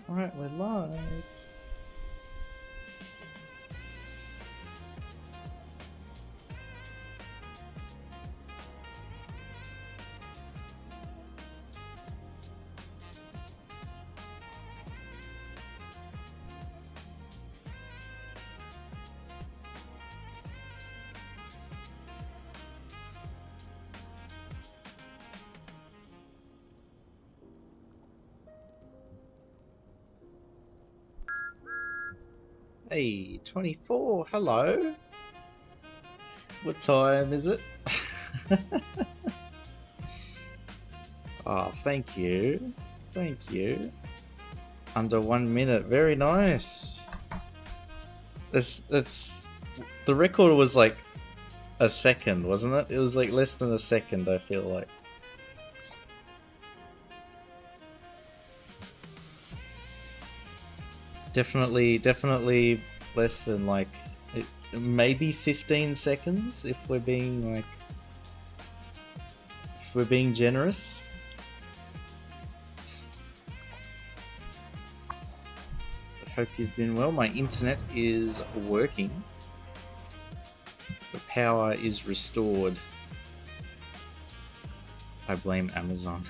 Alright, we're live. Hey, 24, hello. What time is it? Oh, thank you. Thank you. Under 1 minute, very nice. That's the record was like a second, wasn't it? It was like less than a second, I feel like. Definitely less than like maybe 15 seconds if we're being generous. I hope you've been well. My internet is working. The power is restored. I blame Amazon.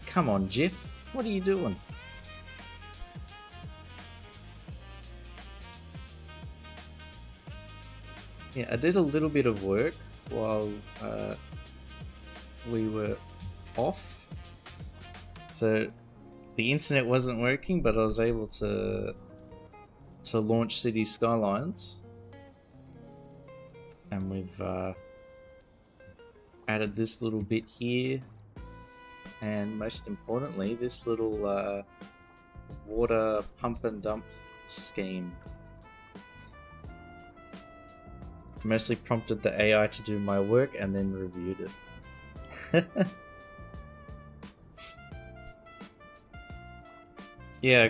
Come on, Jeff. What are you doing? Yeah, I did a little bit of work while we were off. So the internet wasn't working, but I was able to launch City Skylines. And we've added this little bit here. And most importantly, this little water pump and dump scheme. Mostly prompted the AI to do my work and then reviewed it. Yeah,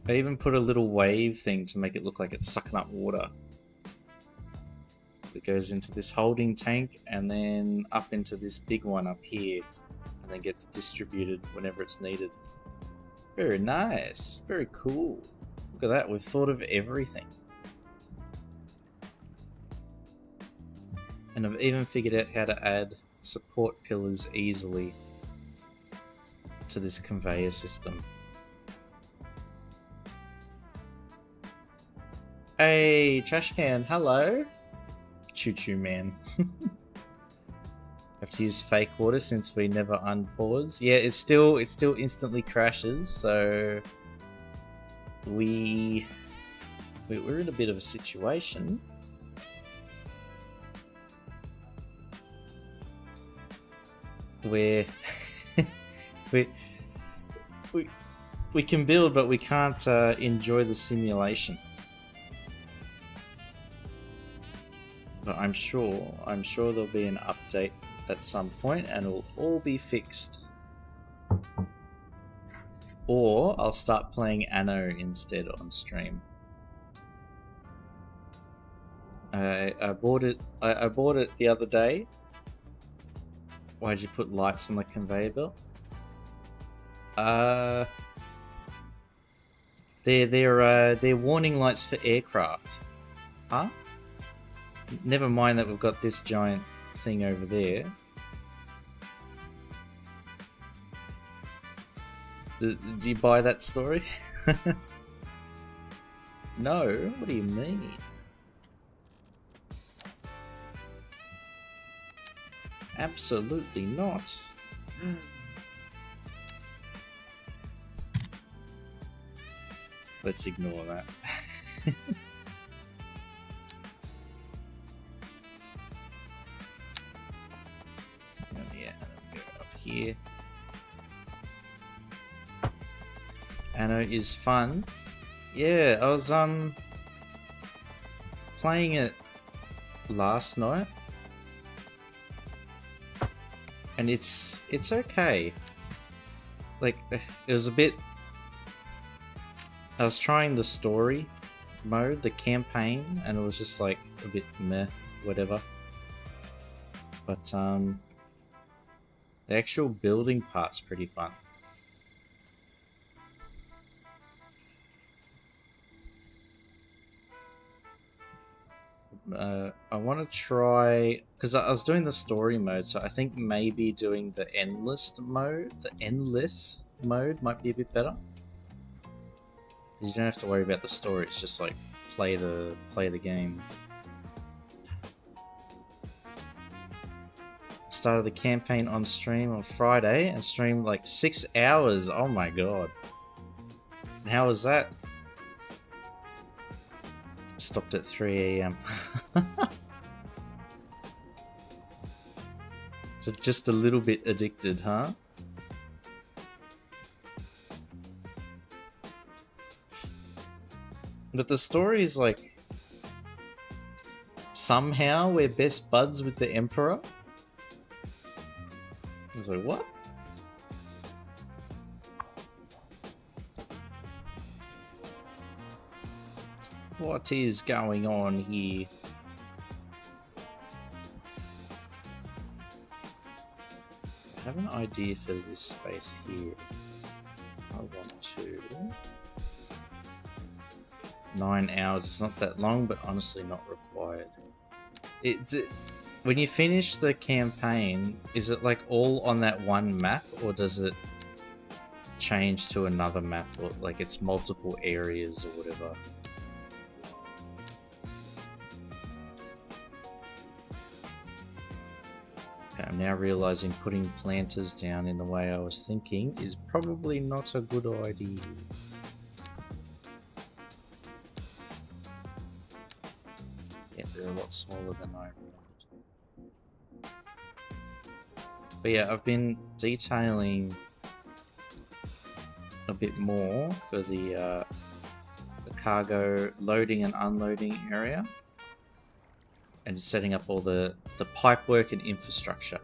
I even put a little wave thing to make it look like it's sucking up water. It goes into this holding tank and then up into this big one up here, and then gets distributed whenever it's needed. Very nice. Very cool. Look at that. We've thought of everything. And I've even figured out how to add support pillars easily to this conveyor system. Hey, trash can, hello. Choo choo man. Have to use fake water since we never unpause. Yeah, it still instantly crashes, so we're in a bit of a situation. Where we can build, but we can't enjoy the simulation. But I'm sure there'll be an update at some point, and it'll all be fixed. Or I'll start playing Anno instead on stream. I bought it. I bought it the other day. Why'd you put lights on the conveyor belt? They're warning lights for aircraft. Huh? Never mind that we've got this giant thing over there. Do you buy that story? No? What do you mean? Absolutely not. Let's ignore that. Yeah, go up here. Anno is fun. Yeah, I was playing it last night. And it's okay. Like, it was a bit... I was trying the story mode, the campaign, and it was just like a bit meh, whatever. But The actual building part's pretty fun. I want to try, because I was doing the story mode, so I think maybe doing the endless mode might be a bit better. Because you don't have to worry about the story. It's just like play the game. Started the campaign on stream on Friday and streamed like 6 hours. Oh my god! And how was that? Stopped at 3 a.m. So just a little bit addicted, huh? But the story is like, somehow we're best buds with the Emperor. I was like, what? What is going on here? I have an idea for this space here. I want to... 9 hours. It's not that long, but honestly not required. When you finish the campaign, is it like all on that one map, or does it change to another map, or like it's multiple areas or whatever? Okay, I'm now realizing putting planters down in the way I was thinking is probably not a good idea. Yeah, they're a lot smaller than I remembered. But yeah, I've been detailing a bit more for the cargo loading and unloading area, and setting up all the pipework and infrastructure.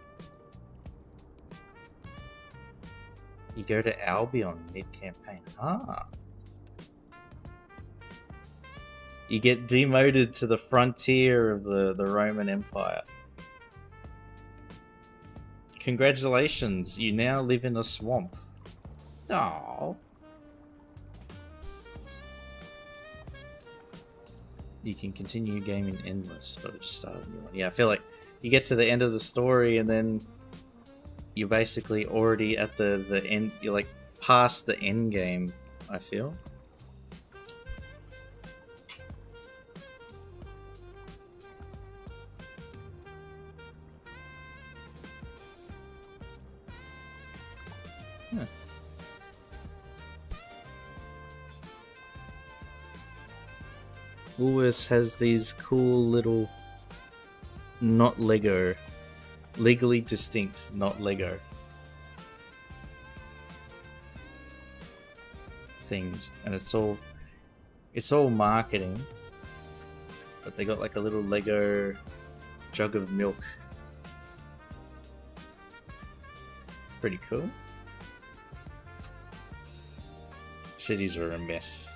You go to Albion mid-campaign. Ah. You get demoted to the frontier of the Roman Empire. Congratulations, you now live in a swamp. Oh. You can continue gaming endless, but I just started a new one. Yeah, I feel like you get to the end of the story and then you're basically already at the end. You're like past the end game, I feel. Huh. Woolworths has these cool little not Lego, legally distinct not Lego things, and it's all marketing, but they got like a little Lego jug of milk. Pretty cool. Cities are a mess.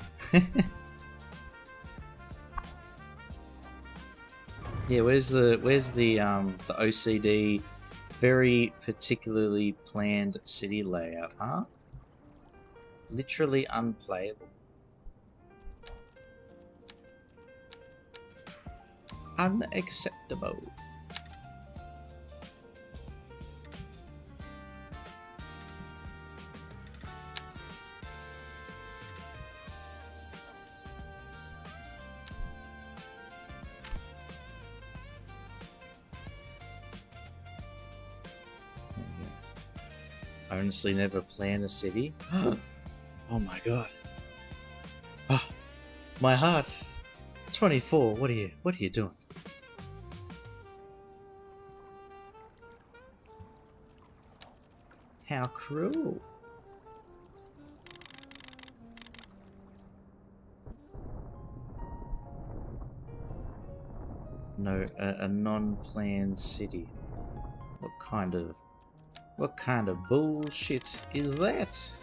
Yeah, where's the OCD, very particularly planned city layout, huh? Literally unplayable. Unacceptable. I honestly never plan a city. Oh my god. Oh, my heart. 24. What are you doing? How cruel. No, a non-planned city. What kind of bullshit is that?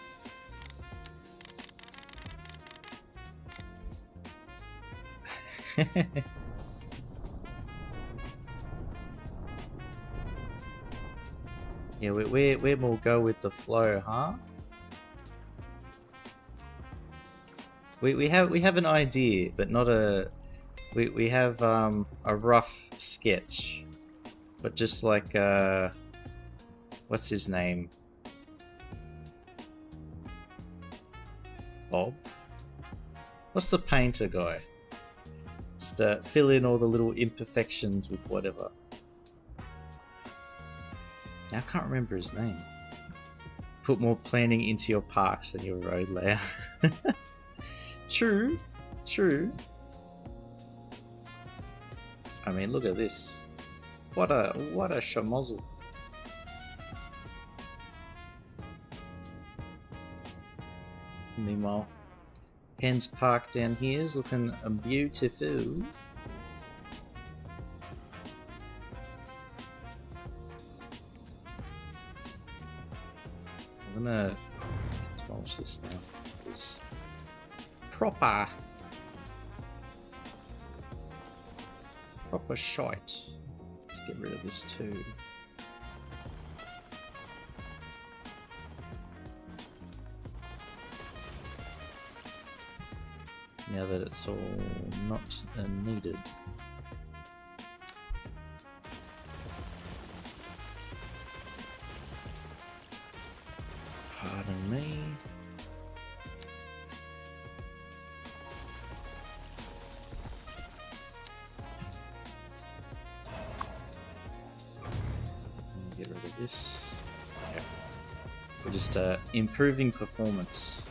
Yeah, we're more go with the flow, huh? We have an idea, but not a. We have a rough sketch, but just like what's his name? Bob. What's the painter guy? Just fill in all the little imperfections with whatever. I can't remember his name. Put more planning into your parks than your road layout. True, true. I mean, look at this. What a schmozzle. Meanwhile, Penn's Park down here is looking beautiful. I'm gonna demolish this now. It's proper shite. Let's get rid of this too. Now that it's all not needed. Pardon me. Get rid of this. Yeah. We're just improving performance.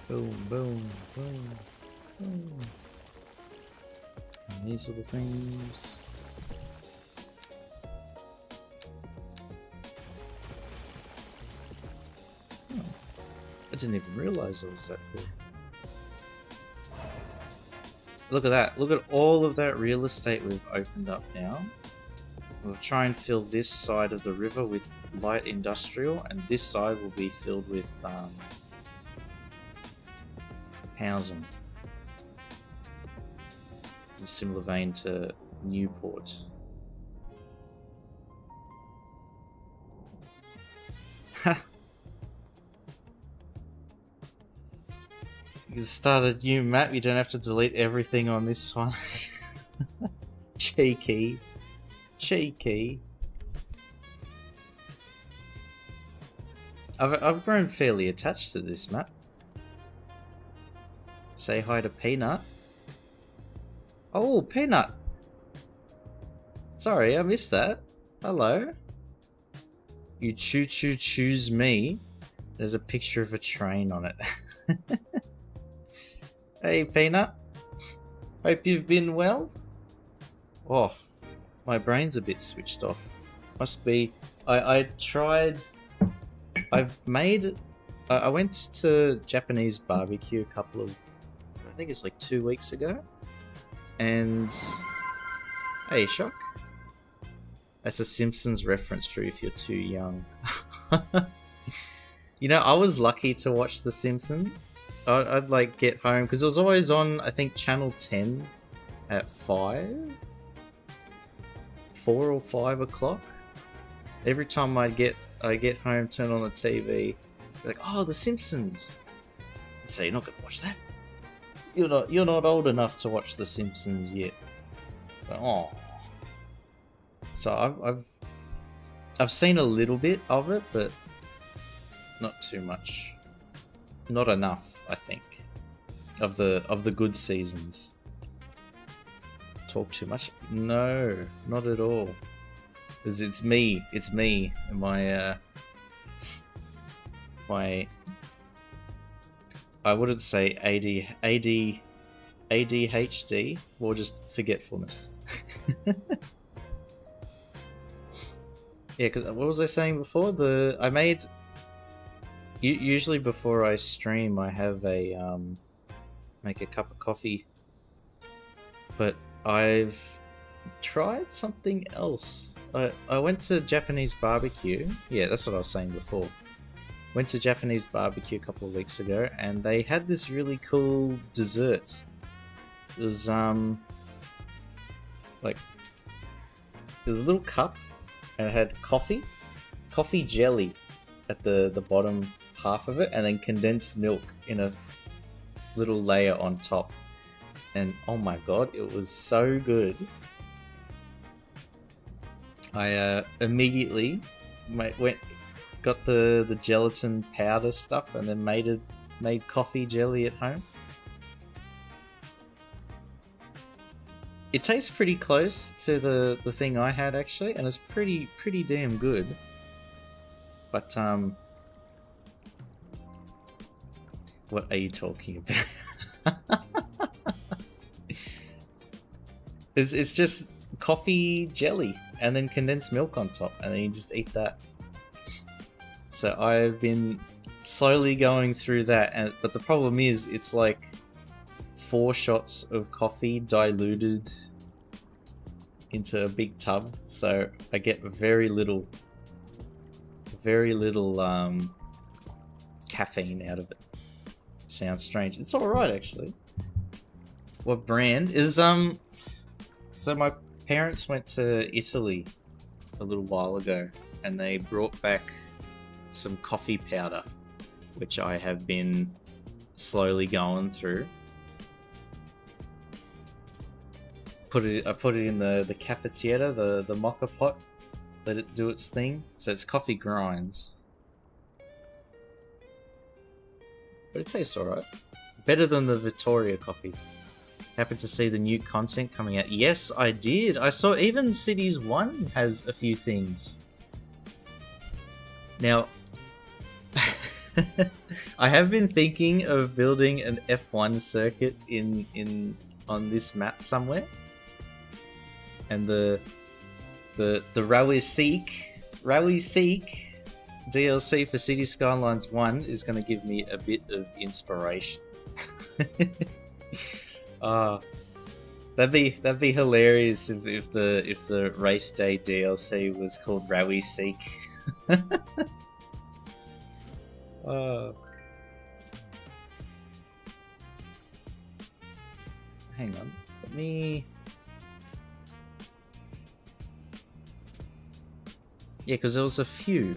Boom, boom, boom, boom. And these little things. Oh, I didn't even realize it was that good. Look at that. Look at all of that real estate we've opened up now. We'll try and fill this side of the river with light industrial, and this side will be filled with housing. In a similar vein to Newport. Ha! You can start a new map, you don't have to delete everything on this one. Cheeky. Cheeky. I've grown fairly attached to this map. Say hi to Peanut. Oh, Peanut! Sorry, I missed that. Hello. You choose me. There's a picture of a train on it. Hey, Peanut. Hope you've been well. Oh, my brain's a bit switched off. Must be. I tried. I've made. I went to Japanese barbecue a couple of. I think it's like 2 weeks ago. And. Hey, Shock. That's a Simpsons reference for if you're too young. You know, I was lucky to watch The Simpsons. I'd like get home because it was always on, I think, Channel 10 at 4 or 5 o'clock. Every time I get home, turn on the TV, like, oh, The Simpsons. I'd say, you're not gonna watch that. You're not old enough to watch The Simpsons yet. But, oh. So I've seen a little bit of it, but not too much. Not enough, I think. Of the good seasons. Talk too much? No, not at all. Because it's me and my I wouldn't say ADHD, or just forgetfulness. Yeah, because what was I saying before? I made. Usually before I stream, I have a make a cup of coffee. But I've tried something else. I went to Japanese barbecue. Yeah, that's what I was saying before. Went to Japanese barbecue a couple of weeks ago, and they had this really cool dessert. It was like it was a little cup, and it had coffee jelly at the bottom half of it, and then condensed milk in a little layer on top. And oh my god, it was so good. I immediately got the gelatin powder stuff and then made coffee jelly at home. It tastes pretty close to the thing I had actually, and it's pretty damn good. But what are you talking about? It's just coffee jelly and then condensed milk on top, and then you just eat that. So I've been slowly going through that, but the problem is it's like 4 shots of coffee diluted into a big tub, so I get very little caffeine out of it. Sounds strange. It's alright actually. What brand is so my parents went to Italy a little while ago, and they brought back some coffee powder, which I have been slowly going through. I put it in the cafetiere, the mocha pot, let it do its thing. So it's coffee grinds, but it tastes alright. Better than the Vittoria coffee. Happened to see the new content coming out. Yes, I did. I saw even Cities 1 has a few things. Now, I have been thinking of building an F1 circuit on this map somewhere. And the Rally Seek DLC for City Skylines 1 is going to give me a bit of inspiration. That'd be hilarious if the race day DLC was called Rally Seek. Hang on, let me. Yeah, because there was a few.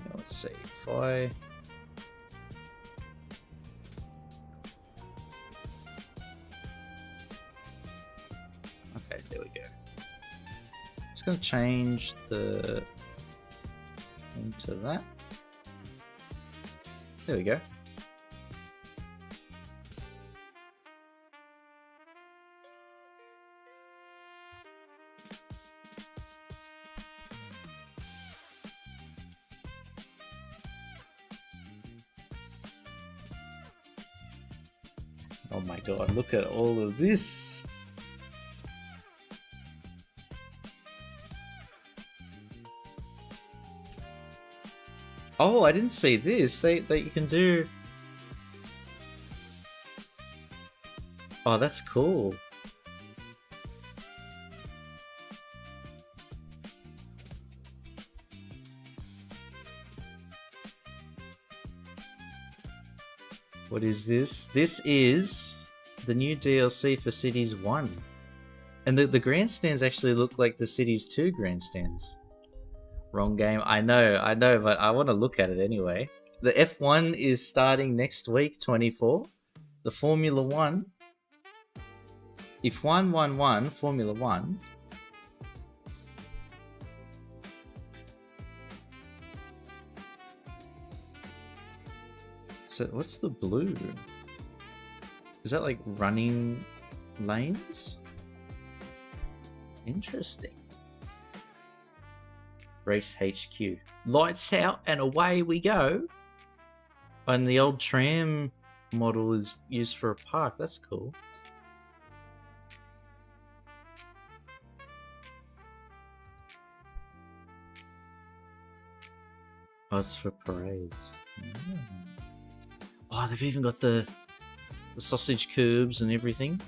Now, let's see if I. Okay, there we go. Just gonna change the into that. There we go. Oh my god, look at all of this. Oh, I didn't see this. That you can do. Oh, that's cool. What is this? This is the new DLC for Cities 1. And the grandstands actually look like the Cities 2 grandstands. Wrong game. I know, but I want to look at it anyway. The F1 is starting next week, 24. The Formula 1. If 111 Formula 1. So what's the blue? Is that like running lanes? Interesting. Race HQ. Lights out and away we go. And the old tram model is used for a park. That's cool. Oh, it's for parades. Oh, they've even got the sausage curbs and everything.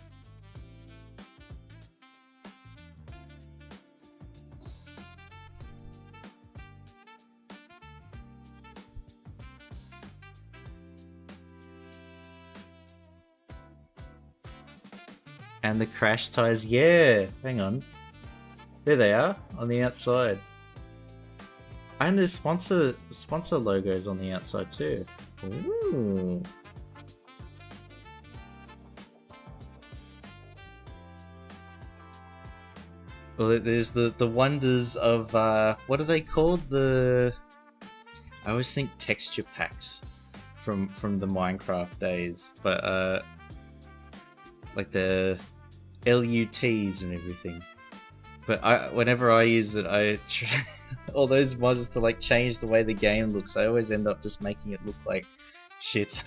And the crash tires, yeah. Hang on. There they are on the outside. And there's sponsor logos on the outside too. Ooh. Well, there's the wonders of what are they called? I always think texture packs from the Minecraft days, but like the LUTs and everything. But whenever I use it, I try all those mods to like change the way the game looks. I always end up just making it look like shit.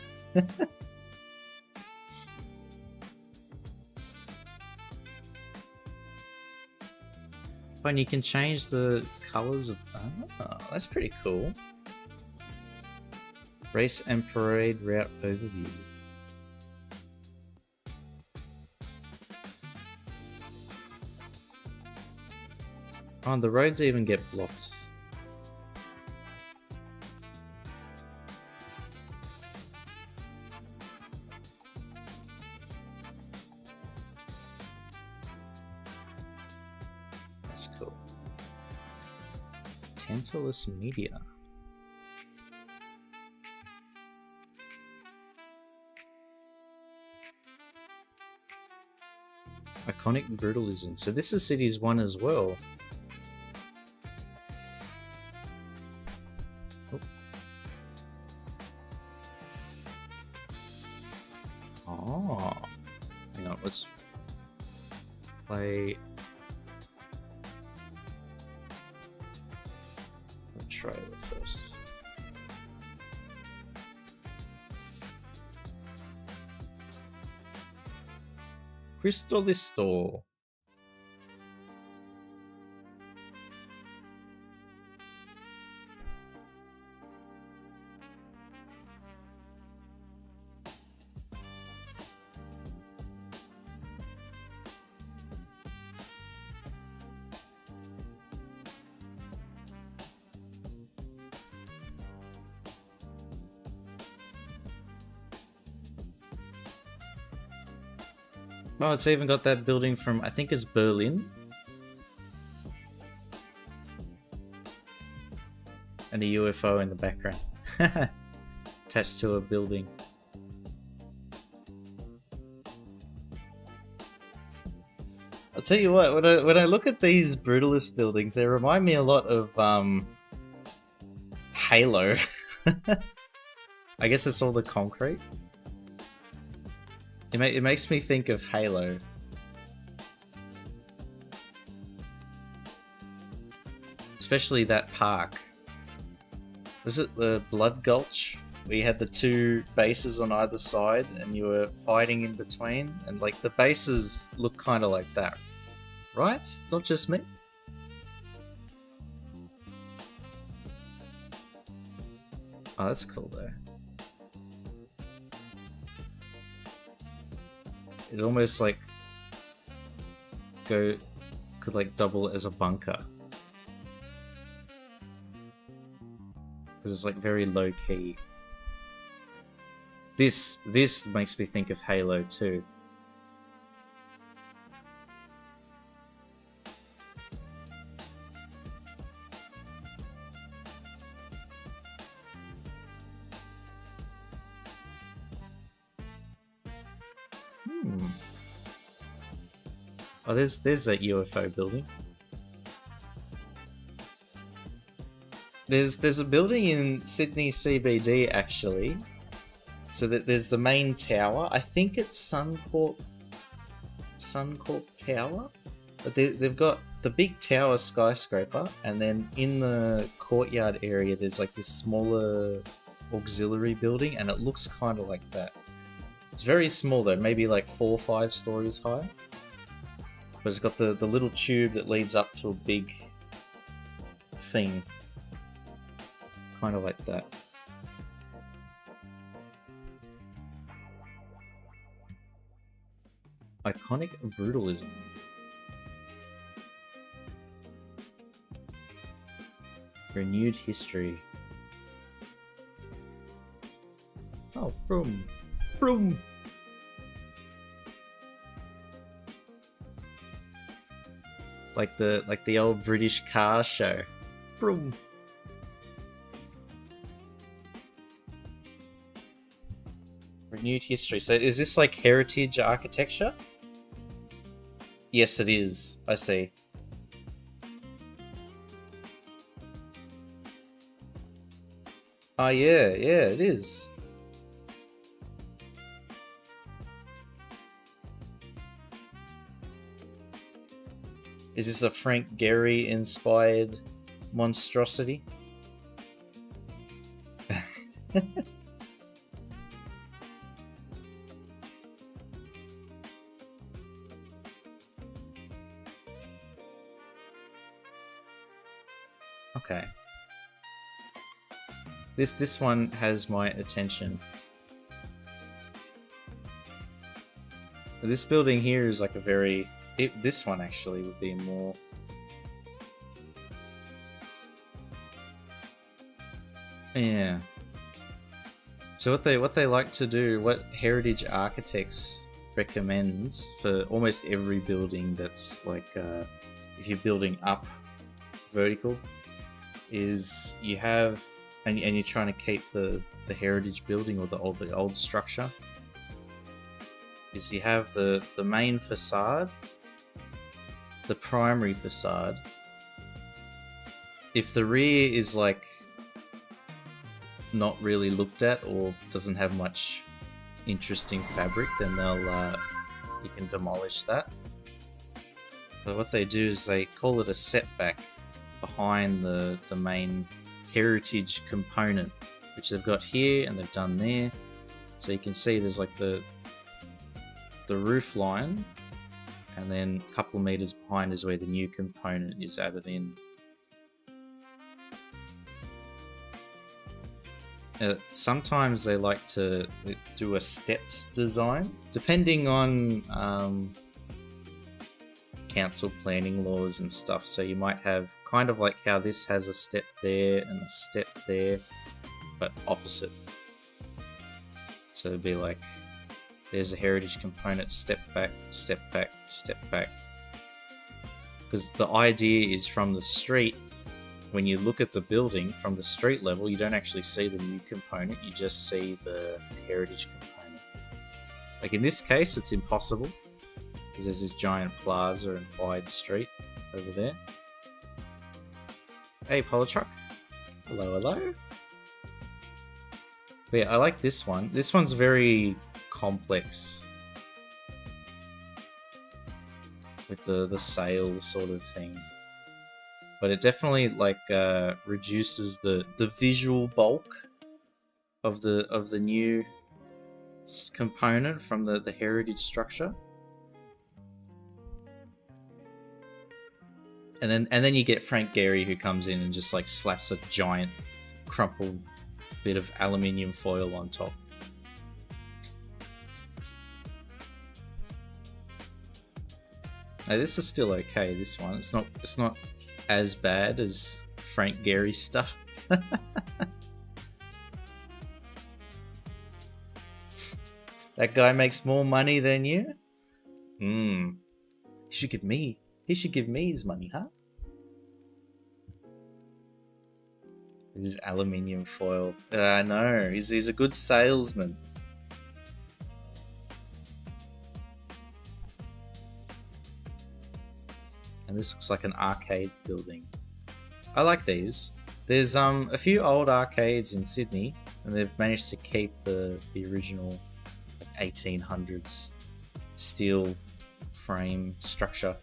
And you can change the colors of. Oh, that's pretty cool. Race and parade route overview. Oh, the roads even get blocked. That's cool. Tantalus Media. Iconic Brutalism. So this is Cities 1 as well. Oh. Hang on, let's play the trailer first. Crystalisto. Oh, it's even got that building from, I think it's Berlin. And a UFO in the background. Attached to a building. I'll tell you what, when I look at these Brutalist buildings, they remind me a lot of Halo. I guess it's all the concrete. It makes me think of Halo. Especially that park. Was it the Blood Gulch? Where you had the two bases on either side and you were fighting in between? And like the bases look kind of like that. Right? It's not just me? Oh, that's cool though. It almost like could like double as a bunker. Because it's like very low key. This makes me think of Halo too. Oh, there's that UFO building. There's a building in Sydney CBD actually. So that there's the main tower. I think it's Suncorp Tower. But they've got the big tower skyscraper, and then in the courtyard area there's like this smaller auxiliary building, and it looks kind of like that. It's very small though, maybe like 4 or 5 stories high. But it's got the little tube that leads up to a big thing. Kind of like that. Iconic Brutalism. Renewed history. Oh, boom. Boom! like the old British car show. Vroom. Renewed history. So is this like heritage architecture? Yes, it is. I see. Oh yeah, yeah, it is. Is this a Frank Gehry inspired monstrosity? Okay. This one has my attention. This building here is like a very... this one actually would be more... Yeah. So what they like to do, what heritage architects recommend for almost every building that's like, if you're building up vertical, is you have, and you're trying to keep the heritage building or the old structure, is you have the main facade, the primary facade. If the rear is like not really looked at or doesn't have much interesting fabric, then they'll you can demolish that. But what they do is they call it a setback behind the main heritage component, which they've got here and they've done there. So you can see there's like the roof line, and then a couple of meters behind is where the new component is added in. Sometimes they like to do a stepped design, depending on council planning laws and stuff. So you might have kind of like how this has a step there and a step there, but opposite. So it'd be like, there's a heritage component, step back, step back, step back. Because the idea is from the street, when you look at the building from the street level, you don't actually see the new component, you just see the heritage component. Like in this case, it's impossible, because there's this giant plaza and wide street over there. Hey, Polytruck. Hello, hello. But yeah, I like this one. This one's very complex, with the sail sort of thing. But it definitely like reduces the visual bulk of the new component from the heritage structure. And then you get Frank Gehry, who comes in and just like slaps a giant crumpled bit of aluminium foil on top. Now, this is still okay, this one. It's not as bad as Frank Gehry stuff. That guy makes more money than you? He should give me his money, huh? This is aluminium foil. I know, he's a good salesman. And this looks like an arcade building. I like these. There's a few old arcades in Sydney, and they've managed to keep the original 1800s steel frame structure.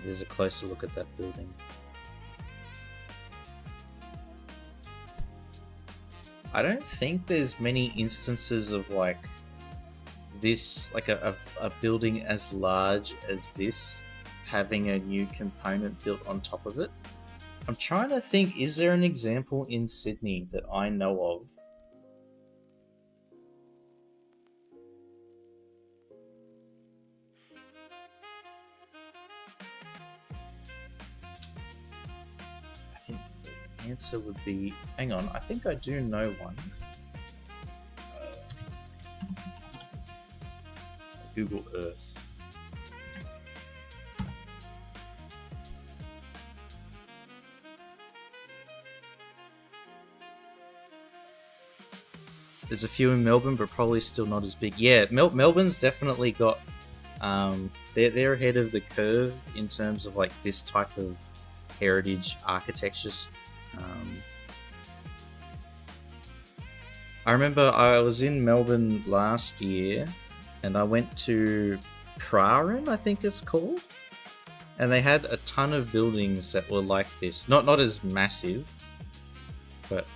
Here's a closer look at that building. I don't think there's many instances of like this, like a building as large as this having a new component built on top of it. I'm trying to think, is there an example in Sydney that I know of? I think the answer would be, hang on, I think I do know one. Google Earth. There's a few in Melbourne, but probably still not as big. Yeah, Melbourne's definitely got. They're ahead of the curve in terms of like this type of heritage architecture. I remember I was in Melbourne last year, and I went to Prahran, I think it's called, and they had a ton of buildings that were like this. Not as massive, but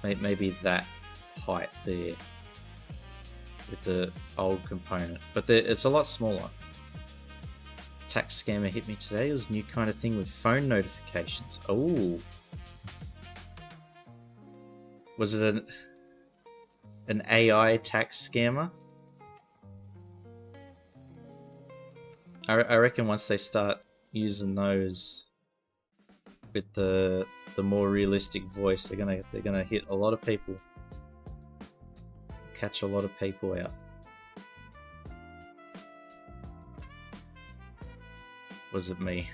maybe that height there with the old component, but it's a lot smaller. Tax scammer hit me today. It was a new kind of thing with phone notifications. Oh, was it an AI tax scammer? I reckon once they start using those with the more realistic voice, they're gonna hit a lot of people, catch a lot of people out. Was it me?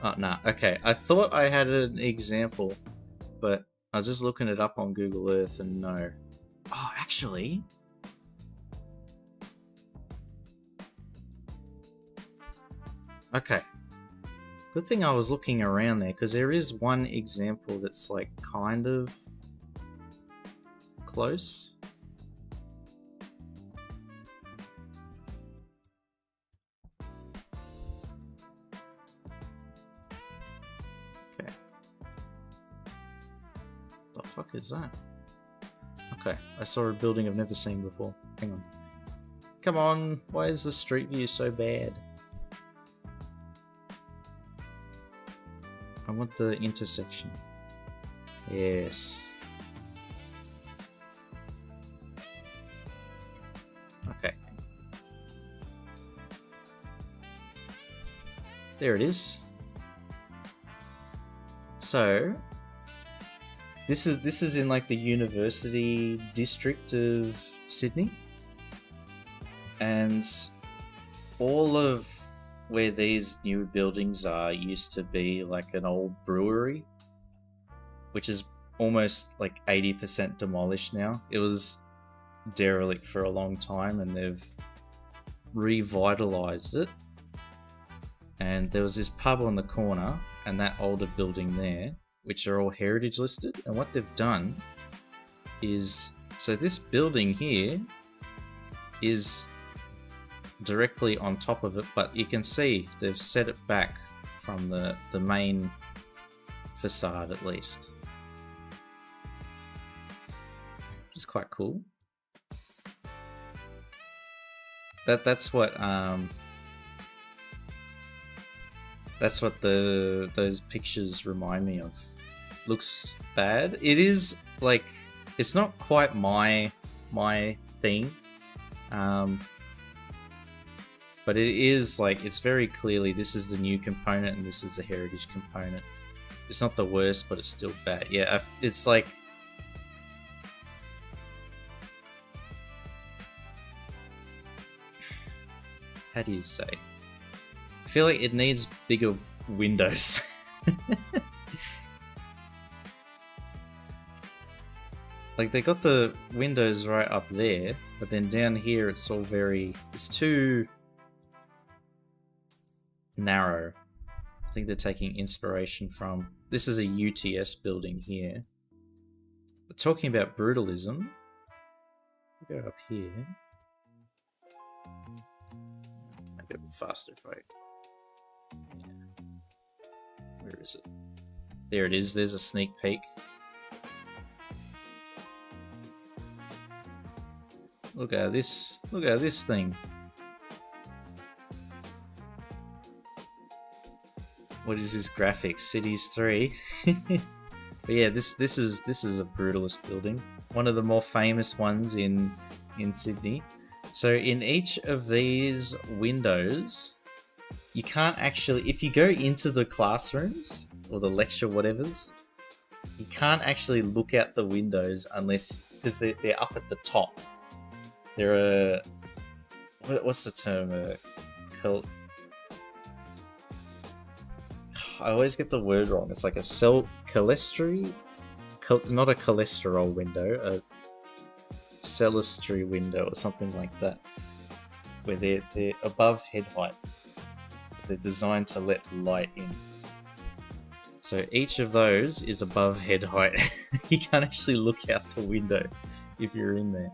Oh, nah. Okay, I thought I had an example, but I was just looking it up on Google Earth and no. Oh, actually. Okay. Good thing I was looking around there, because there is one example that's like kind of close. Okay. The fuck is that? Okay, I saw a building I've never seen before. Hang on. Come on, why is the street view so bad? I want the intersection. Yes. Okay. There it is. So this is in like the university district of Sydney, and all of where these new buildings are used to be like an old brewery, which is almost like 80% demolished now. It was derelict for a long time, and they've revitalized it. And there was this pub on the corner and that older building there, which are all heritage listed. And what they've done is, so this building here is directly on top of it, but you can see they've set it back from the main facade at least. Which is quite cool. That's what those pictures remind me of. Looks bad. It is like, it's not quite my thing, but it is like, it's very clearly this is the new component and this is the heritage component. It's not the worst, but it's still bad. Yeah, it's like, how do you say? I feel like it needs bigger windows. Like, they got the windows right up there, but then down here it's all it's too narrow. I think they're taking inspiration from, this is a UTS building here. But talking about brutalism, we'll go up here. Can I go a bit faster if I... Where is it? There it is. There's a sneak peek. Look at this. Look at this thing. What is this graphic? Cities 3. But yeah, this is a brutalist building. One of the more famous ones in Sydney. So in each of these windows, you can't actually, if you go into the classrooms or the lecture whatevers, You can't actually look out the windows unless because they're up at the top. They're a what's the term? I always get the word wrong. It's like a clerestory, not a cholesterol window, a clerestory window or something like that, where they're above head height. They're designed to let light in. So each of those is above head height. You can't actually look out the window if you're in there.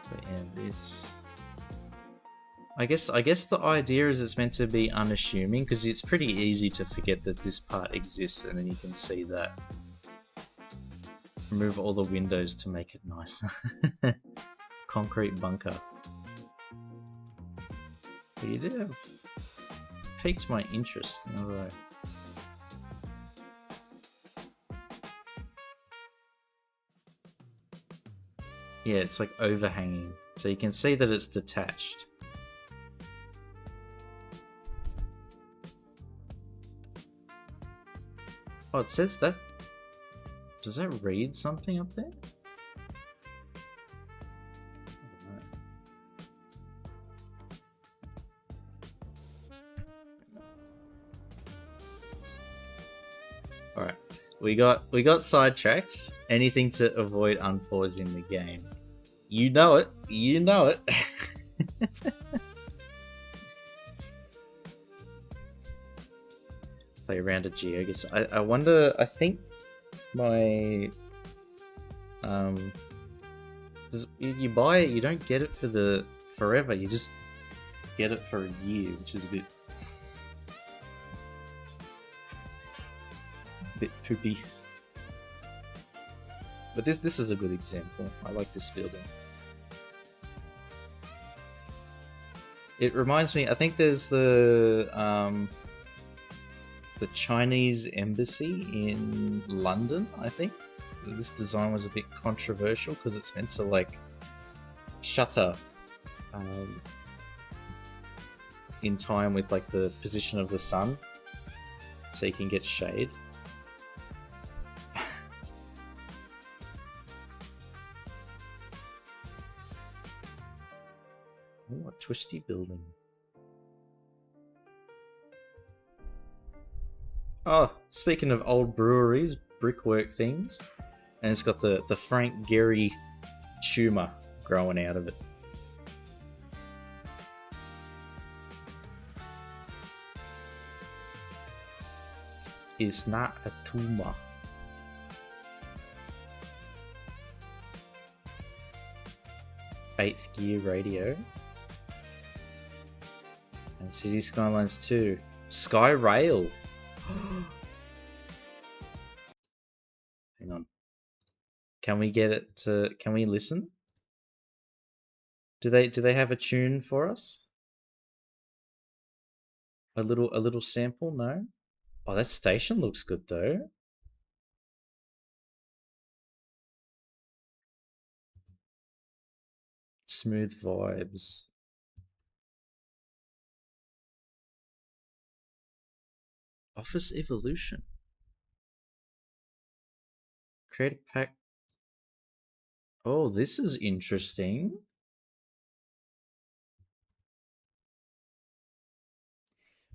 But yeah, it's. I guess the idea is it's meant to be unassuming because it's pretty easy to forget that this part exists, and then you can see that. Remove all the windows to make it nice. Concrete bunker. But you did have piqued my interest. Alright. Yeah, it's like overhanging, so you can see that it's detached. Oh, it says that. Does that read something up there? Alright. We got sidetracked. Anything to avoid unpausing the game. You know it. You know it. Play around a GeoGuessr. I wonder. I think my you buy it, you don't get it for the forever. You just get it for a year, which is a bit poopy. But this is a good example. I like this building. It reminds me. I think there's the Chinese embassy in London. I think this design was a bit controversial because it's meant to like shutter in time with like the position of the sun, so you can get shade. Oh, a twisty building. Oh, speaking of old breweries, brickwork things, and it's got the Frank Gehry tumour growing out of it. It's not a tumor. Eighth Gear Radio. And City Skylines 2. Sky Rail. Hang on. Can we get it to? Can we listen? Do they have a tune for us? A little sample? No. Oh, that station looks good though. Smooth vibes. Office Evolution. Create a pack. Oh, this is interesting.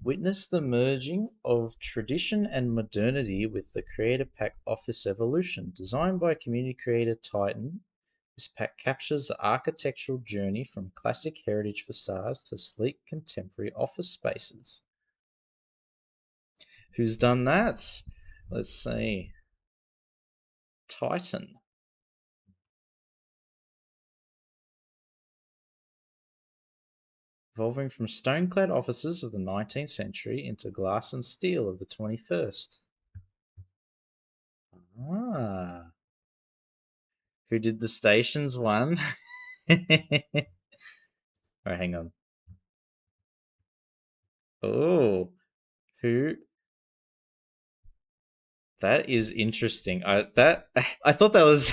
Witness the merging of tradition and modernity with the Creator Pack Office Evolution. Designed by community creator Titan, this pack captures the architectural journey from classic heritage facades to sleek contemporary office spaces. Who's done that? Let's see. Titan. Evolving from stone-clad offices of the 19th century into glass and steel of the 21st. Ah. Who did the stations one? Alright, hang on. Oh. Who That is interesting. I thought that was.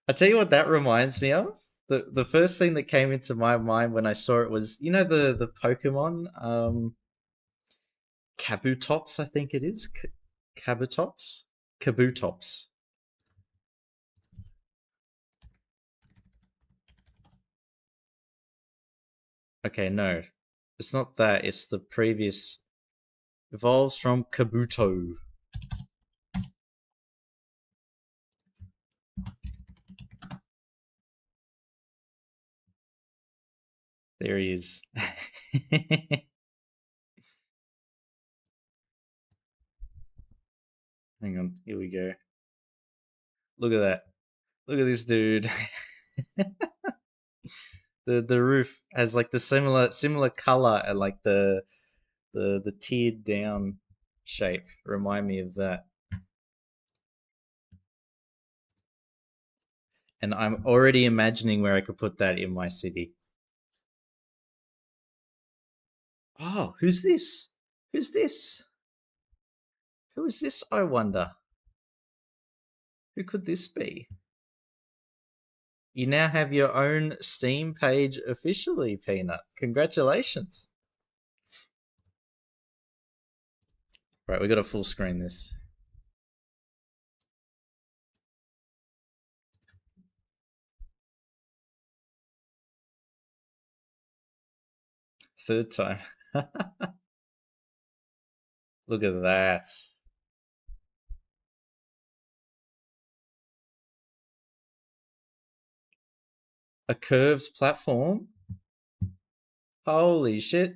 I tell you what that reminds me of. The first thing that came into my mind when I saw it was the Pokemon Kabutops, I think it is. Kabutops? Kabutops. Okay, no. It's not that, it's the previous evolves from Kabuto. There he is. Hang on, here we go. Look at that. Look at this dude. The roof has like the similar color and like the tiered down shape remind me of that. And I'm already imagining where I could put that in my city. Oh, who's this? Who's this? Who is this, I wonder? Who could this be? You now have your own Steam page officially, Peanut. Congratulations. Right, we got to full screen this. Third time. Look at that. A curved platform? Holy shit.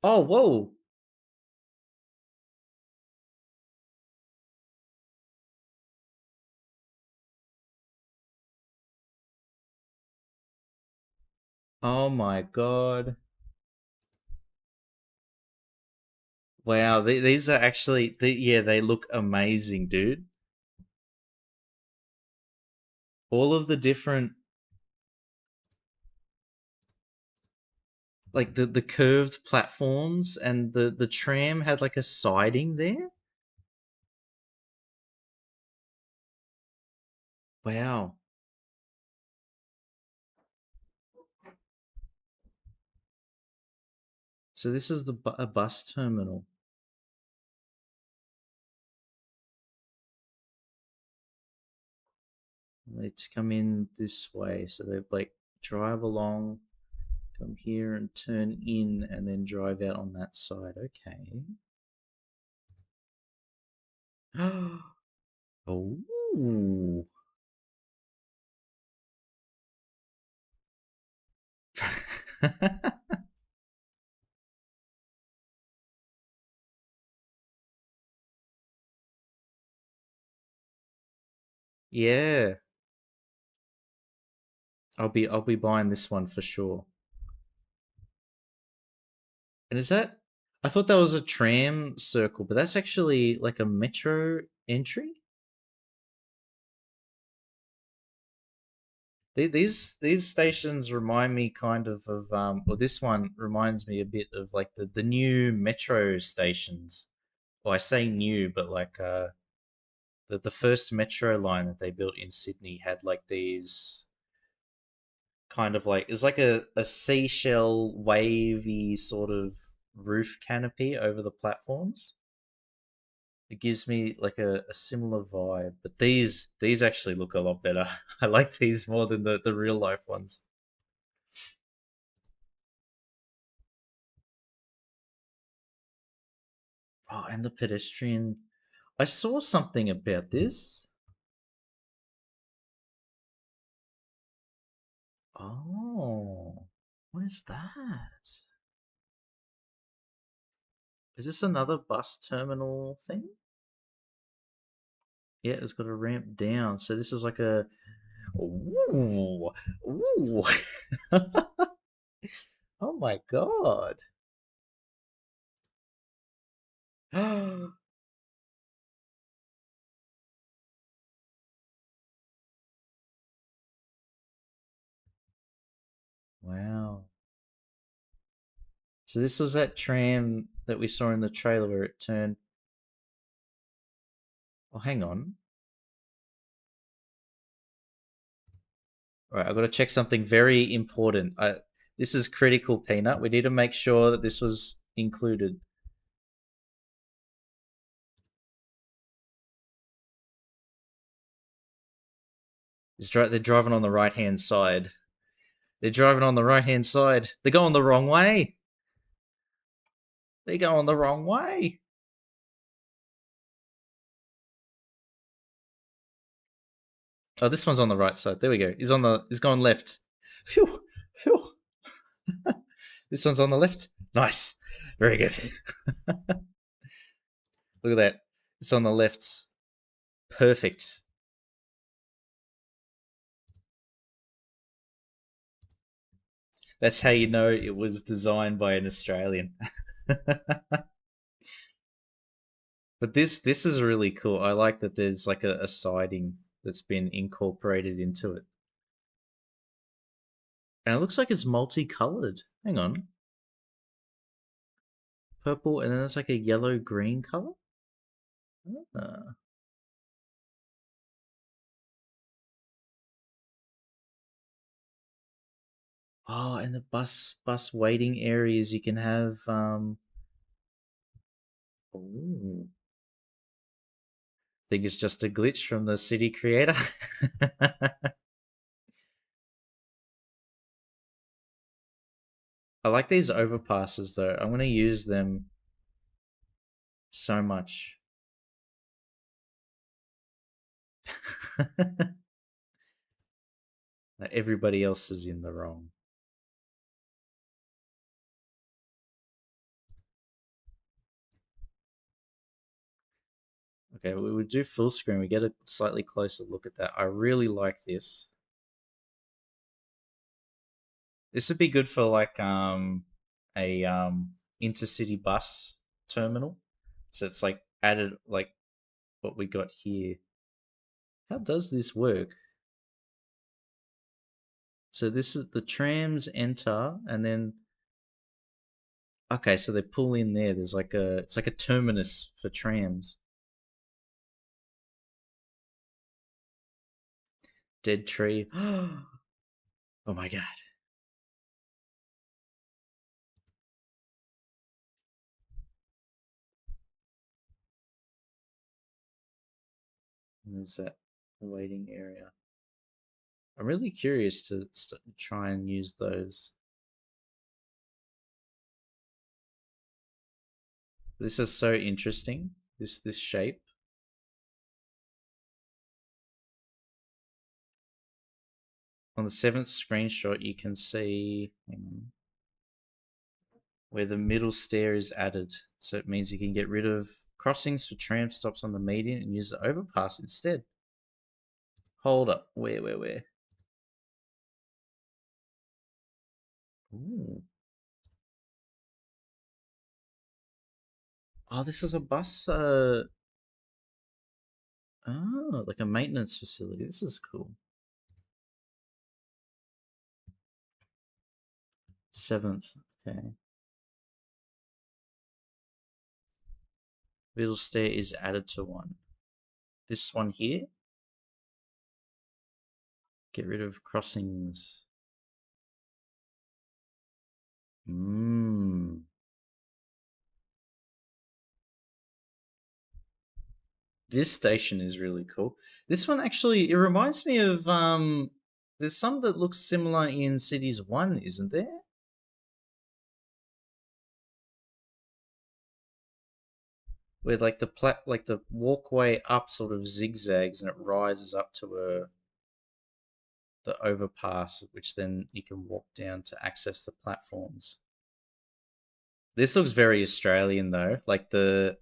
Oh, whoa. Oh my god. Wow, these are actually, yeah, they look amazing, dude. All of the different, like the curved platforms, and the tram had like a siding there. Wow. So this is a bus terminal. They come in this way, so they like drive along, come here and turn in, and then drive out on that side. Okay. Oh. Yeah. I'll be buying this one for sure. And is that, I thought that was a tram circle, but that's actually like a metro entry? These stations remind me kind of well, this one reminds me a bit of like the new metro stations. Well, I say new, but like the first metro line that they built in Sydney had like these kind of like, it's like a seashell wavy sort of roof canopy over the platforms. It gives me like a similar vibe, but these actually look a lot better. I like these more than the real life ones. Oh, and the pedestrian. I saw something about this. Oh, what is that? Is this another bus terminal thing? Yeah, it's got a ramp down. So this is like a. Ooh, ooh. Oh my god. Wow. So this was that tram that we saw in the trailer where it turned. Oh, hang on. All right, I've got to check something very important. This is critical, Peanut. We need to make sure that this was included. They're driving on the right hand side. They're driving on the right hand side. They're going the wrong way. They're going the wrong way. Oh, this one's on the right side. There we go. He's going left. Phew. Phew. This one's on the left. Nice. Very good. Look at that. It's on the left. Perfect. That's how you know it was designed by an Australian. But this is really cool. I like that there's like a siding that's been incorporated into it. And it looks like it's multicolored. Hang on. Purple, and then there's like a yellow green color. Ah. Oh, and the bus waiting areas you can have. Ooh. Think it's just a glitch from the city creator. I like these overpasses though. I'm gonna use them so much. Everybody else is in the wrong. Okay, we would do full screen. We get a slightly closer look at that. I really like this. This would be good for like a intercity bus terminal. So it's like added like what we got here. How does this work? So this is the trams enter and then okay, so they pull in there. There's like it's like a terminus for trams. Dead tree. Oh my god. And there's that waiting area. I'm really curious to try and use those. This is so interesting. This shape. On the 7th screenshot, you can see where the middle stair is added. So it means you can get rid of crossings for tram stops on the median and use the overpass instead. Hold up. Where? Ooh. Oh, this is a bus. Like a maintenance facility. This is cool. 7th. Okay. Middle stair is added to one. This one here. Get rid of crossings. Mmm. This station is really cool. This one actually, it reminds me of there's some that looks similar in Cities 1, isn't there? Where like the walkway up sort of zigzags and it rises up to the overpass, which then you can walk down to access the platforms. This looks very Australian though, like the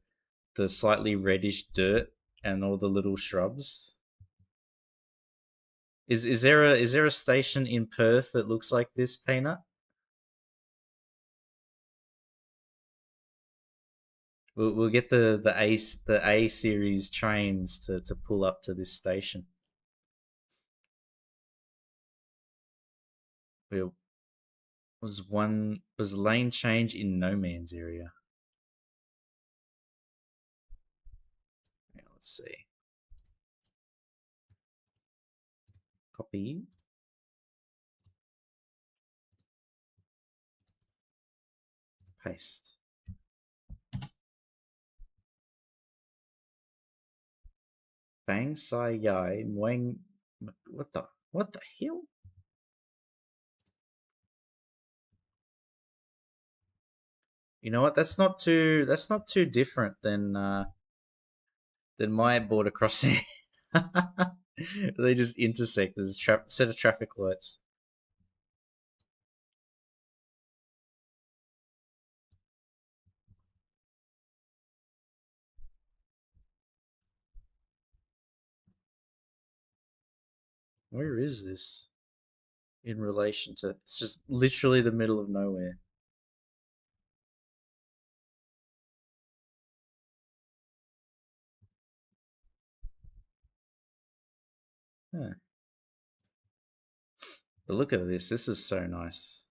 slightly reddish dirt and all the little shrubs. Is there a station in Perth that looks like this, Peanut? We'll get the A series trains to pull up to this station. We'll was lane change in no man's area. Yeah, let's see. Copy. Paste. Bang Sai Yai Mwang. What the hell? You know what? That's not too different than my border crossing. They just intersect. There's a set of traffic lights. Where is this in relation to? It's just literally the middle of nowhere. Huh. But look at this. This is so nice.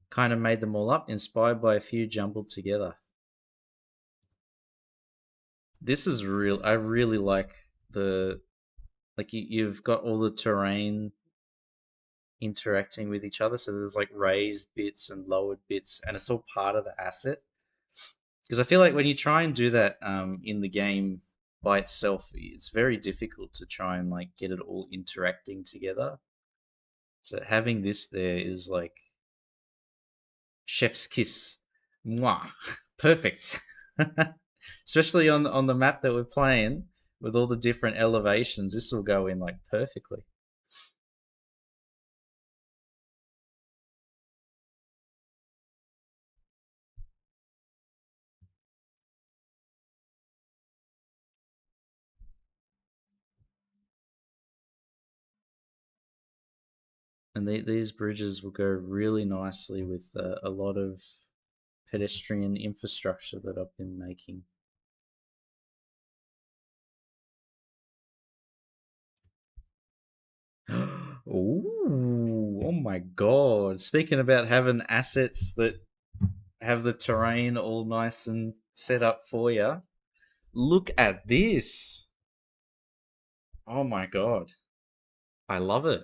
Kind of made them all up, inspired by a few jumbled together. This is real. I really like the you've got all the terrain interacting with each other. So there's like raised bits and lowered bits, and it's all part of the asset. Because I feel like when you try and do that in the game by itself, it's very difficult to try and like get it all interacting together. So having this there is like chef's kiss. Mwah. Perfect. Especially on the map that we're playing with all the different elevations, this will go in like perfectly. And these bridges will go really nicely with a lot of pedestrian infrastructure that I've been making. Ooh, oh my god. Speaking about having assets that have the terrain all nice and set up for you, look at this. Oh my god. I love it.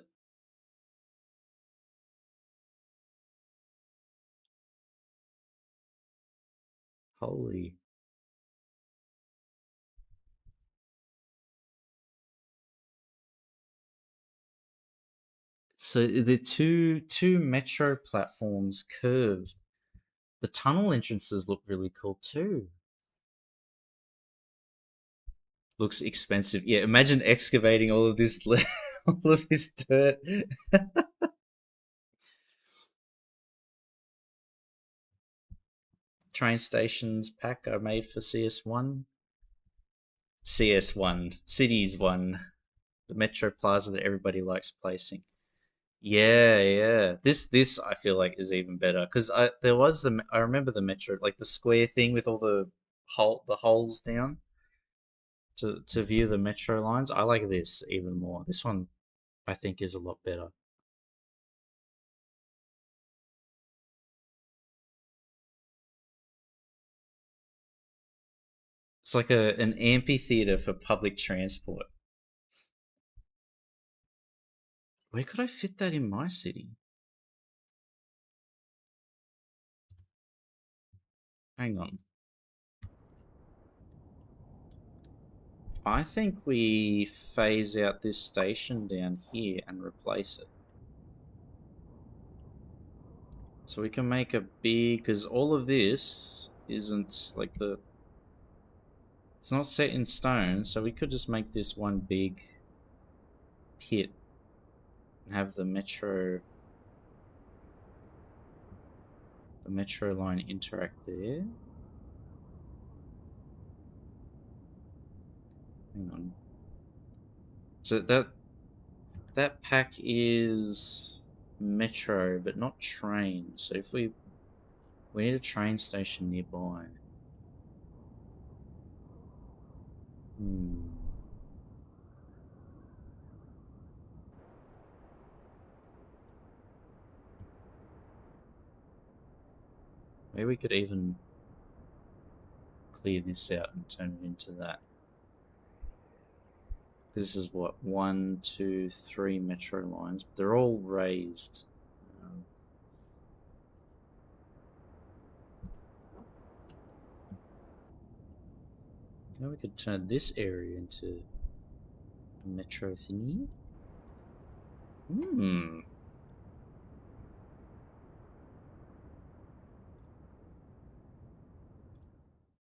Holy. So the two metro platforms curved. The tunnel entrances look really cool too. Looks expensive. Yeah, imagine excavating all of this all of this dirt. Train stations pack are made for CS1. CS1, Cities 1, the Metro Plaza that everybody likes placing. Yeah, yeah. This I feel like is even better because I remember the Metro like the square thing with all the holes down to view the Metro lines. I like this even more. This one I think is a lot better. It's like an amphitheater for public transport. Where could I fit that in my city? Hang on. I think we phase out this station down here and replace it. So we can make a big, because all of this isn't like it's not set in stone, so we could just make this one big pit and have the metro line interact there. Hang on. So that pack is metro, but not train. So if we need a train station nearby. Hmm. Maybe we could even clear this out and turn it into that. This is what, 1, 2, 3 metro lines. They're all raised. Now we could turn this area into a metro thingy. Hmm.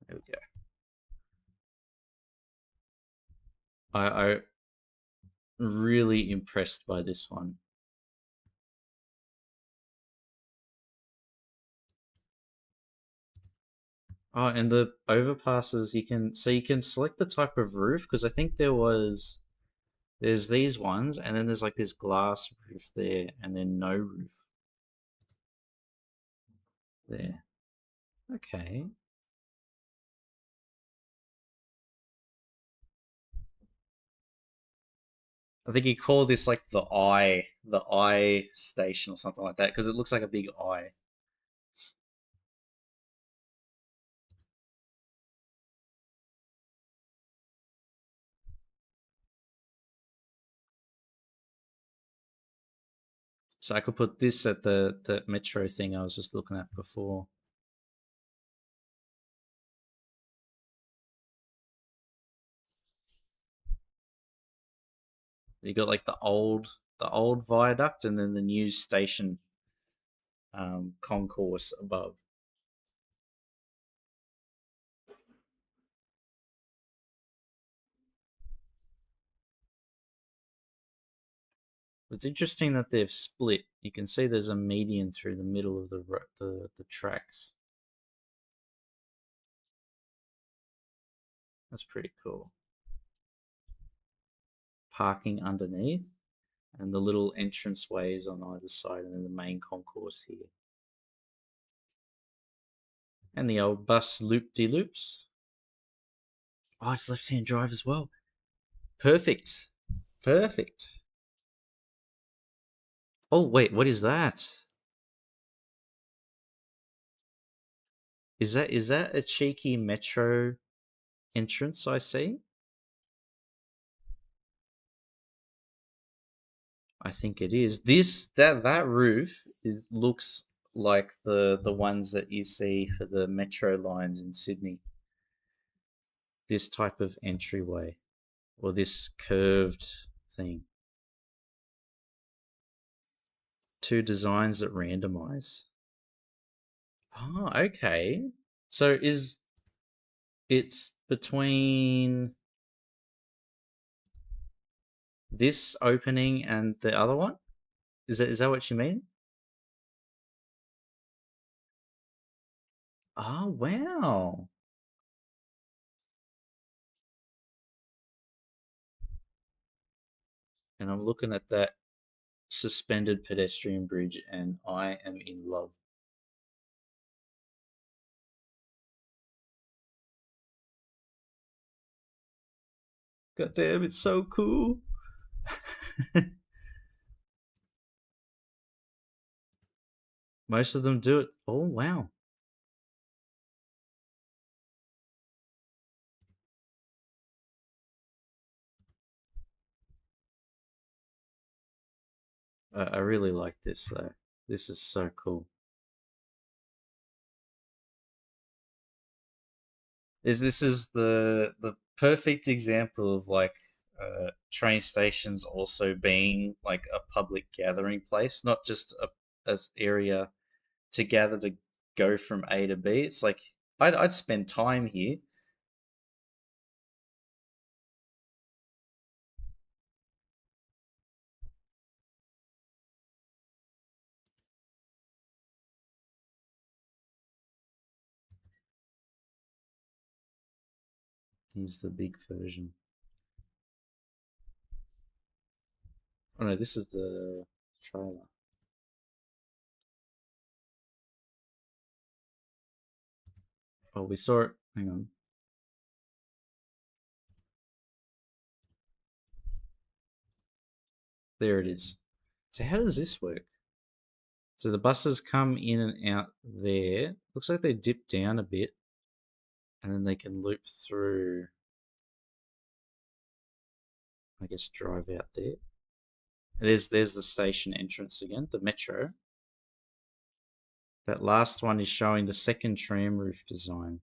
There we go. I really impressed by this one. Oh, and the overpasses you can select the type of roof because I think there's these ones and then there's like this glass roof there and then no roof there. Okay. I think you call this like the eye station or something like that because it looks like a big eye. So I could put this at the metro thing I was just looking at before. You got like the old viaduct and then the new station concourse above. It's interesting that they've split. You can see there's a median through the middle of the tracks. That's pretty cool. Parking underneath, and the little entrance ways on either side, and then the main concourse here. And the old bus loop-de-loops. Oh, it's left-hand drive as well. Perfect. Perfect. Oh, wait, what is that? Is that a cheeky metro entrance I see? I think it is. That roof looks like the ones that you see for the metro lines in Sydney. This type of entryway or this curved thing. Two designs that randomize. Oh, okay. So it's between this opening and the other one? Is that what you mean? Oh, wow. And I'm looking at that suspended pedestrian bridge and I am in love. God damn, it's so cool. Most of them do it. Oh, wow. I really like this though. This is so cool. This is the perfect example of like train stations also being like a public gathering place, not just as area to gather to go from A to B. It's like I'd spend time here. Here's the big version. Oh no, this is the trailer. Oh, we saw it. Hang on. There it is. So how does this work? So the buses come in and out there. Looks like they dip down a bit, and then they can loop through. I guess drive out there. There's the station entrance again, the metro. That last one is showing the second tram roof design.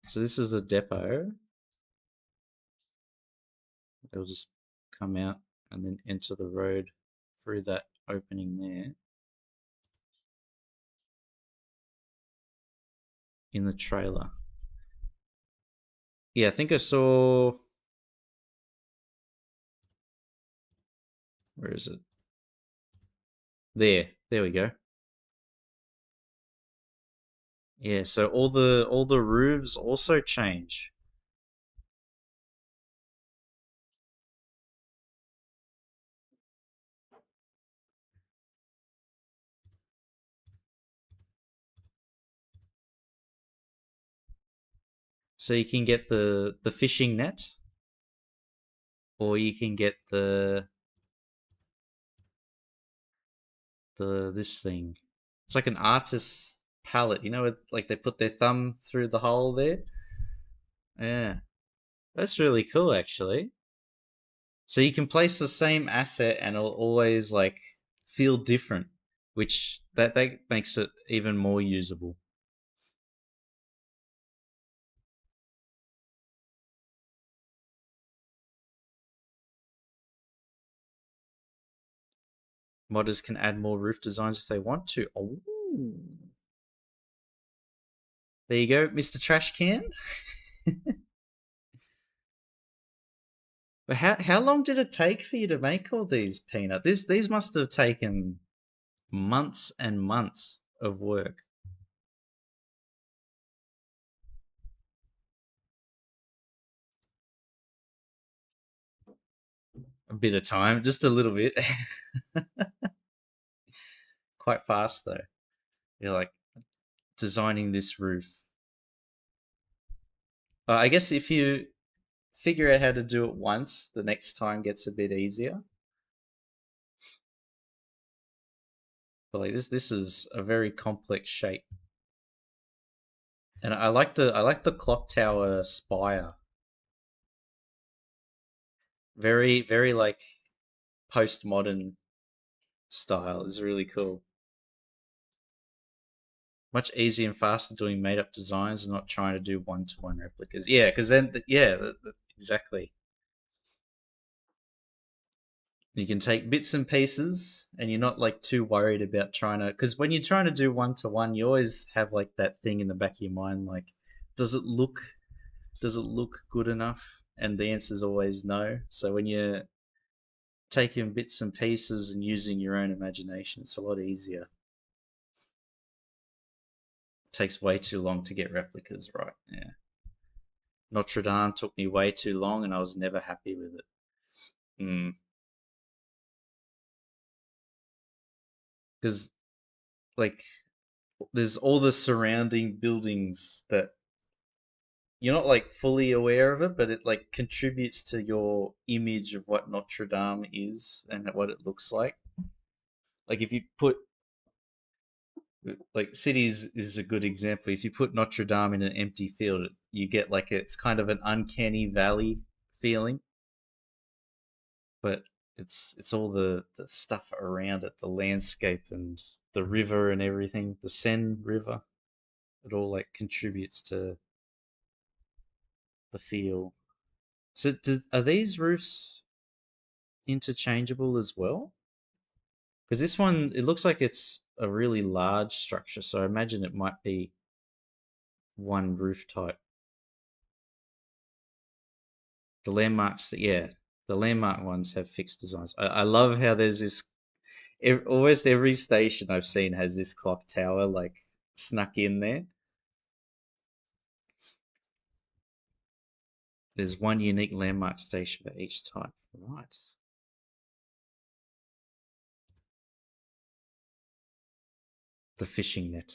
So this is a depot. It'll just come out and then enter the road through that opening there. In the trailer. Yeah, I think I saw. Where is it? There we go. Yeah, so all the roofs also change. So you can get the fishing net, or you can get the this thing. It's like an artist's palette, you know, like they put their thumb through the hole there. Yeah, that's really cool, actually. So you can place the same asset and it'll always like feel different, which that makes it even more usable. Modders can add more roof designs if they want to. Oh, there you go, Mr. Trash Can. But how long did it take for you to make all these, Peanut? These must have taken months and months of work. A bit of time, just a little bit. Quite fast though. You're like designing this roof. I guess if you figure out how to do it once, the next time gets a bit easier. But like this is a very complex shape, and I like the clock tower spire. Very like postmodern style is really cool. Much easier and faster doing made up designs and not trying to do one to one replicas. Yeah, because then exactly. You can take bits and pieces, and you're not like too worried about trying to. Because when you're trying to do one to one, you always have like that thing in the back of your mind, like, does it look does it look good enough? And the answer is always no. So when you're taking bits and pieces and using your own imagination, it's a lot easier. It takes way too long to get replicas right. Yeah. Notre Dame took me way too long, and I was never happy with it. Because like there's all the surrounding buildings that you're not like fully aware of it, but it like contributes to your image of what Notre Dame is and what it looks like. Like if you put like cities is a good example. If you put Notre Dame in an empty field, you get like it's kind of an uncanny valley feeling, but it's all the stuff around it, the landscape and the river and everything, the Seine River. It all like contributes to the feel. So, are these roofs interchangeable as well? Because this one, it looks like it's a really large structure, so I imagine it might be one roof type. The landmarks, yeah, the landmark ones have fixed designs. I love how there's this. Almost every station I've seen has this clock tower like snuck in there. There's one unique landmark station for each type. Right. The fishing net.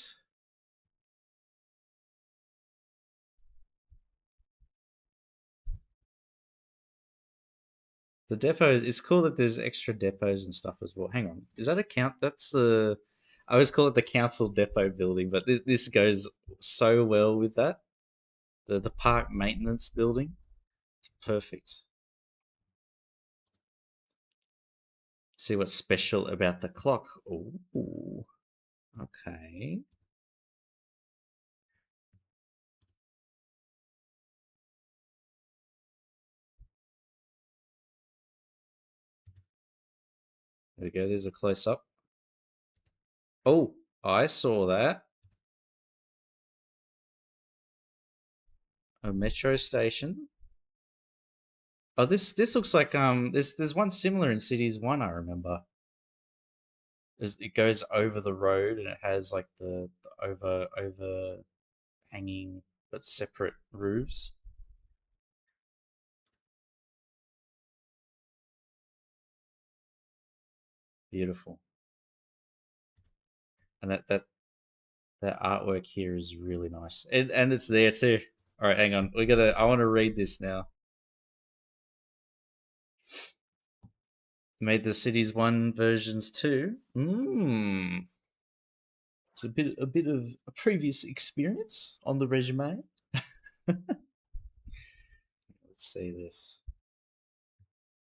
The depot, it's cool that there's extra depots and stuff as well. Hang on. Is that a count? That's the. I always call it the council depot building, but this goes so well with that. The park maintenance building. It's perfect. See what's special about the clock. Ooh. Okay. There we go. There's a close up. Oh, I saw that. A metro station. Oh, this looks like there's one similar in Cities 1, I remember. It goes over the road and it has like the overhanging but separate roofs. Beautiful. And that artwork here is really nice. And it's there too. All right, hang on. I want to read this now. Made the Cities 1 versions too. It's a bit of a previous experience on the resume. Let's see this.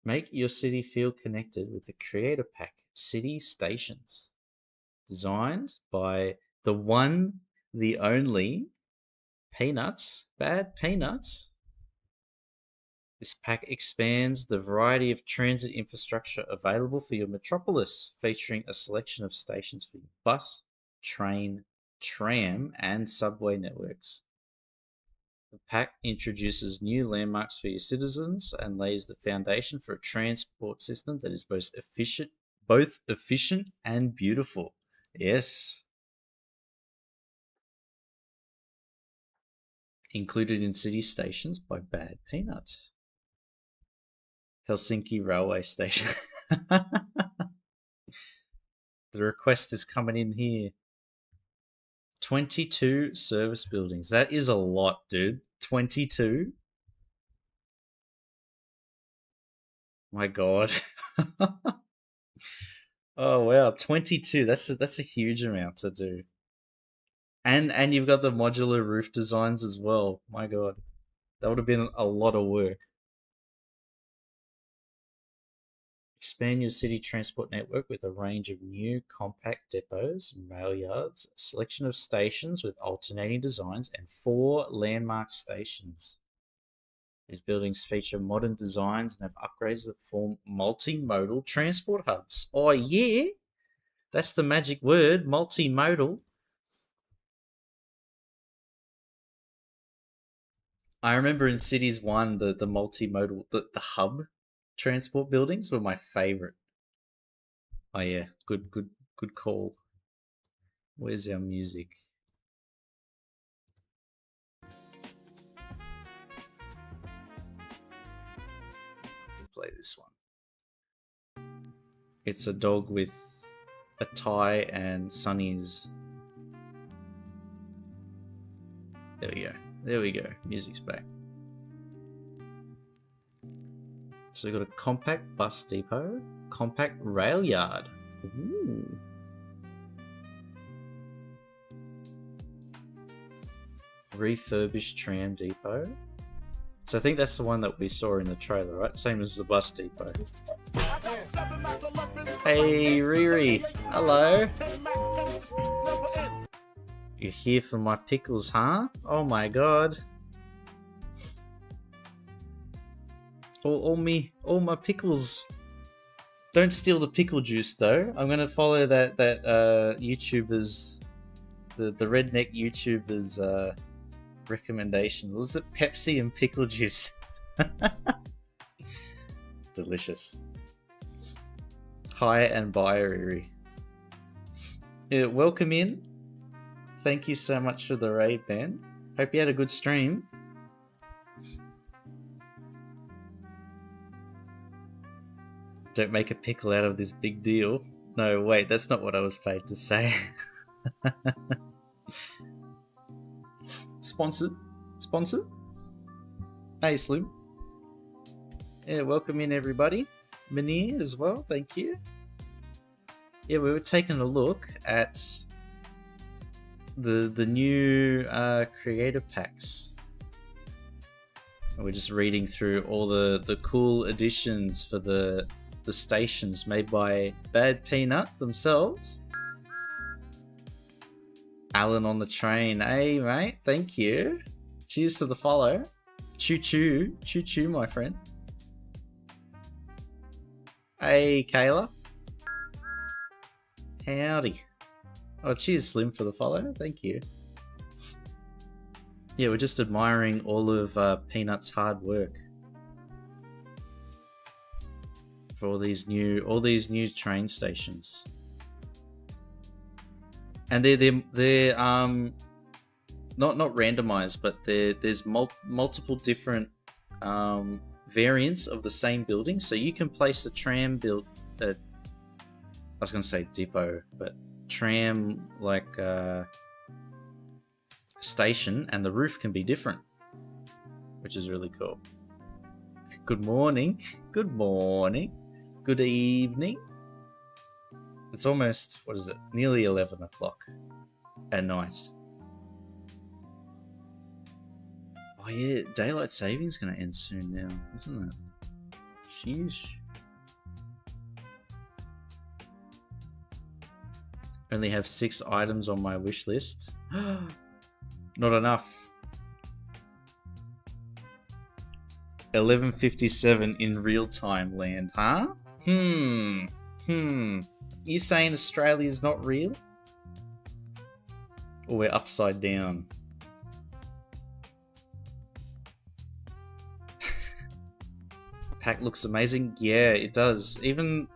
Make your city feel connected with the Creator Pack City Stations. Designed by the one, the only Peanuts. Bad Peanuts. This pack expands the variety of transit infrastructure available for your metropolis, featuring a selection of stations for your bus, train, tram, and subway networks. The pack introduces new landmarks for your citizens and lays the foundation for a transport system that is both efficient and beautiful. Yes. Included in city stations by Bad Peanuts. Helsinki Railway Station. The request is coming in here. 22 service buildings. That is a lot, dude. 22? My God. Oh wow, 22. That's a huge amount to do. And you've got the modular roof designs as well. My God. That would have been a lot of work. Expand your city transport network with a range of new compact depots and rail yards, a selection of stations with alternating designs, and 4 landmark stations. These buildings feature modern designs and have upgrades that form multimodal transport hubs. Oh yeah, that's the magic word, multimodal. I remember in Cities 1, the multimodal, the hub transport buildings were my favorite. Oh yeah, good call. Where's our music? Play this one. It's a dog with a tie and Sunny's. There we go. Music's back. So we've got a compact bus depot, compact rail yard. Ooh. Refurbished tram depot. So I think that's the one that we saw in the trailer, right? Same as the bus depot. Hey, Riri. Hello. You're here for my pickles, huh? Oh my God. All my pickles. Don't steal the pickle juice though. I'm gonna follow that YouTuber's the redneck YouTuber's recommendation. Was it Pepsi and pickle juice? Delicious. Hi and bye, Riri. Welcome in. Thank you so much for the raid, man. Hope you had a good stream. Don't make a pickle out of this big deal. No, wait, that's not what I was paid to say. Sponsored? Hey, Slim. Yeah, welcome in everybody. Manir as well, thank you. Yeah, we were taking a look at the new creator packs. And we're just reading through all the cool additions for the stations made by Bad Peanut themselves. Alan on the train. Hey, mate. Thank you. Cheers to the follow. Choo-choo. Choo-choo, my friend. Hey, Kayla. Howdy. Oh, cheers, Slim, for the follow. Thank you. Yeah, we're just admiring all of Peanut's hard work for all these new train stations. And they're not randomized, but there's multiple different variants of the same building. So you can place a tram build. I was going to say depot, but tram like station, and the roof can be different, which is really cool. Good morning. Good morning. Good evening. It's almost, what is it? Nearly 11 o'clock at night. Oh yeah, daylight saving's gonna end soon now, isn't it? Sheesh. Only have 6 items on my wish list. Not enough. 11:57 in real time land, huh? You saying Australia's not real? Or we're upside down? Pack looks amazing. Yeah, it does. Even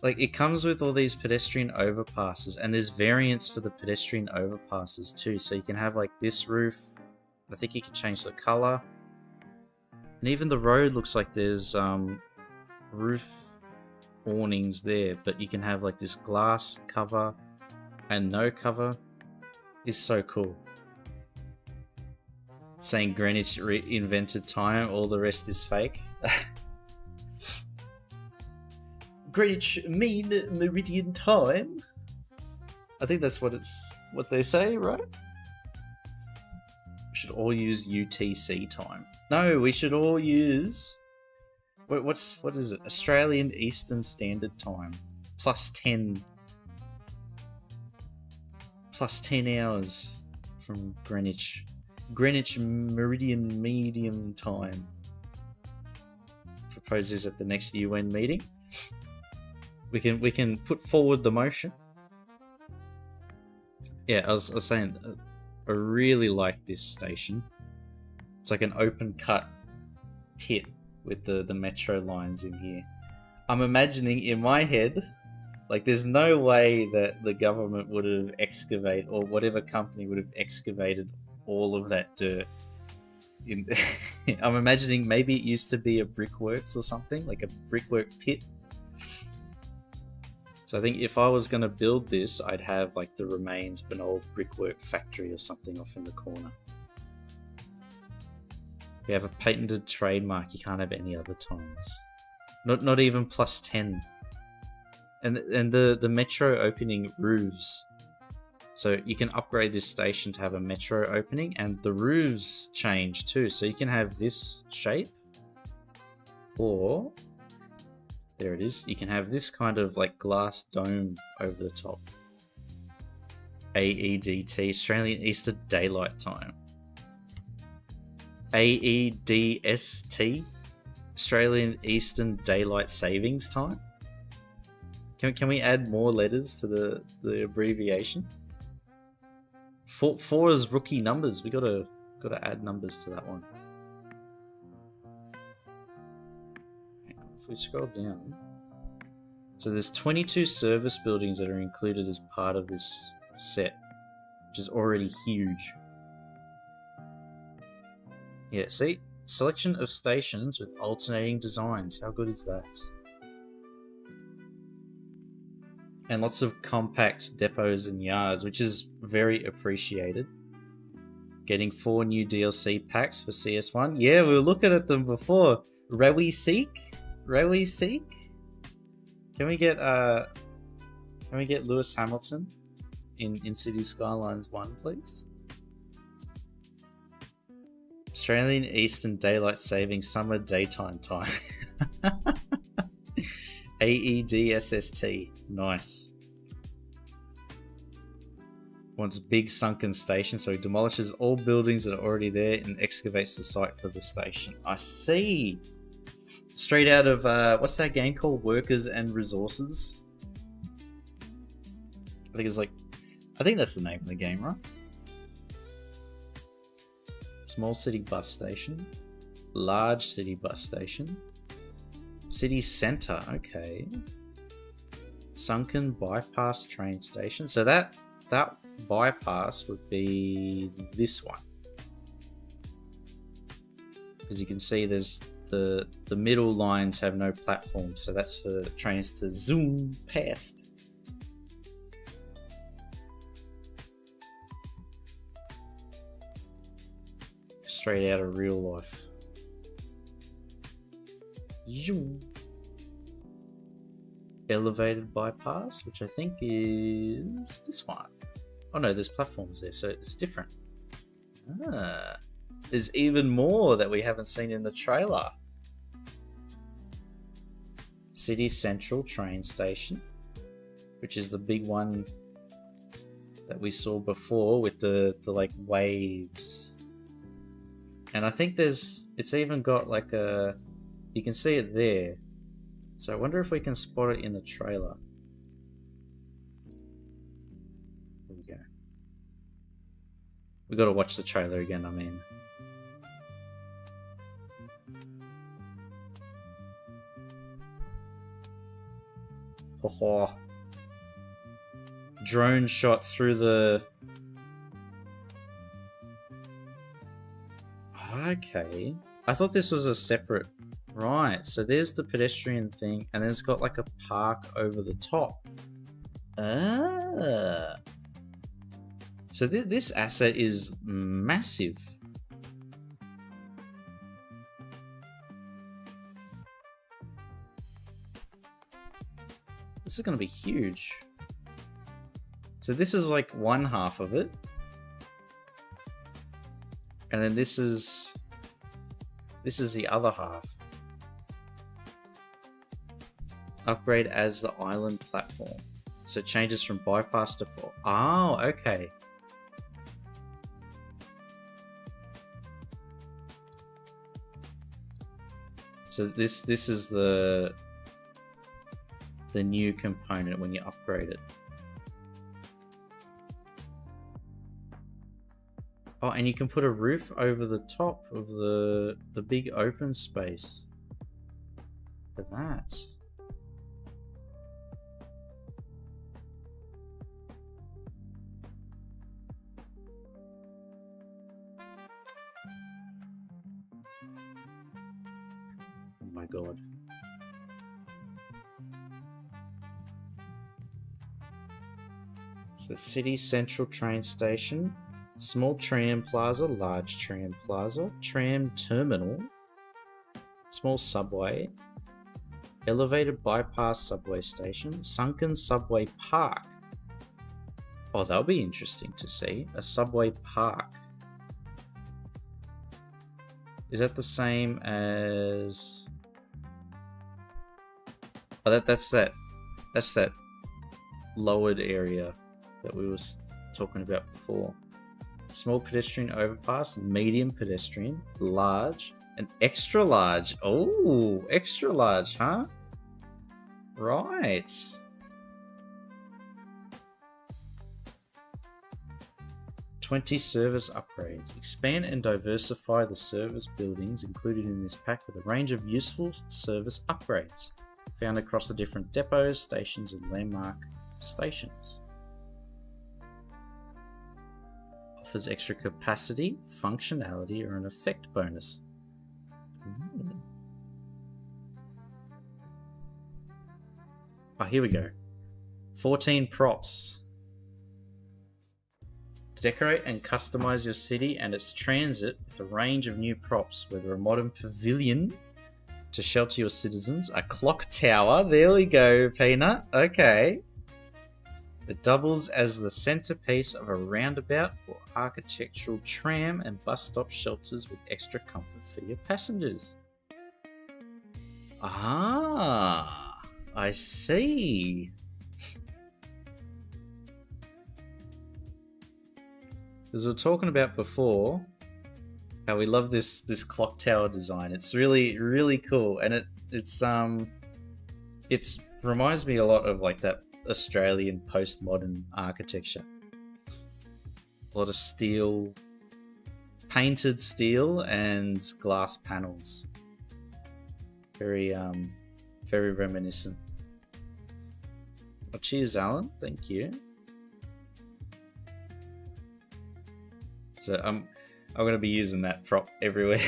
like it comes with all these pedestrian overpasses, and there's variants for the pedestrian overpasses too. So you can have like this roof. I think you can change the color, and even the road looks like there's roof awnings there, but you can have like this glass cover and no cover. Is so cool. Saying Greenwich invented time, all the rest is fake. Greenwich mean meridian time. I think that's what they say, right? We should all use UTC time. No, we should all use what is it? Australian Eastern Standard Time. Plus 10 hours from Greenwich. Greenwich Meridian Medium Time. Propose this at the next UN meeting. We can put forward the motion. Yeah, I was saying, I really like this station. It's like an open cut pit with the metro lines in here. I'm imagining in my head, like there's no way that the government would have excavated, or whatever company would have excavated all of that dirt. I'm imagining maybe it used to be a brickworks or something, like a brickwork pit. So I think if I was going to build this, I'd have like the remains of an old brickwork factory or something off in the corner. We have a patented trademark you can't have any other times. Not even plus 10. And the metro opening roofs. So you can upgrade this station to have a metro opening, and the roofs change too. So you can have this shape, or there it is. You can have this kind of like glass dome over the top. AEDT, Australian Eastern Daylight Time. AEDST, Australian Eastern Daylight Savings Time. Can we add more letters to the abbreviation? Four is rookie numbers. We gotta add numbers to that one. If we scroll down, so there's 22 service buildings that are included as part of this set, which is already huge. Yeah, see? Selection of stations with alternating designs. How good is that? And lots of compact depots and yards, which is very appreciated. Getting 4 new DLC packs for CS1. Yeah, we were looking at them before. Rewy Seek? Rewy Seek? Can we get Lewis Hamilton in City Skylines 1, please? Australian Eastern Daylight Saving Summer Daytime Time. AEDSST. Nice. Wants big sunken station, so he demolishes all buildings that are already there and excavates the site for the station. I see. Straight out of what's that game called? Workers and Resources. I think that's the name of the game, right? Small city bus station, large city bus station, city center. Okay. Sunken bypass train station. So that bypass would be this one, because you can see there's the middle lines have no platform, so that's for trains to zoom past. Straight out of real life. Elevated bypass, which I think is this one. Oh no, there's platforms there, so it's different. There's even more that we haven't seen in the trailer. City Central train station, which is the big one that we saw before with the like waves. And I think it's even got like you can see it there. So I wonder if we can spot it in the trailer. Here we go. We got to watch the trailer again, I mean. Ho. Drone shot through the... Okay. I thought this was a separate... Right, so there's the pedestrian thing, and then it's got like a park over the top. So this asset is massive. This is going to be huge. So this is like one half of it. And then this is the other half. Upgrade as the island platform. So it changes from bypass to full. Oh, okay. So this is the new component when you upgrade it. Oh, and you can put a roof over the top of the big open space. Look at that. Oh my god. So City Central train station, small tram plaza, large tram plaza, tram terminal, small subway, elevated bypass subway station, sunken subway park. Oh, that'll be interesting to see. A subway park. Is that the same as... Oh, that's that lowered area that we was talking about before. Small pedestrian overpass, medium pedestrian, large, and extra large. Oh, extra large, huh? Right. "20 service upgrades. Expand and diversify the service buildings included in this pack with a range of useful service upgrades found across the different depots, stations, and landmark stations. Offers extra capacity, functionality, or an effect bonus." Oh, here we go. 14 props. Decorate and customize your city and its transit with a range of new props, whether a modern pavilion to shelter your citizens. A clock tower. There we go, Peanut. Okay. It doubles as the centerpiece of a roundabout or architectural tram and bus stop shelters with extra comfort for your passengers. Ah, I see. As we were talking about before, how we love this clock tower design. It's really, really cool, and it's reminds me a lot of like that Australian postmodern architecture. A lot of steel, painted steel, and glass panels. Very very reminiscent. Oh, cheers, Alan. Thank you. So I'm going to be using that prop everywhere.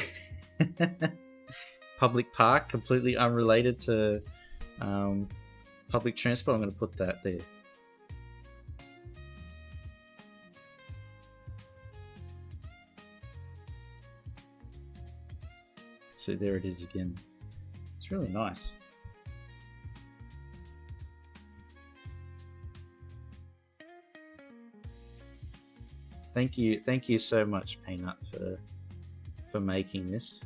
Public park, completely unrelated to public transport. I'm going to put that there. So there it is again. It's really nice. Thank you so much, Peanut, for making this.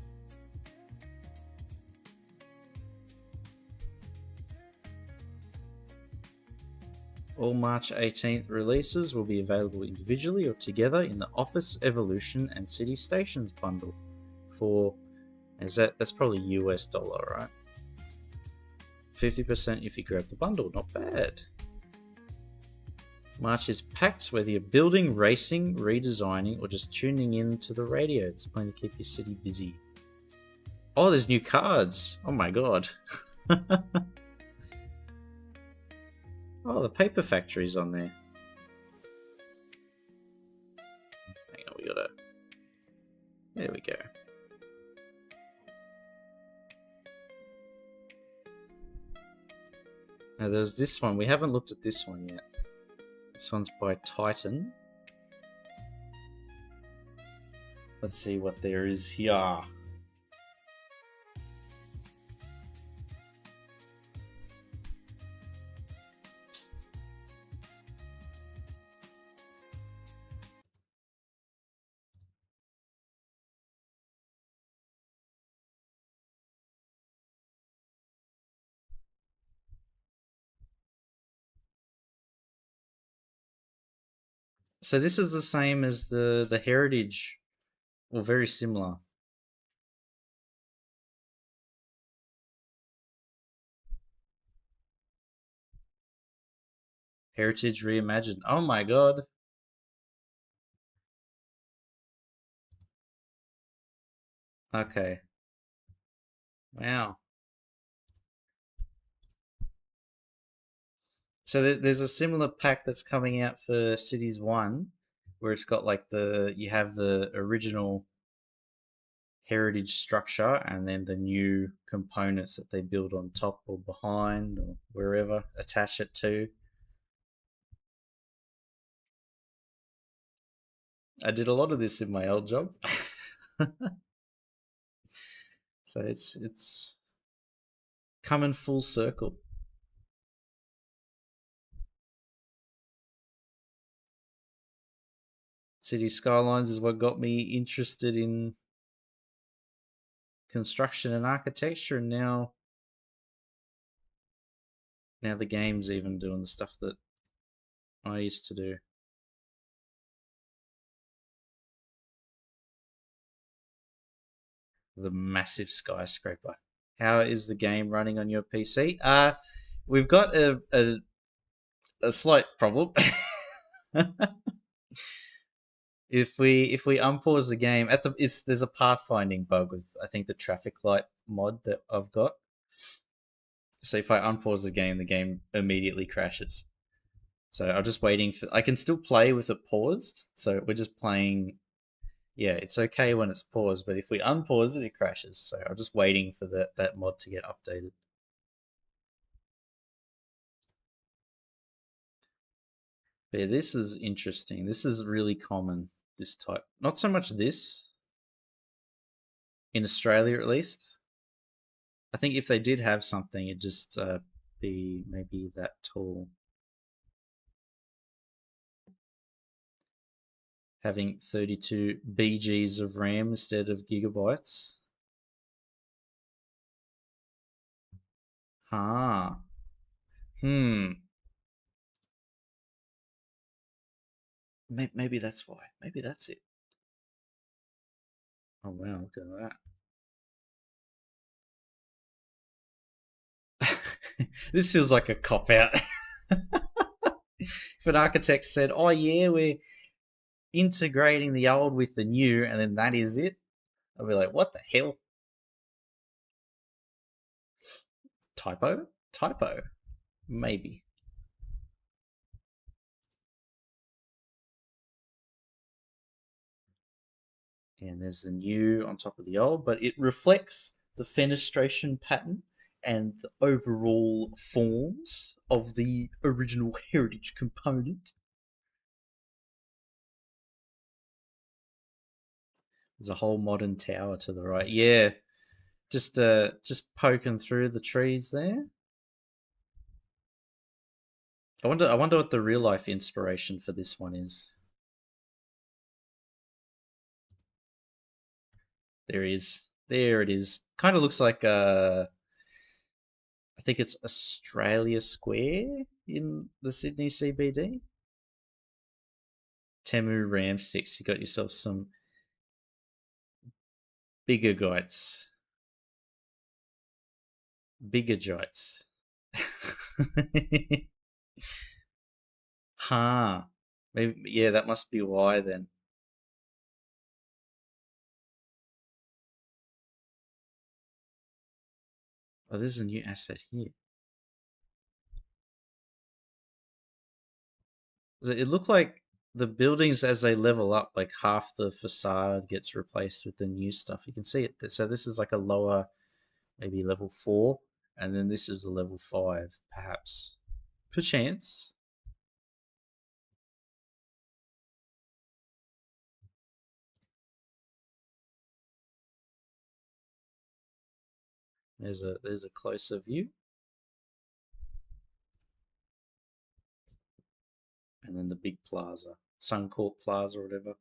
All March 18th releases will be available individually or together in the Office, Evolution, and City Stations bundle for, that's probably US dollar, right? 50% if you grab the bundle. Not bad. March is packed, whether you're building, racing, redesigning, or just tuning in to the radio. It's plenty to keep your city busy. Oh, there's new cards. Oh my god. Oh, the Paper Factory's on there. Hang on, we gotta... There we go. Now there's this one. We haven't looked at this one yet. This one's by Titan. Let's see what there is here. So this is the same as the Heritage, or very similar. Heritage Reimagined. Oh my god. Okay. Wow. So there's a similar pack that's coming out for Cities 1, where it's got like you have the original Heritage structure and then the new components that they build on top or behind or wherever, attach it to. I did a lot of this in my old job. So it's coming full circle. City Skylines is what got me interested in construction and architecture, and now the game's even doing the stuff that I used to do. The massive skyscraper. How is the game running on your PC? We've got a slight problem. If we unpause the game there's a pathfinding bug with, I think, the traffic light mod that I've got. So if I unpause the game immediately crashes. So I'm just waiting for... I can still play with it paused. So we're just playing... Yeah, it's okay when it's paused, but if we unpause it, it crashes. So I'm just waiting for that mod to get updated. But yeah, this is interesting. This is really common, this type. Not so much this, in Australia at least. I think if they did have something, it'd just be maybe that tall. Having 32 BGs of RAM instead of gigabytes. Huh. Hmm. Maybe that's why. Maybe that's it. Oh wow, look at that. This feels like a cop out. If an architect said, "Oh yeah, we're integrating the old with the new," and then that is it, I'd be like, "What the hell?" Typo? Typo? Maybe. And there's the new on top of the old, but it reflects the fenestration pattern and the overall forms of the original heritage component. There's a whole modern tower to the right. Yeah, just poking through the trees there. I wonder what the real life inspiration for this one is. There is. There it is. Kind of looks like I think it's Australia Square in the Sydney CBD. Temu Ram sticks. You got yourself some bigger gites. Bigger gites. Huh. Maybe, yeah, that must be why then. Oh, there's a new asset here. It looked like the buildings as they level up, like half the facade gets replaced with the new stuff. You can see it. So this is like a lower, maybe level 4, and then this is a level 5, perhaps. Perchance. There's a closer view, and then the big plaza, Suncorp Plaza, or whatever.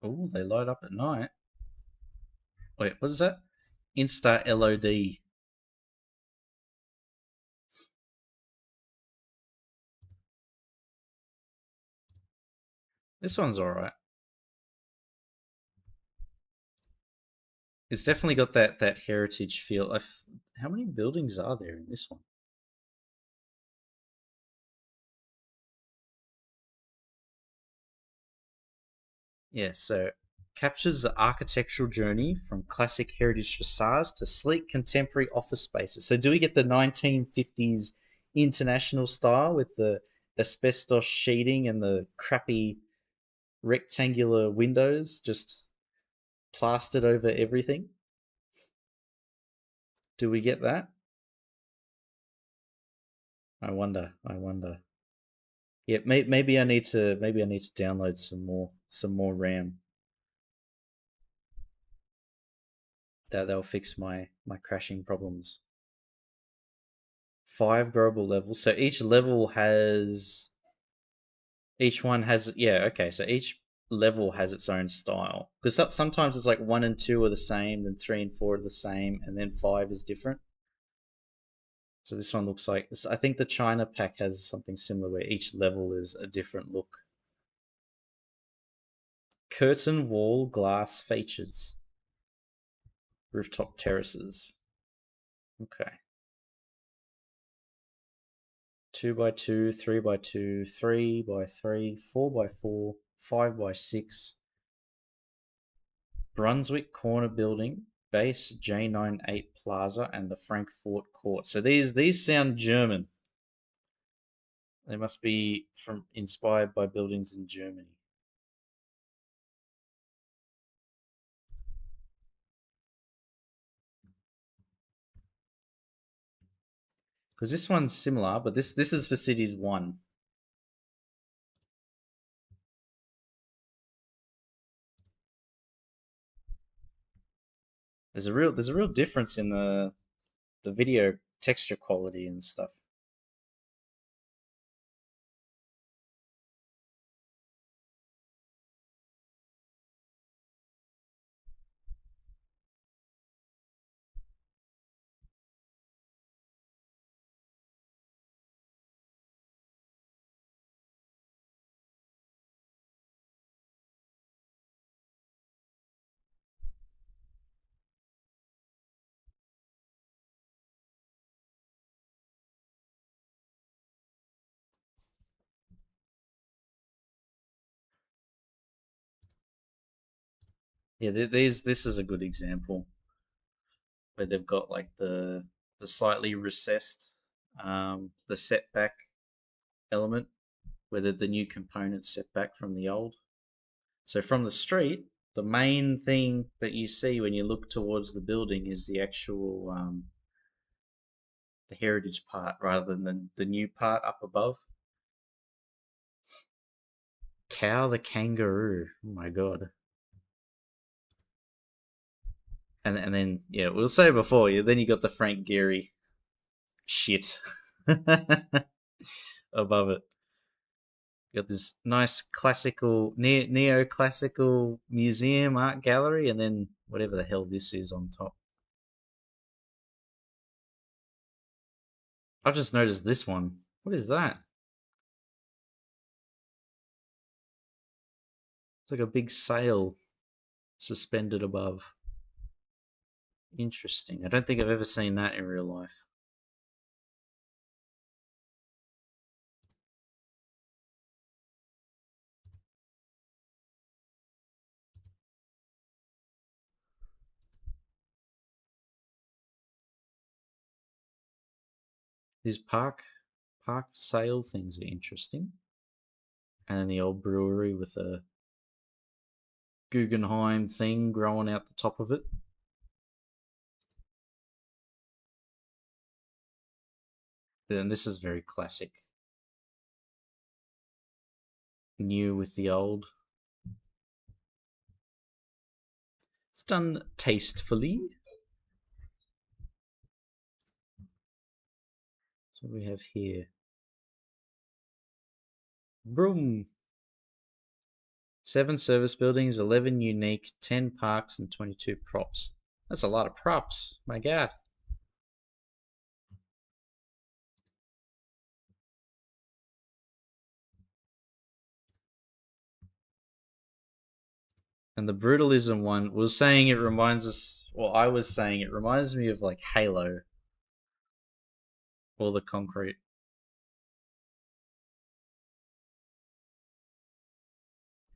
Oh, they light up at night. Wait, what is that? Insta LOD. This one's alright. It's definitely got that heritage feel. How many buildings are there in this one? Yeah, so captures the architectural journey from classic heritage facades to sleek contemporary office spaces. So do we get the 1950s international style with the asbestos sheeting and the crappy rectangular windows just plastered over everything? Do we get that? I wonder. I wonder. Yeah, maybe I need to download some more RAM. That'll fix my crashing problems. 5 growable levels. So each one has, yeah, okay. So each level has its own style. Because sometimes it's like 1 and 2 are the same, then 3 and 4 are the same, and then 5 is different. So this one looks like, I think the China pack has something similar where each level is a different look. Curtain wall glass features. Rooftop terraces. Okay. 2 by 2, 3 by 2, 3 by 3, 4 by 4, 5 by 6. Brunswick Corner Building, Base J98 Plaza, and the Frankfurt Court. So these sound German. They must be from inspired by buildings in Germany. Because this one's similar, but this is for Cities 1. there's a real difference in the video texture quality and stuff. Yeah, this is a good example where they've got like the slightly recessed the setback element, where the new components set back from the old. So from the street, the main thing that you see when you look towards the building is the actual the heritage part rather than the new part up above. Cow the kangaroo. Oh my god. And then yeah, we'll say before you. Then you got the Frank Gehry shit above it. You got this nice classical, neoclassical museum art gallery, and then whatever the hell this is on top. I've just noticed this one. What is that? It's like a big sail suspended above. Interesting. I don't think I've ever seen that in real life. These park sail things are interesting. And then the old brewery with a Guggenheim thing growing out the top of it. Then this is very classic. New with the old. It's done tastefully. So what do we have here? Broom. 7 service buildings, 11 unique, 10 parks, and 22 props. That's a lot of props. My god. And the brutalism one was saying it reminds us, well, I was saying it reminds me of like Halo. All the concrete.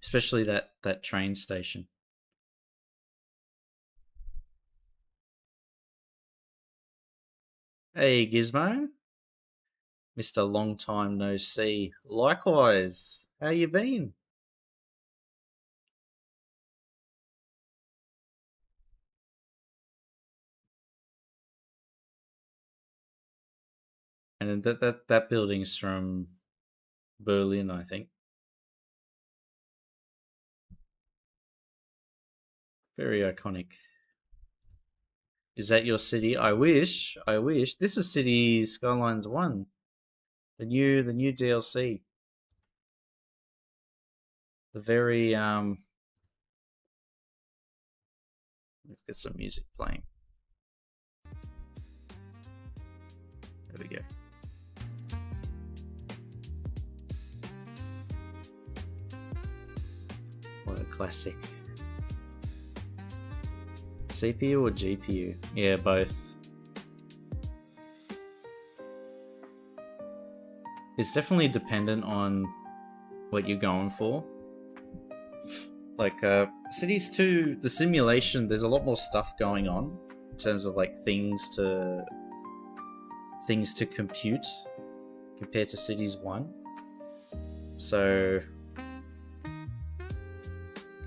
Especially that train station. Hey, Gizmo. Mr. Long Time No See. Likewise. How you been? And that building's from Berlin, I think. Very iconic. Is that your city? I wish. I wish. This is City Skylines 1. The new DLC. The very let's get some music playing. There we go. What a classic. CPU or GPU? Yeah, both. It's definitely dependent on what you're going for. Like Cities 2, the simulation, there's a lot more stuff going on in terms of like things to compute compared to Cities 1. So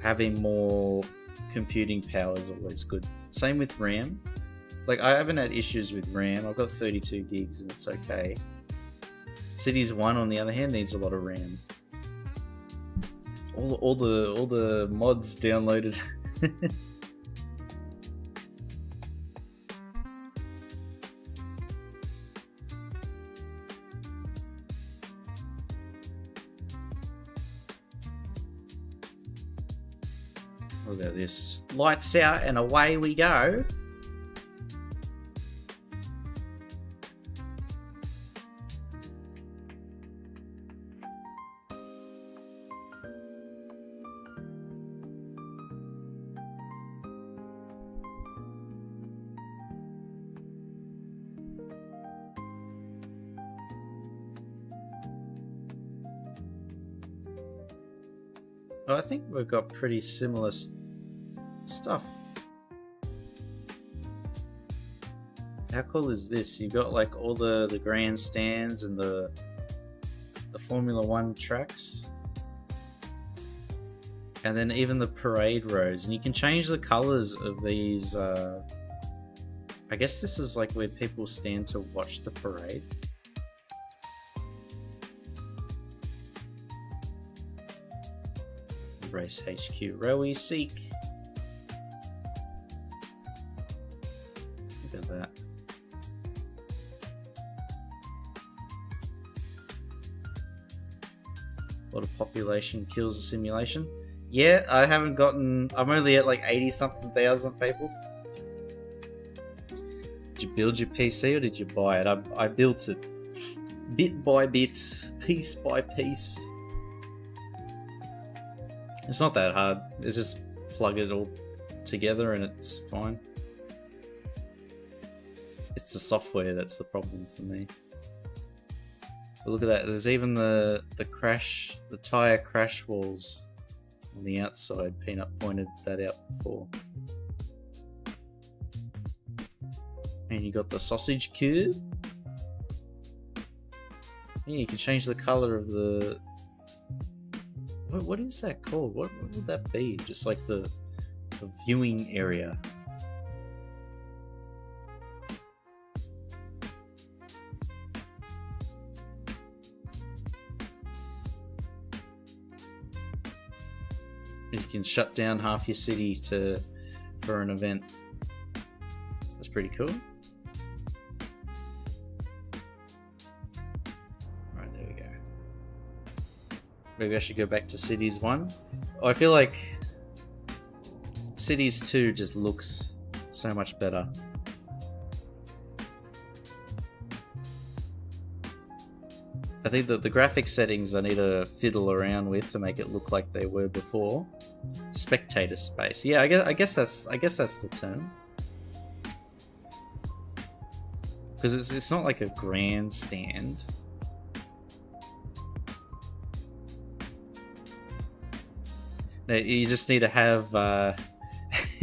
having more computing power is always good. Same with RAM. Like I haven't had issues with RAM. I've got 32 gigs and it's okay. Cities 1 on the other hand needs a lot of RAM. All the mods downloaded. Look at this. Lights out and away we go. Well, I think we've got pretty similar stuff. How cool is this? You got like all the grandstands and the Formula One tracks, and then even the parade roads, and you can change the colors of these. I guess this is like where people stand to watch the parade. Race HQ Rowie Seek. Look at that. A lot of population kills the simulation. Yeah, I haven't gotten... I'm only at like 80-something thousand people. Did you build your PC or did you buy it? I built it bit by bit, piece by piece. It's not that hard. It's just plug it all together and it's fine. It's the software that's the problem for me. But look at that. There's even the tire crash walls on the outside. Peanut pointed that out before. And you got the sausage cube. Yeah, you can change the color of the... What is that called? What would that be? Just like the viewing area. You can shut down half your city for an event. That's pretty cool. Maybe I should go back to Cities 1. Oh, I feel like Cities 2 just looks so much better. I think that the graphic settings I need to fiddle around with to make it look like they were before. Spectator space. Yeah, I guess that's the term. Because it's not like a grandstand. You just need to have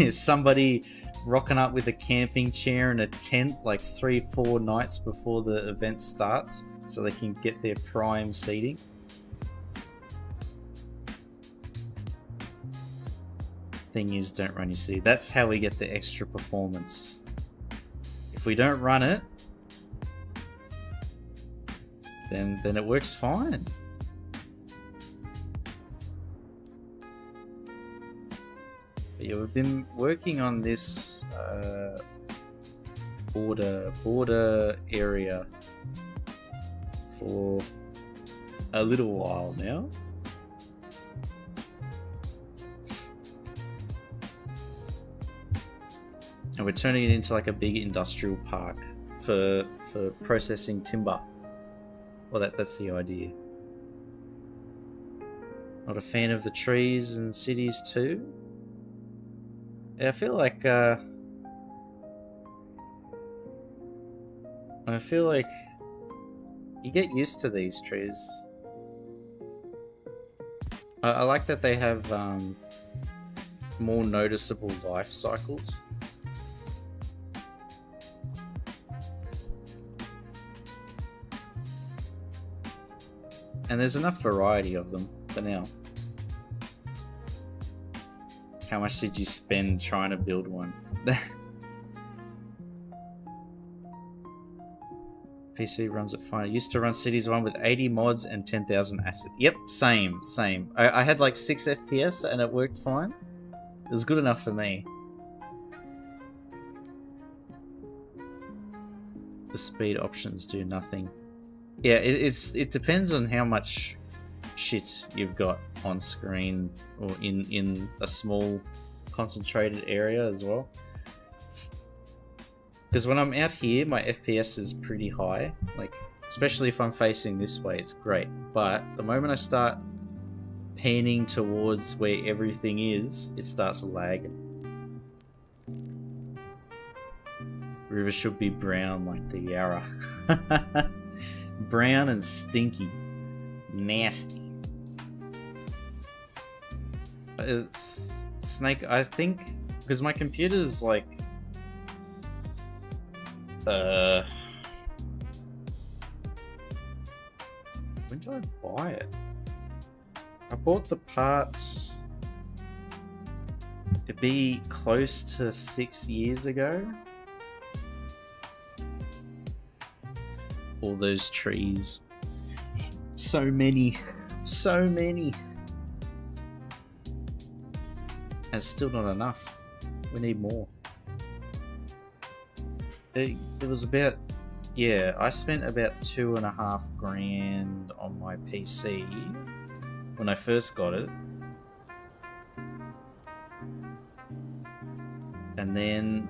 somebody rocking up with a camping chair and a tent like 3-4 nights before the event starts so they can get their prime seating. Thing is, don't run your city. That's how we get the extra performance. If we don't run it, then it works fine. Yeah, we've been working on this border area for a little while now. And we're turning it into like a big industrial park for processing timber. Well, that's the idea. Not a fan of the trees and cities too. Yeah, I feel like you get used to these trees. I like that they have more noticeable life cycles. And there's enough variety of them for now. How much did you spend trying to build one? PC runs it fine. I used to run Cities 1 with 80 mods and 10,000 assets. Yep, same. I had like 6 FPS and it worked fine. It was good enough for me. The speed options do nothing. Yeah, it depends on how much shit you've got on screen or in a small concentrated area as well. Because when I'm out here, my FPS is pretty high. Like, especially if I'm facing this way, it's great. But the moment I start panning towards where everything is, it starts lagging. River should be brown like the Yarra. Brown and stinky. Nasty. Snake, I think, because my computer's like... when did I buy it? I bought the parts... It'd be close to 6 years ago. All those trees. So many. So many. And still not enough. We need more. It was about... Yeah, I spent about $2.5 grand on my PC when I first got it. And then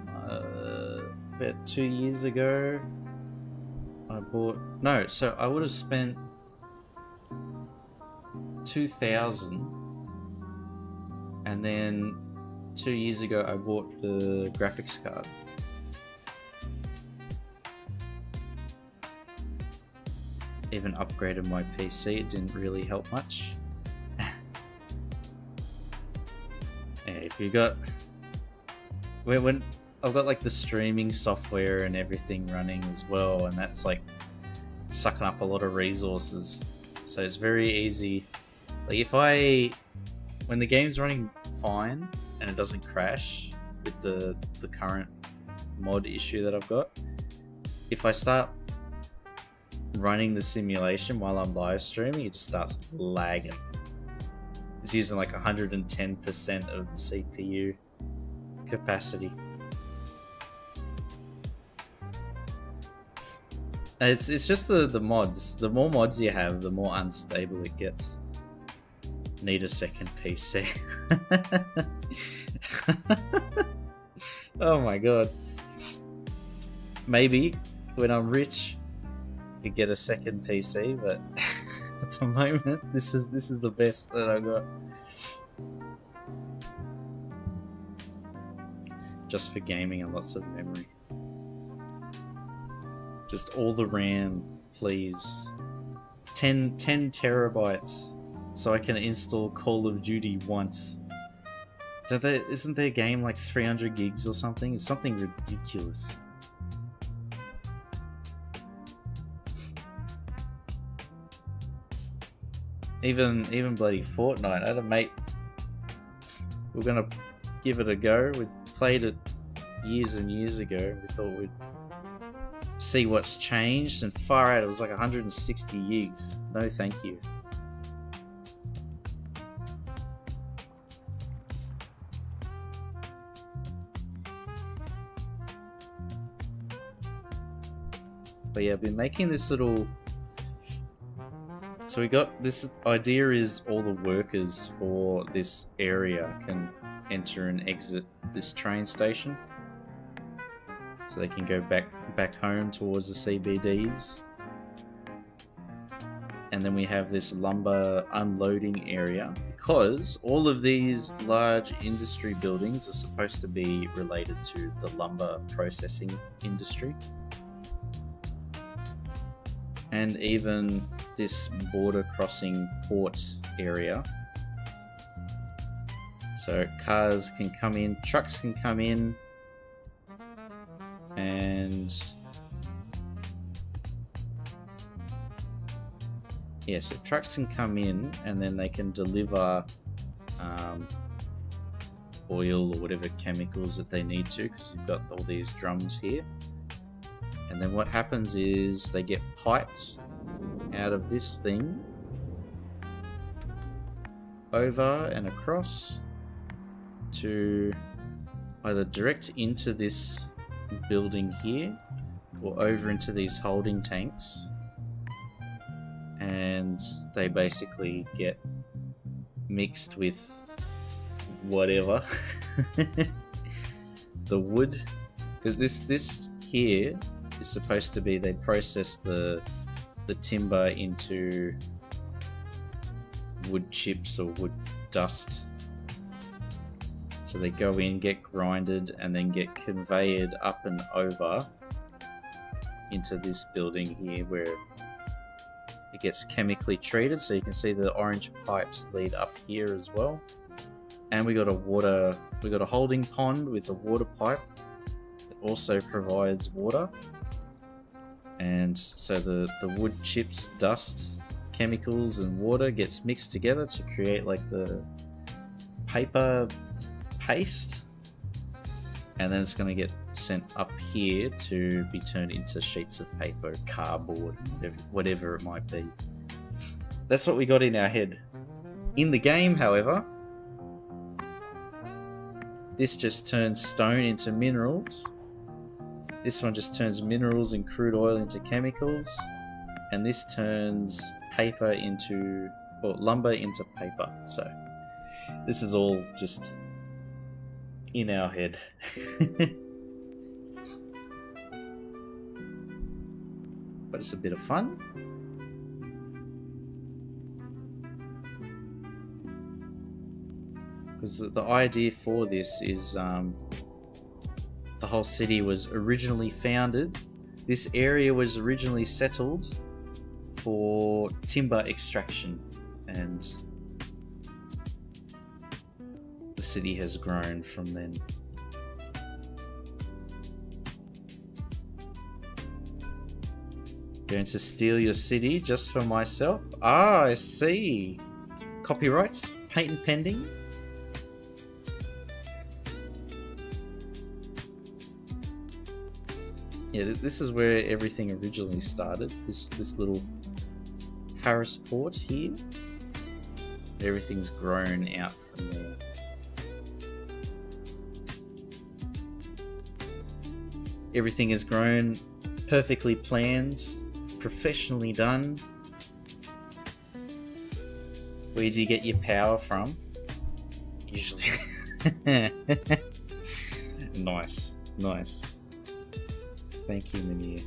about 2 years ago I bought... No, so I would have spent $2,000, and then 2 years ago I bought the graphics card. Even upgraded my PC, it didn't really help much. Yeah, if you got... When I've got like the streaming software and everything running as well, and that's like sucking up a lot of resources. So it's very easy. Like when the game's running fine and it doesn't crash with the current mod issue that I've got, if I start running the simulation while I'm live streaming, it just starts lagging. It's using like 110% of the CPU capacity. It's just the mods. The more mods you have, the more unstable it gets. Need a second PC. Oh my god. Maybe when I'm rich I could get a second PC, but at the moment this is the best that I got. Just for gaming and lots of memory. Just all the RAM, please. 10 terabytes, so I can install Call of Duty once. Isn't their game like 300 gigs or something? It's something ridiculous. Even bloody Fortnite. I had a mate. We're gonna give it a go. We played it years and years ago. We thought we'd see what's changed, and far out, it was like 160 gigs. No thank you. But yeah, I've been making this little... So we got this idea is all the workers for this area can enter and exit this train station, so they can go back home towards the CBDs. And then we have this lumber unloading area, because all of these large industry buildings are supposed to be related to the lumber processing industry. And even this border crossing port area. So cars can come in, trucks can come in, and yeah, so trucks can come in and then they can deliver oil or whatever chemicals that they need to, because you've got all these drums here. And then what happens is they get piped out of this thing over and across to either direct into this building here or over into these holding tanks, and they basically get mixed with whatever. The wood, because this here is supposed to be, they process the timber into wood chips or wood dust. So they go in, get grinded, and then get conveyed up and over into this building here where it gets chemically treated. So you can see the orange pipes lead up here as well. And we got a holding pond with a water pipe that also provides water. And so the wood chips, dust, chemicals, and water gets mixed together to create like the paper paste. And then it's going to get sent up here to be turned into sheets of paper, cardboard, whatever it might be. That's what we got in our head. In the game, however, this just turns stone into minerals. This one just turns minerals and crude oil into chemicals. And this turns paper into, or lumber into paper. So this is all just in our head. But it's a bit of fun. Because the idea for this is the whole city was originally founded. This area was originally settled for timber extraction, and the city has grown from then. Going to steal your city just for myself? Ah, I see. Copyrights, patent pending. Yeah, this is where everything originally started. This little Harris Port here. Everything's grown out from there. Everything is grown, perfectly planned, professionally done. Where do you get your power from? Usually. Nice. Thank you, Munir.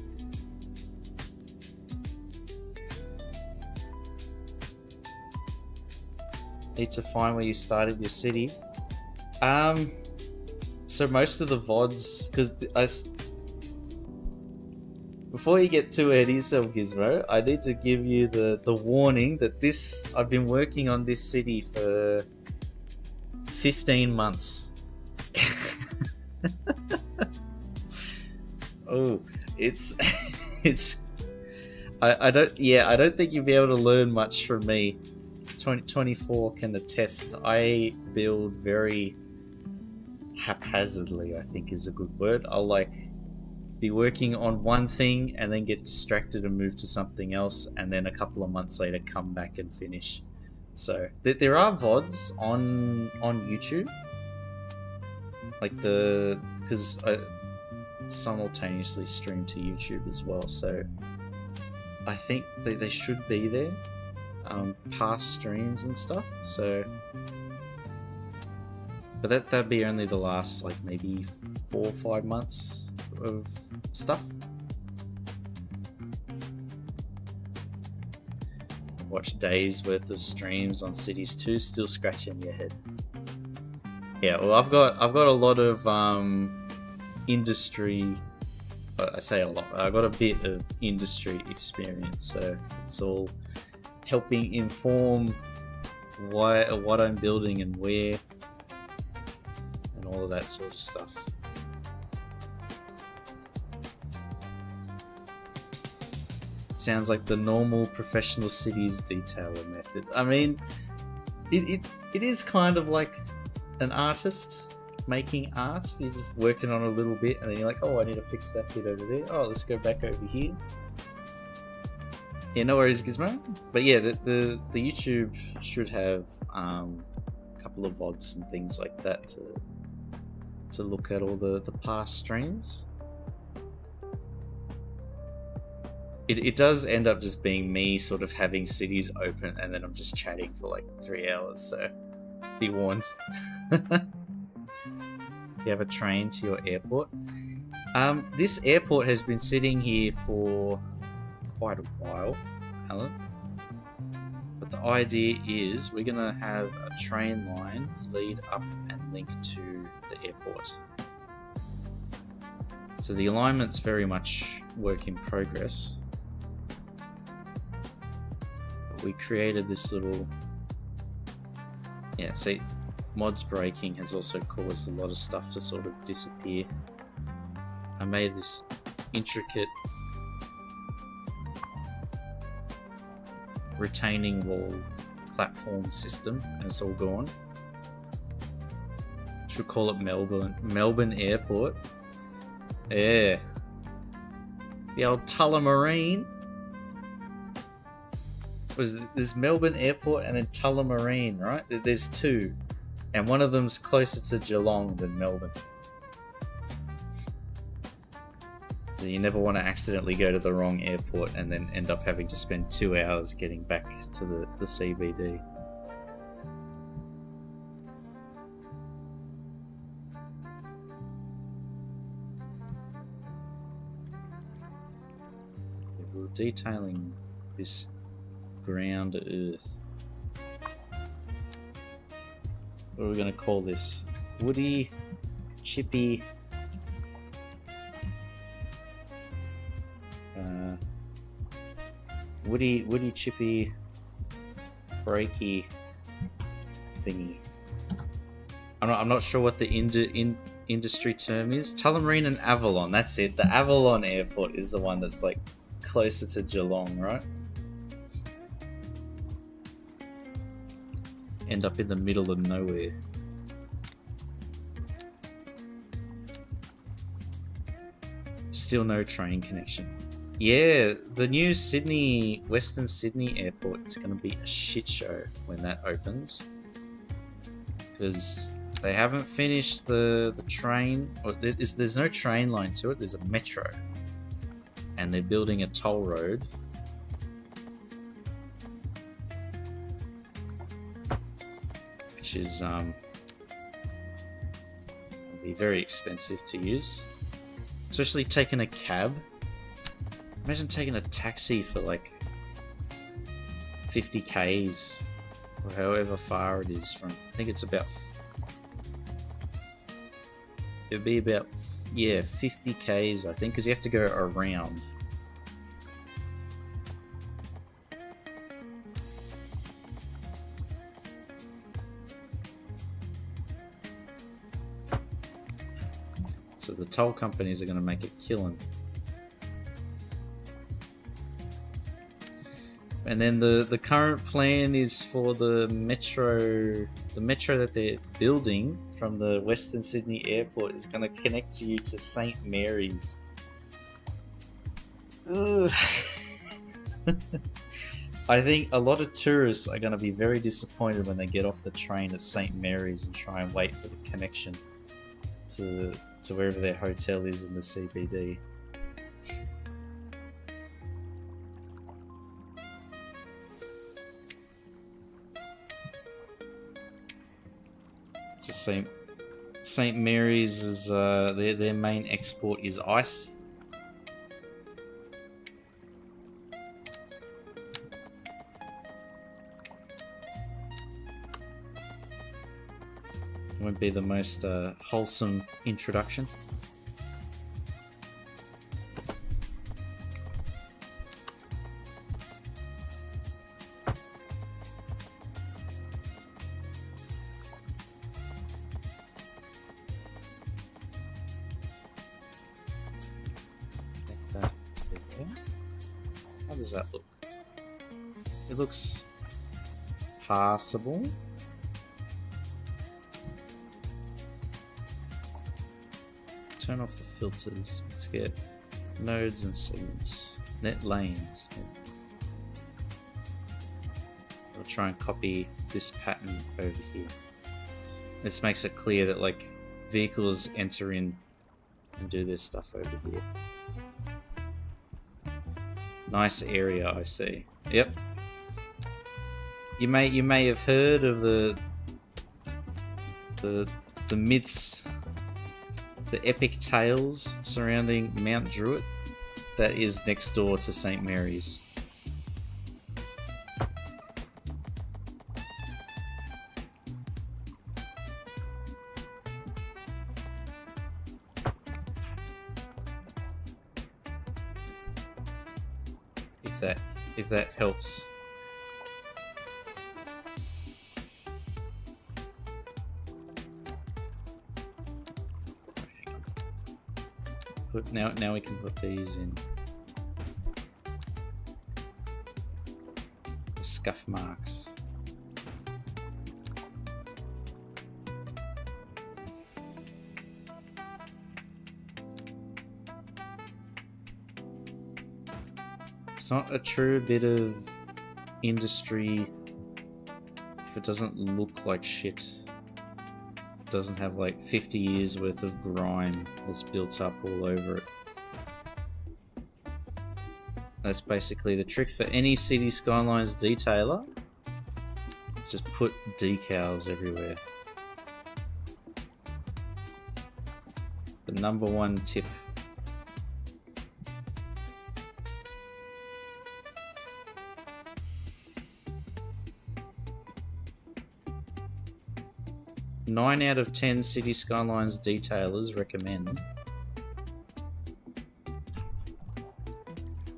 Need to find where you started your city. So most of the VODs, because before you get too ahead of yourself, Gizmo, I need to give you the warning that I've been working on this city for 15 months. Oh, it's I don't think you'll be able to learn much from me. 24 can attest. I build very haphazardly, I think is a good word. I'll be working on one thing and then get distracted and move to something else, and then a couple of months later come back and finish. So there are VODs on YouTube, because I simultaneously stream to YouTube as well, so I think they should be there, past streams and stuff. So, but that'd be only the last maybe 4 or 5 months of stuff. Watch days worth of streams on Cities 2, still scratching your head. Yeah, well, I've got a lot of industry. I say a lot. I've got a bit of industry experience, so it's all helping inform what I'm building and where, and all of that sort of stuff. Sounds like the normal professional cities detailer method. I mean, it is kind of like an artist making art. You're just working on a little bit, and then you're like, oh, I need to fix that bit over there. Oh, let's go back over here. Yeah, no worries, Gizmo. But yeah, the YouTube should have a couple of VODs and things like that to look at all the past streams. It does end up just being me sort of having cities open, and then I'm just chatting for 3 hours. So Be warned. You have a train to your airport. This airport has been sitting here for quite a while, Alan. But the idea is we're gonna have a train line lead up and link to the airport. So the alignment's very much work in progress. But we created this little... Yeah, see, mods breaking has also caused a lot of stuff to sort of disappear. I made this intricate retaining wall platform system and it's all gone. Should call it Melbourne Airport. Yeah. The old Tullamarine. There's Melbourne Airport and then Tullamarine, right? There's two. And one of them's closer to Geelong than Melbourne. So you never want to accidentally go to the wrong airport and then end up having to spend 2 hours getting back to the CBD. We're detailing this ground earth. What are we going to call this? Woody, chippy, woody chippy, breaky thingy. I'm not sure what the industry term is. Tullamarine and Avalon. That's it. The Avalon Airport is the one that's like closer to Geelong, right? End up in the middle of nowhere. Still no train connection. Yeah, the new Western Sydney airport is going to be a shit show when that opens. Because they haven't finished the train, or there's no train line to it, there's a metro. And they're building a toll road. Which is be very expensive to use. Especially taking a cab. Imagine taking a taxi for like 50 k's or however far it is from. I think it's about. It'd be about 50 k's I think, because you have to go around. So the toll companies are going to make a killing. And then the current plan is for the metro that they're building from the Western Sydney Airport is going to connect you to St. Mary's. Ugh. I think a lot of tourists are going to be very disappointed when they get off the train at St. Mary's and try and wait for the connection to wherever their hotel is in the CBD. Just St. Mary's is their main export is ice. It won't be the most wholesome introduction. How does that look? It looks passable. Turn off the filters. Let's get nodes and segments. Net lanes. I'll try and copy this pattern over here. This makes it clear that like vehicles enter in and do this stuff over here. Nice area, I see. Yep. You may have heard of the the myths, the epic tales surrounding Mount Druitt that is next door to St. Mary's. If that helps. Now we can put these in. The scuff marks. It's not a true bit of industry if it doesn't look like shit. It doesn't have like 50 years worth of grime that's built up all over it. That's basically the trick for any City Skylines detailer. Just put decals everywhere. The #1 tip. Nine out of 10 City Skylines detailers recommend.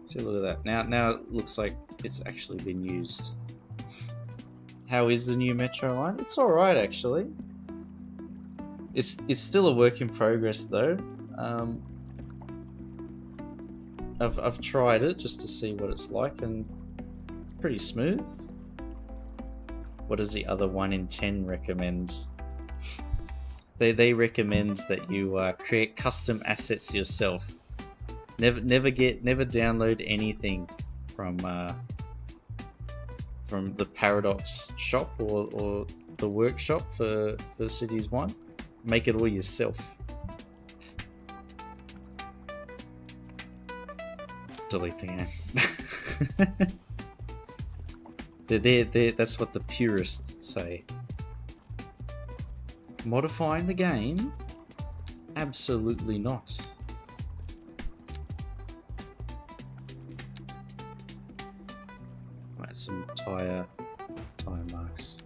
See, look at that. Now it looks like it's actually been used. How is the new Metro line? It's alright, actually. It's still a work in progress, though. I've tried it just to see what it's like, and it's pretty smooth. What does the other 1 in 10 recommend? They recommend that you create custom assets yourself. Never download anything from the Paradox shop or the workshop for Cities 1. Make it all yourself. Delete the app. That's what the purists say. Modifying the game? Absolutely not. Right, some tire marks.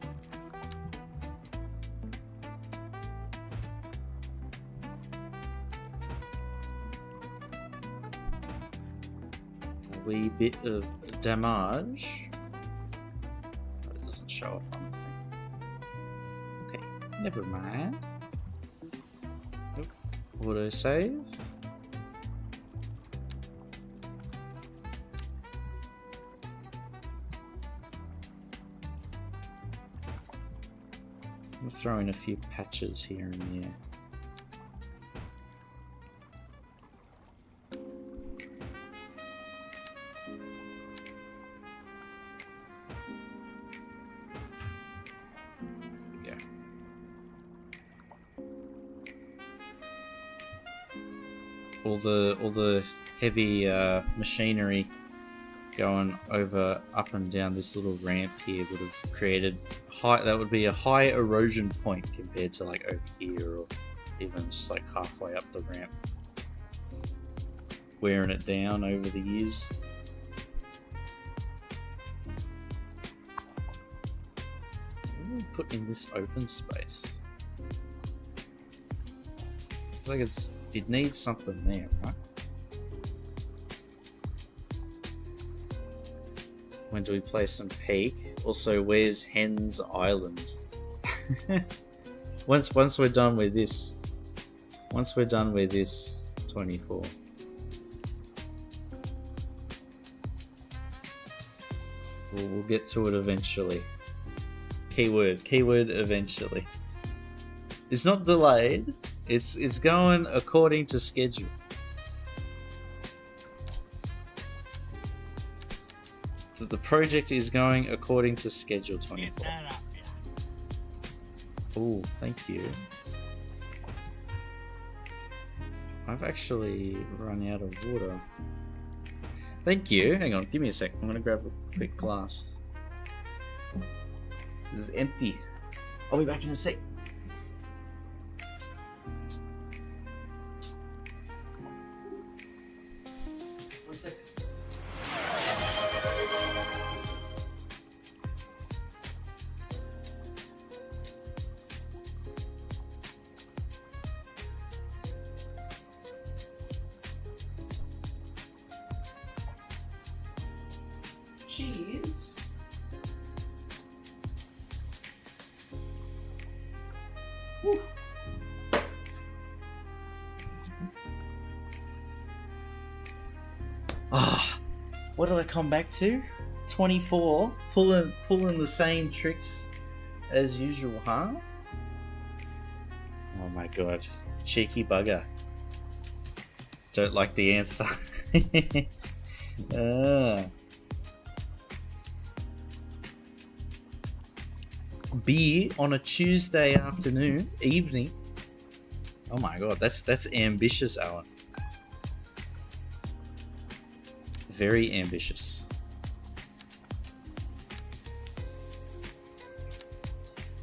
A wee bit of damage. It doesn't show up on the thing. Never mind. Nope. Auto save. I'll throw in a few patches here and there. All the heavy machinery going up and down this little ramp here would have created that would be a high erosion point compared to like over here or even just like halfway up the ramp. Wearing it down over the years. What do we put in this open space? I feel like it needs something there, right? When do we play some Peak? Also, where's Hen's Island? Once we're done with this. Once we're done with this 24. We'll get to it eventually. Keyword eventually. It's not delayed. It's going according to schedule. The project is going according to schedule 24. Oh, thank you. I've actually run out of water. Thank you. Hang on, give me a sec. I'm gonna grab a quick glass. This is empty. I'll be back in a sec. cheese. Woo. Ah, what did I come back to? 24, pulling the same tricks as usual, huh? Oh my god, cheeky bugger. Don't like the answer. Beer on a Tuesday evening. Oh my god, that's ambitious, Alan. Very ambitious.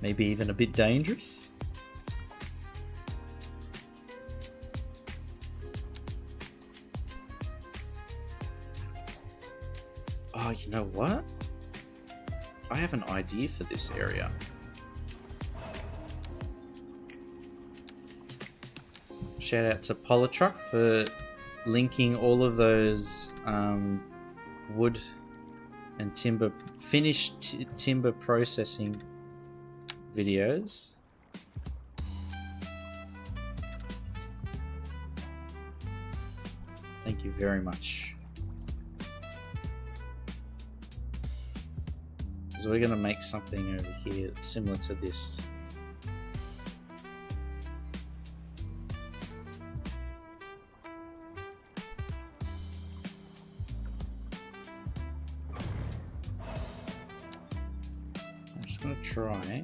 Maybe even a bit dangerous. Oh, you know what? I have an idea for this area. Shout out to Polytruck for linking all of those wood and finished timber processing videos. Thank you very much. So we're going to make something over here similar to this. I'm just going to try.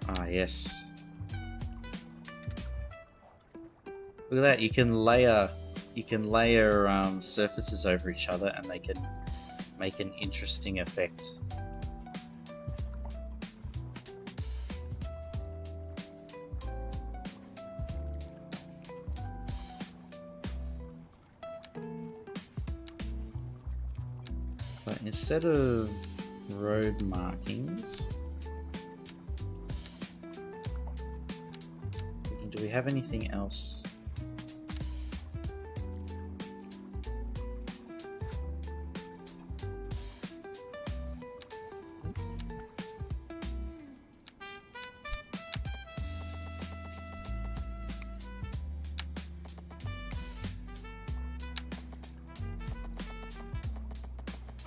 Ah, yes. Look at that! You can layer surfaces over each other, and they can make an interesting effect. But instead of road markings, do we have anything else?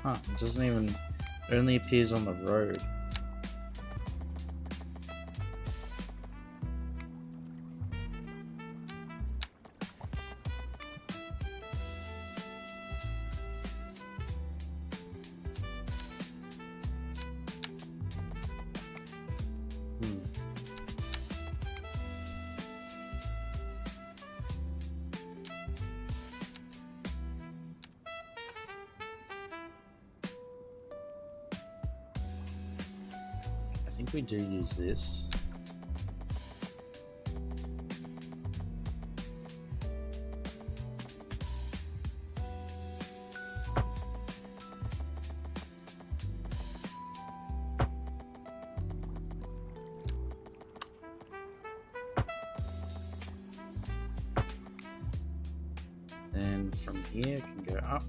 Huh, it doesn't even, it only appears on the road. I think we do use this. And from here it can go up.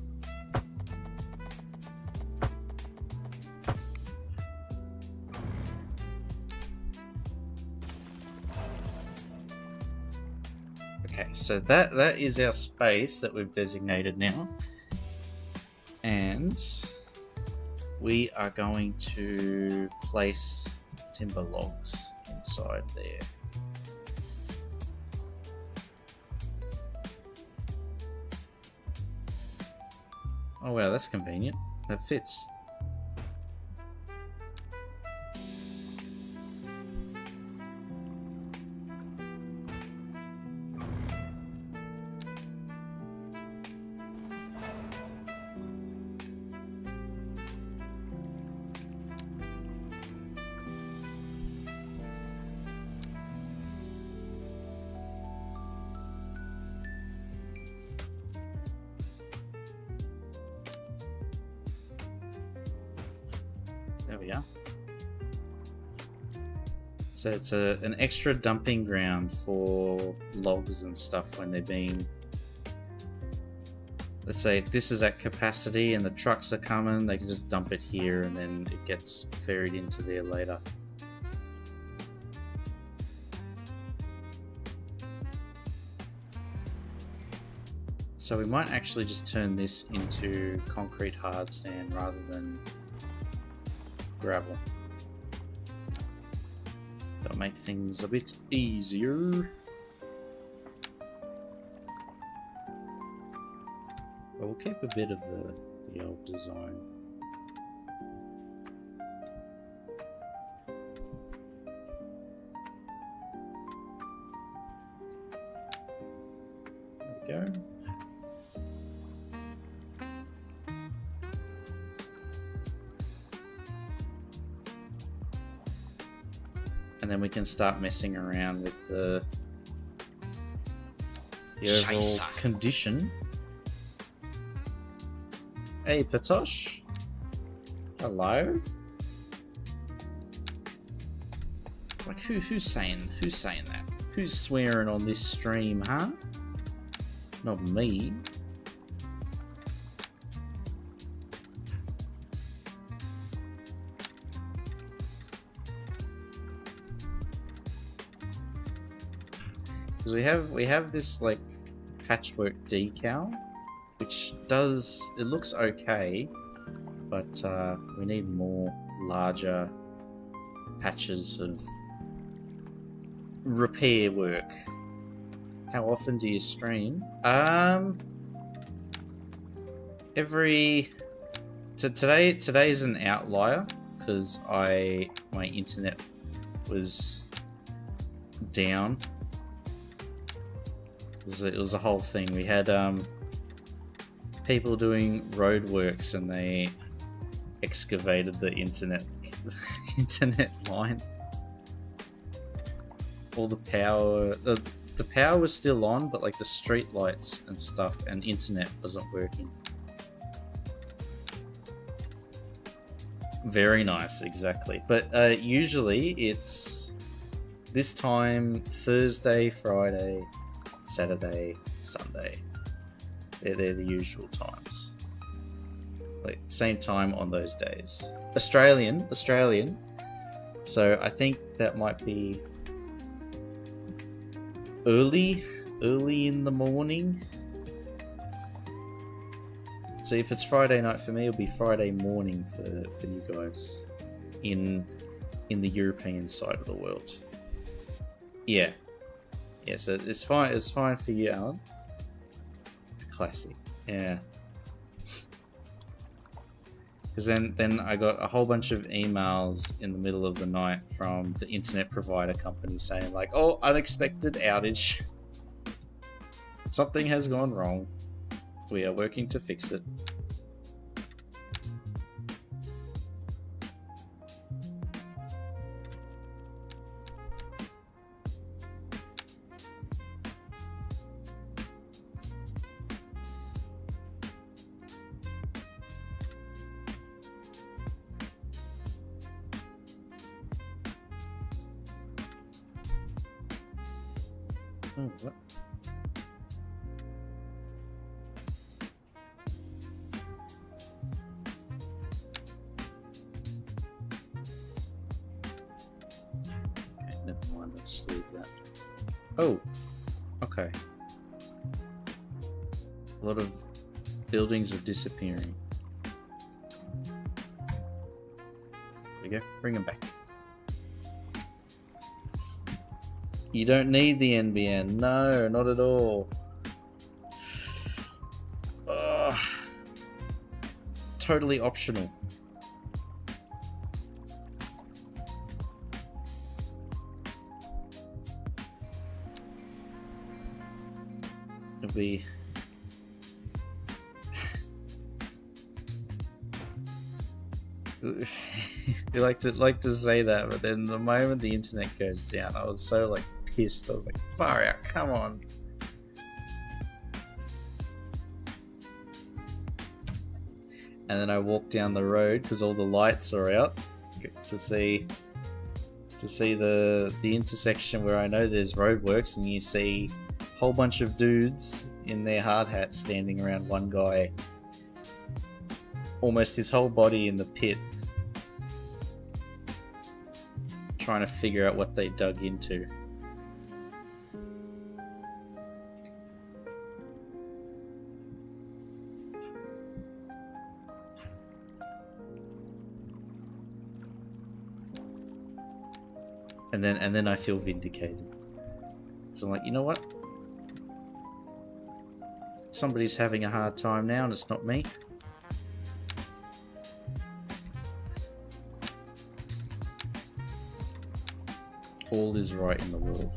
Okay, so that is our space that we've designated now. And we are going to place timber logs inside there. Oh wow, that's convenient. That fits. There we are. So it's an extra dumping ground for logs and stuff when they're being... Let's say this is at capacity and the trucks are coming, they can just dump it here and then it gets ferried into there later. So we might actually just turn this into concrete hard stand rather than gravel. That'll make things a bit easier. But we'll keep a bit of the old design. There we go. And then we can start messing around with the overall condition. Hey, Patosh. Hello. It's like who's saying that? Who's swearing on this stream, huh? Not me. Because we have this like patchwork decal, which it looks okay, but we need more larger patches of repair work. How often do you stream? Today's an outlier because my internet was down. It was a whole thing. We had people doing roadworks and they excavated the internet line. All the power, the power was still on, but like the street lights and stuff and internet wasn't working. Very nice, exactly. But usually it's this time Thursday, Friday, Saturday, Sunday. They're the usual times. Like same time on those days. Australian. So I think that might be early in the morning. So if it's Friday night for me, it'll be Friday morning for you guys in the European side of the world. Yeah. Yeah, so it's fine for you, Alan. Classic. Yeah. Because then I got a whole bunch of emails in the middle of the night from the internet provider company saying like, oh, unexpected outage. Something has gone wrong. We are working to fix it. Oh, what? Okay, never mind, I'll just leave that. Oh, okay. A lot of buildings are disappearing. There we go, bring them back. You don't need the NBN. No, not at all. Ugh. Totally optional. It'll be... You like to say that, but then the moment the internet goes down, I was so like pissed. I was like, far out, come on. And then I walked down the road because all the lights are out to see to see the intersection where I know there's roadworks, and you see a whole bunch of dudes in their hard hats standing around one guy, almost his whole body in the pit, trying to figure out what they dug into. And then I feel vindicated. So I'm like, you know what? Somebody's having a hard time now, and it's not me. All is right in the world.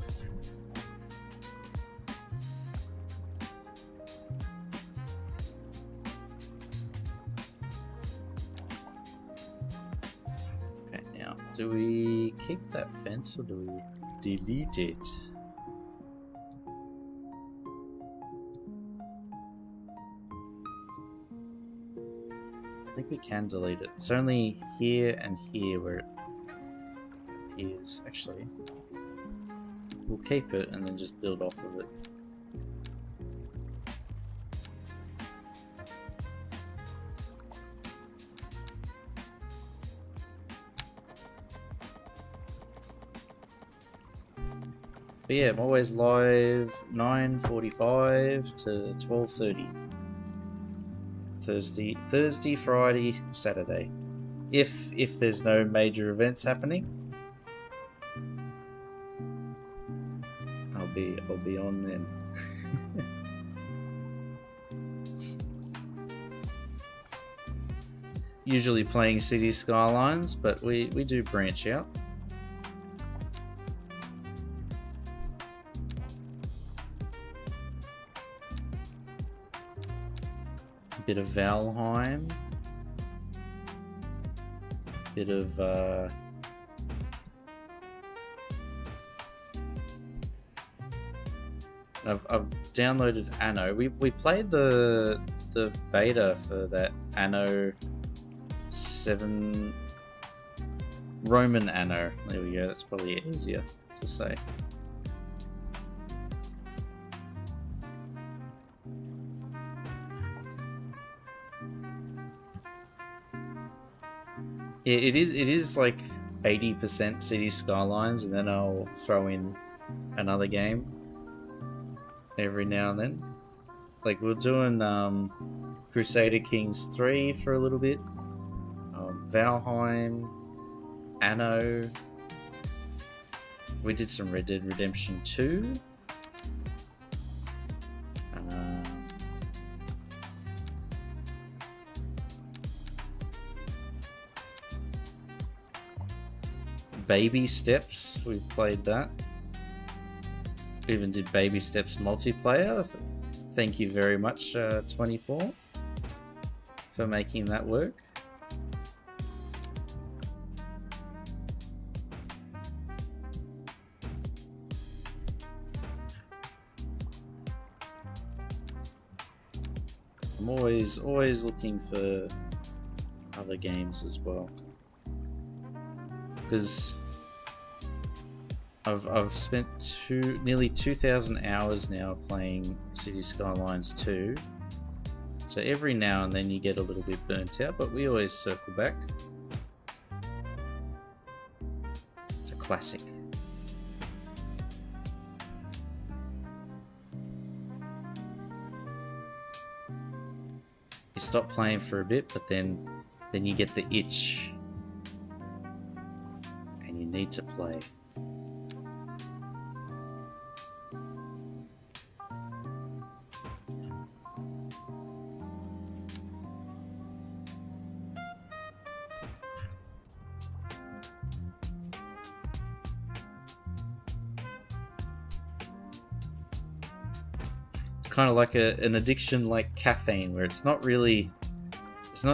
Okay, now, do we keep that fence or do we delete it? I think we can delete it. It's only here and here where it appears. Actually, we'll keep it and then just build off of it. But yeah, I'm always live 9:45 to 12:30. Thursday, Friday, Saturday. If there's no major events happening, I'll be on then. Usually playing City Skylines, but we do branch out. Bit of Valheim, bit of I've downloaded Anno. We played the beta for that Anno 7 Roman Anno. There we go. That's probably easier to say. It is like 80% City Skylines, and then I'll throw in another game every now and then. Like we're doing Crusader Kings 3 for a little bit, Valheim, Anno. We did some Red Dead Redemption 2. Baby Steps, we've played that. We even did Baby Steps multiplayer. Thank you very much, 24, for making that work. I'm always looking for other games as well, because I've spent nearly 2,000 hours now playing City Skylines 2. So every now and then you get a little bit burnt out, but we always circle back. It's a classic. You stop playing for a bit, but then you get the itch and you need to play. Kind of like an addiction like caffeine, where it's not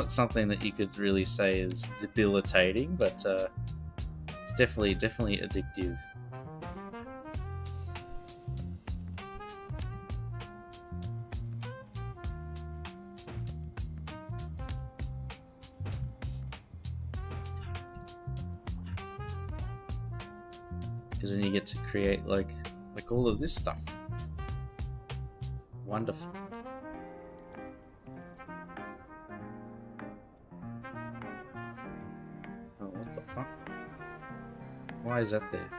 something that you could really say is debilitating, but it's definitely addictive. because then you get to create like all of this stuff. Wonderful. Oh, what the fuck? Why is that there?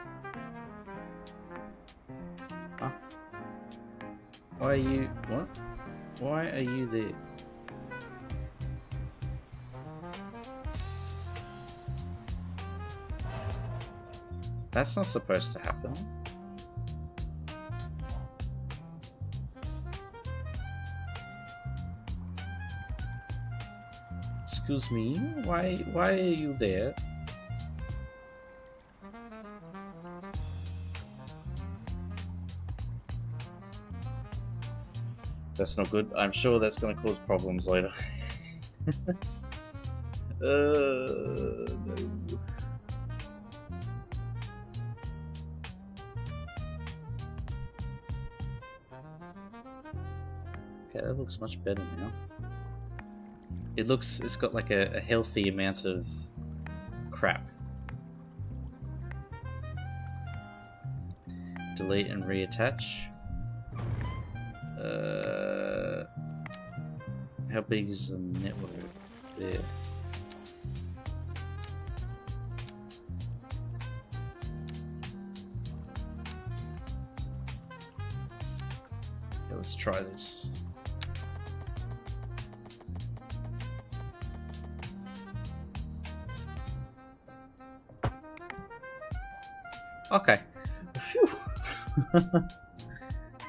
Huh? Why are you... what? Why are you there? That's not supposed to happen. Excuse me, why are you there? That's not good. I'm sure that's going to cause problems later. No. Okay, that looks much better now. It's got like a healthy amount of crap. Delete and reattach. How big is the network there? Okay, let's try this. Okay. Phew.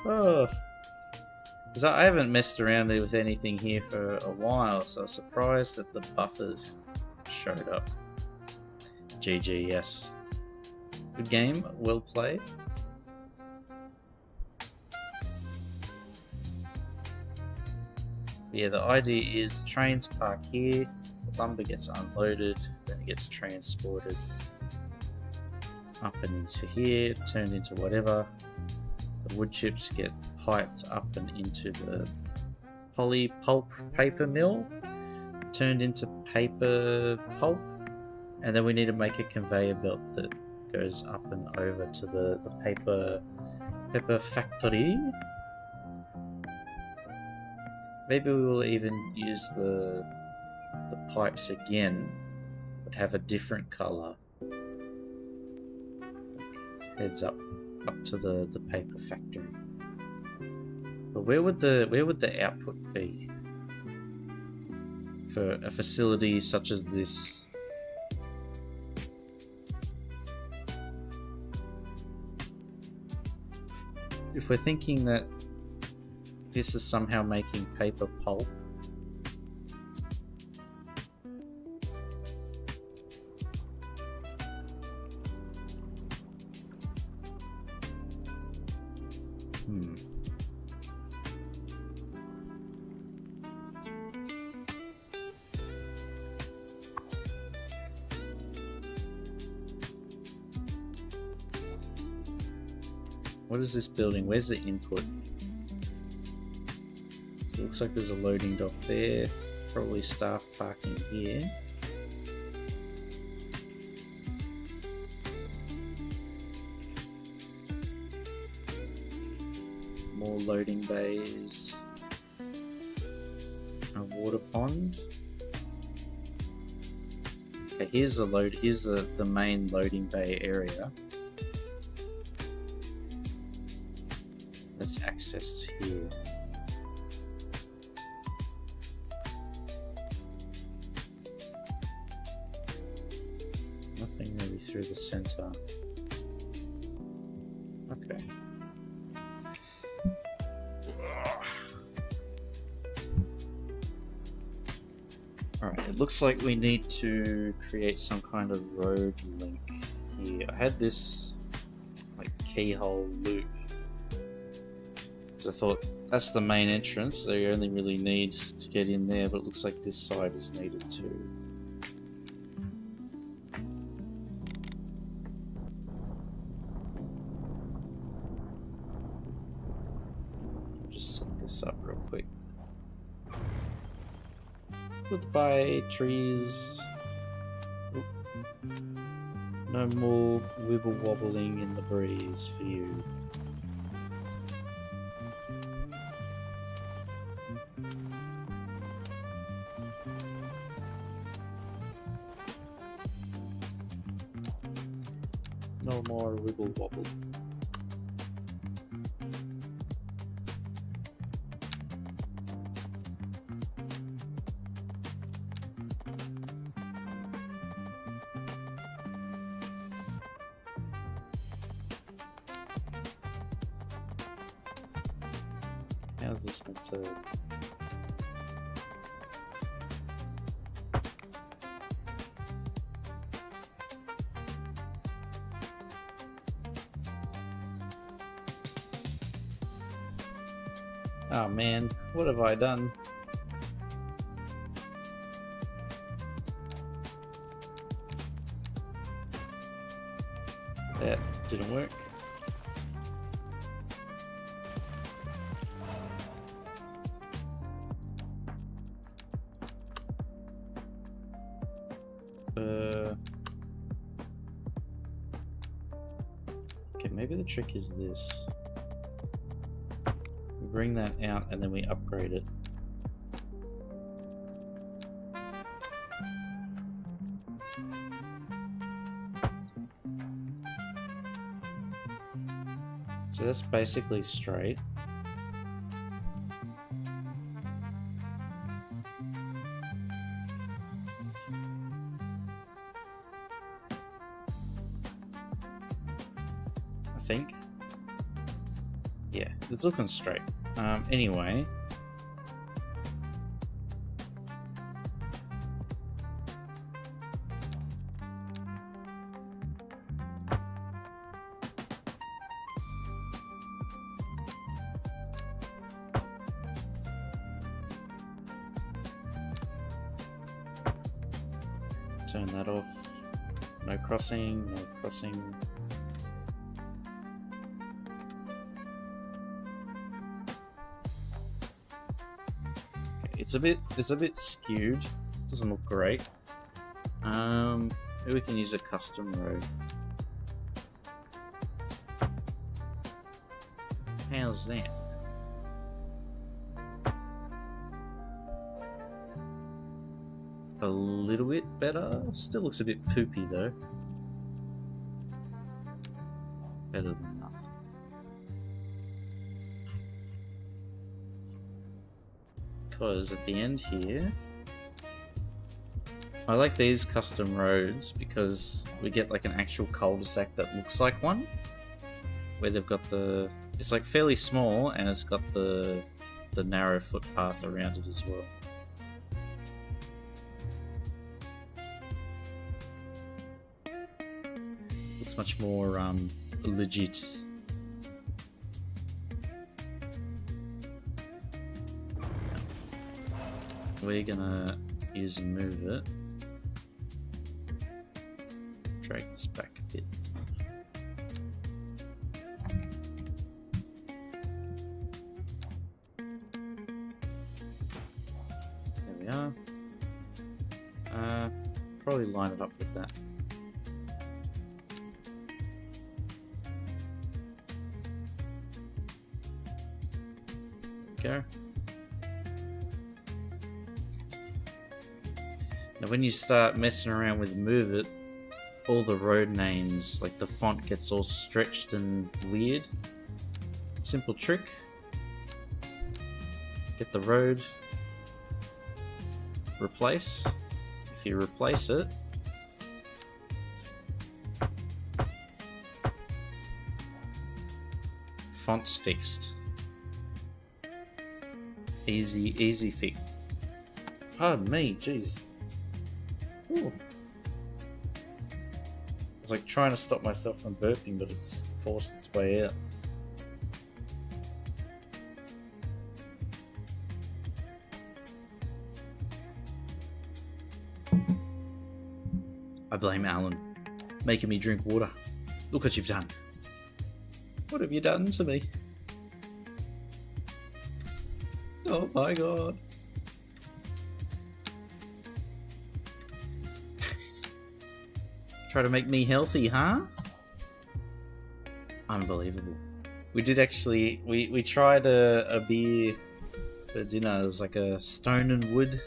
Oh. Because I haven't messed around with anything here for a while, so I was surprised that the buffers showed up. GG, yes. Good game, well played. Yeah, the idea is trains park here, the lumber gets unloaded, then it gets transported up and into here, turned into whatever. The wood chips get piped up and into the poly pulp paper mill, turned into paper pulp, and then we need to make a conveyor belt that goes up and over to the paper factory. Maybe we will even use the pipes again, but have a different color. Heads up to the paper factory. But where would the output be for a facility such as this? If we're thinking that this is somehow making paper pulp, what is this building? Where's the input? So it looks like there's a loading dock there. Probably staff parking here. More loading bays. A water pond. Okay, here's the main loading bay area. That's accessed here. Nothing maybe through the center. Okay. Alright, it looks like we need to create some kind of road link here. I had this like keyhole loop. I thought that's the main entrance, so you only really need to get in there, but it looks like this side is needed too. Just set this up real quick. Goodbye, trees. Oop. No more wibble wobbling in the breeze for you. No more wibble wobble. How's this meant to... Oh man, what have I done? That didn't work. Okay, maybe the trick is this. We bring that out and then we upgrade it. So that's basically straight. I think. Yeah, it's looking straight. Anyway. Turn that off. No crossing, no crossing. Okay, it's a bit skewed. Doesn't look great. Maybe we can use a custom road. How's that? A little bit better. Still looks a bit poopy though. Better than nothing. Because at the end here, I like these custom roads because we get like an actual cul-de-sac that looks like one, where they've got the, it's like fairly small and it's got the narrow footpath around it as well. It's much more legit. We're gonna use and move it. Drag this back a bit. There we are. Probably line it up with that. Go. Now when you start messing around with Move It, all the road names, like the font gets all stretched and weird. Simple trick. Get the road. Replace. If you replace it, font's fixed. Easy fix. Pardon me, jeez. Ooh. I was like trying to stop myself from burping, but it just forced its way out. I blame Alan, making me drink water. Look what you've done. What have you done to me? Oh my god. Try to make me healthy, huh? Unbelievable. We did actually, we tried a beer for dinner. It was like a Stone and Wood.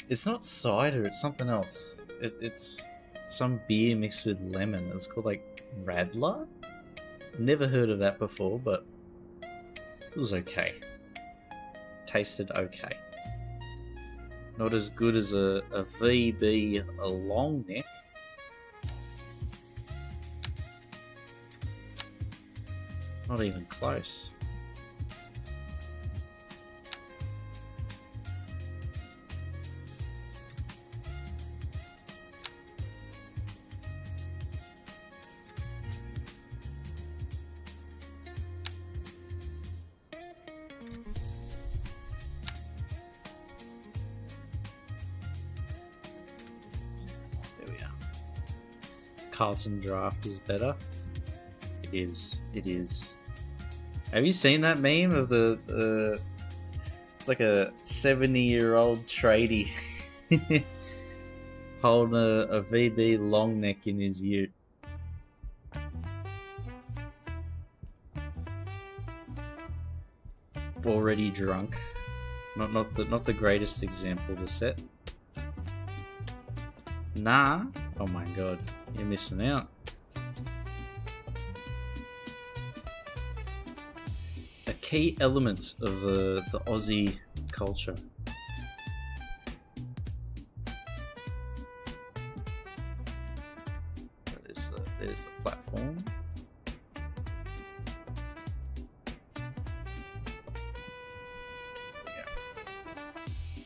It's not cider, it's something else. It's some beer mixed with lemon. It's called like Radler. Never heard of that before, but it was okay. Tasted okay. Not as good as a VB, a long neck. Not even close. Carlton Draft is better. It is. It is. Have you seen that meme of the it's like a 70-year-old tradie holding a VB long neck in his ute? Already drunk. Not the greatest example to set. Nah. Oh my god. You're missing out. A key element of the Aussie culture. There's the platform.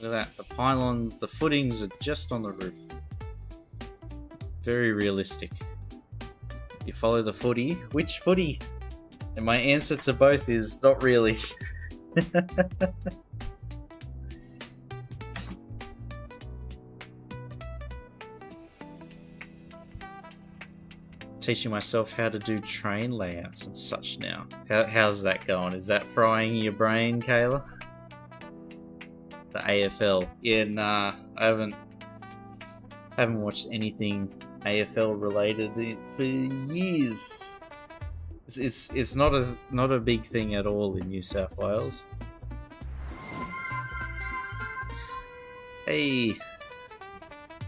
Look at that. The pylon, the footings are just on the roof. Very realistic. You follow the footy. Which footy? And my answer to both is not really. Teaching myself how to do train layouts and such now. How's that going? Is that frying your brain, Kayla? The AFL. Yeah, nah, I haven't watched anything AFL related for years. It's not a big thing at all in New South Wales. Hey,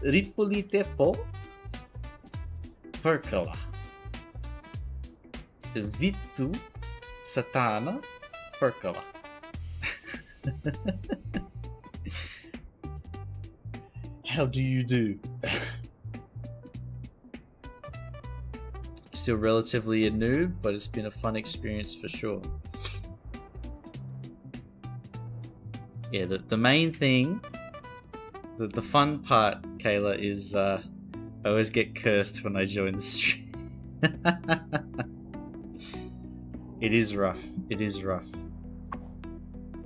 Ripolitepo Perkala Vitu Satana Perkala. How do you do? Still relatively a noob, but it's been a fun experience for sure. Yeah, the main thing, the fun part, Kayla, is I always get cursed when I join the stream. It is rough. It is rough.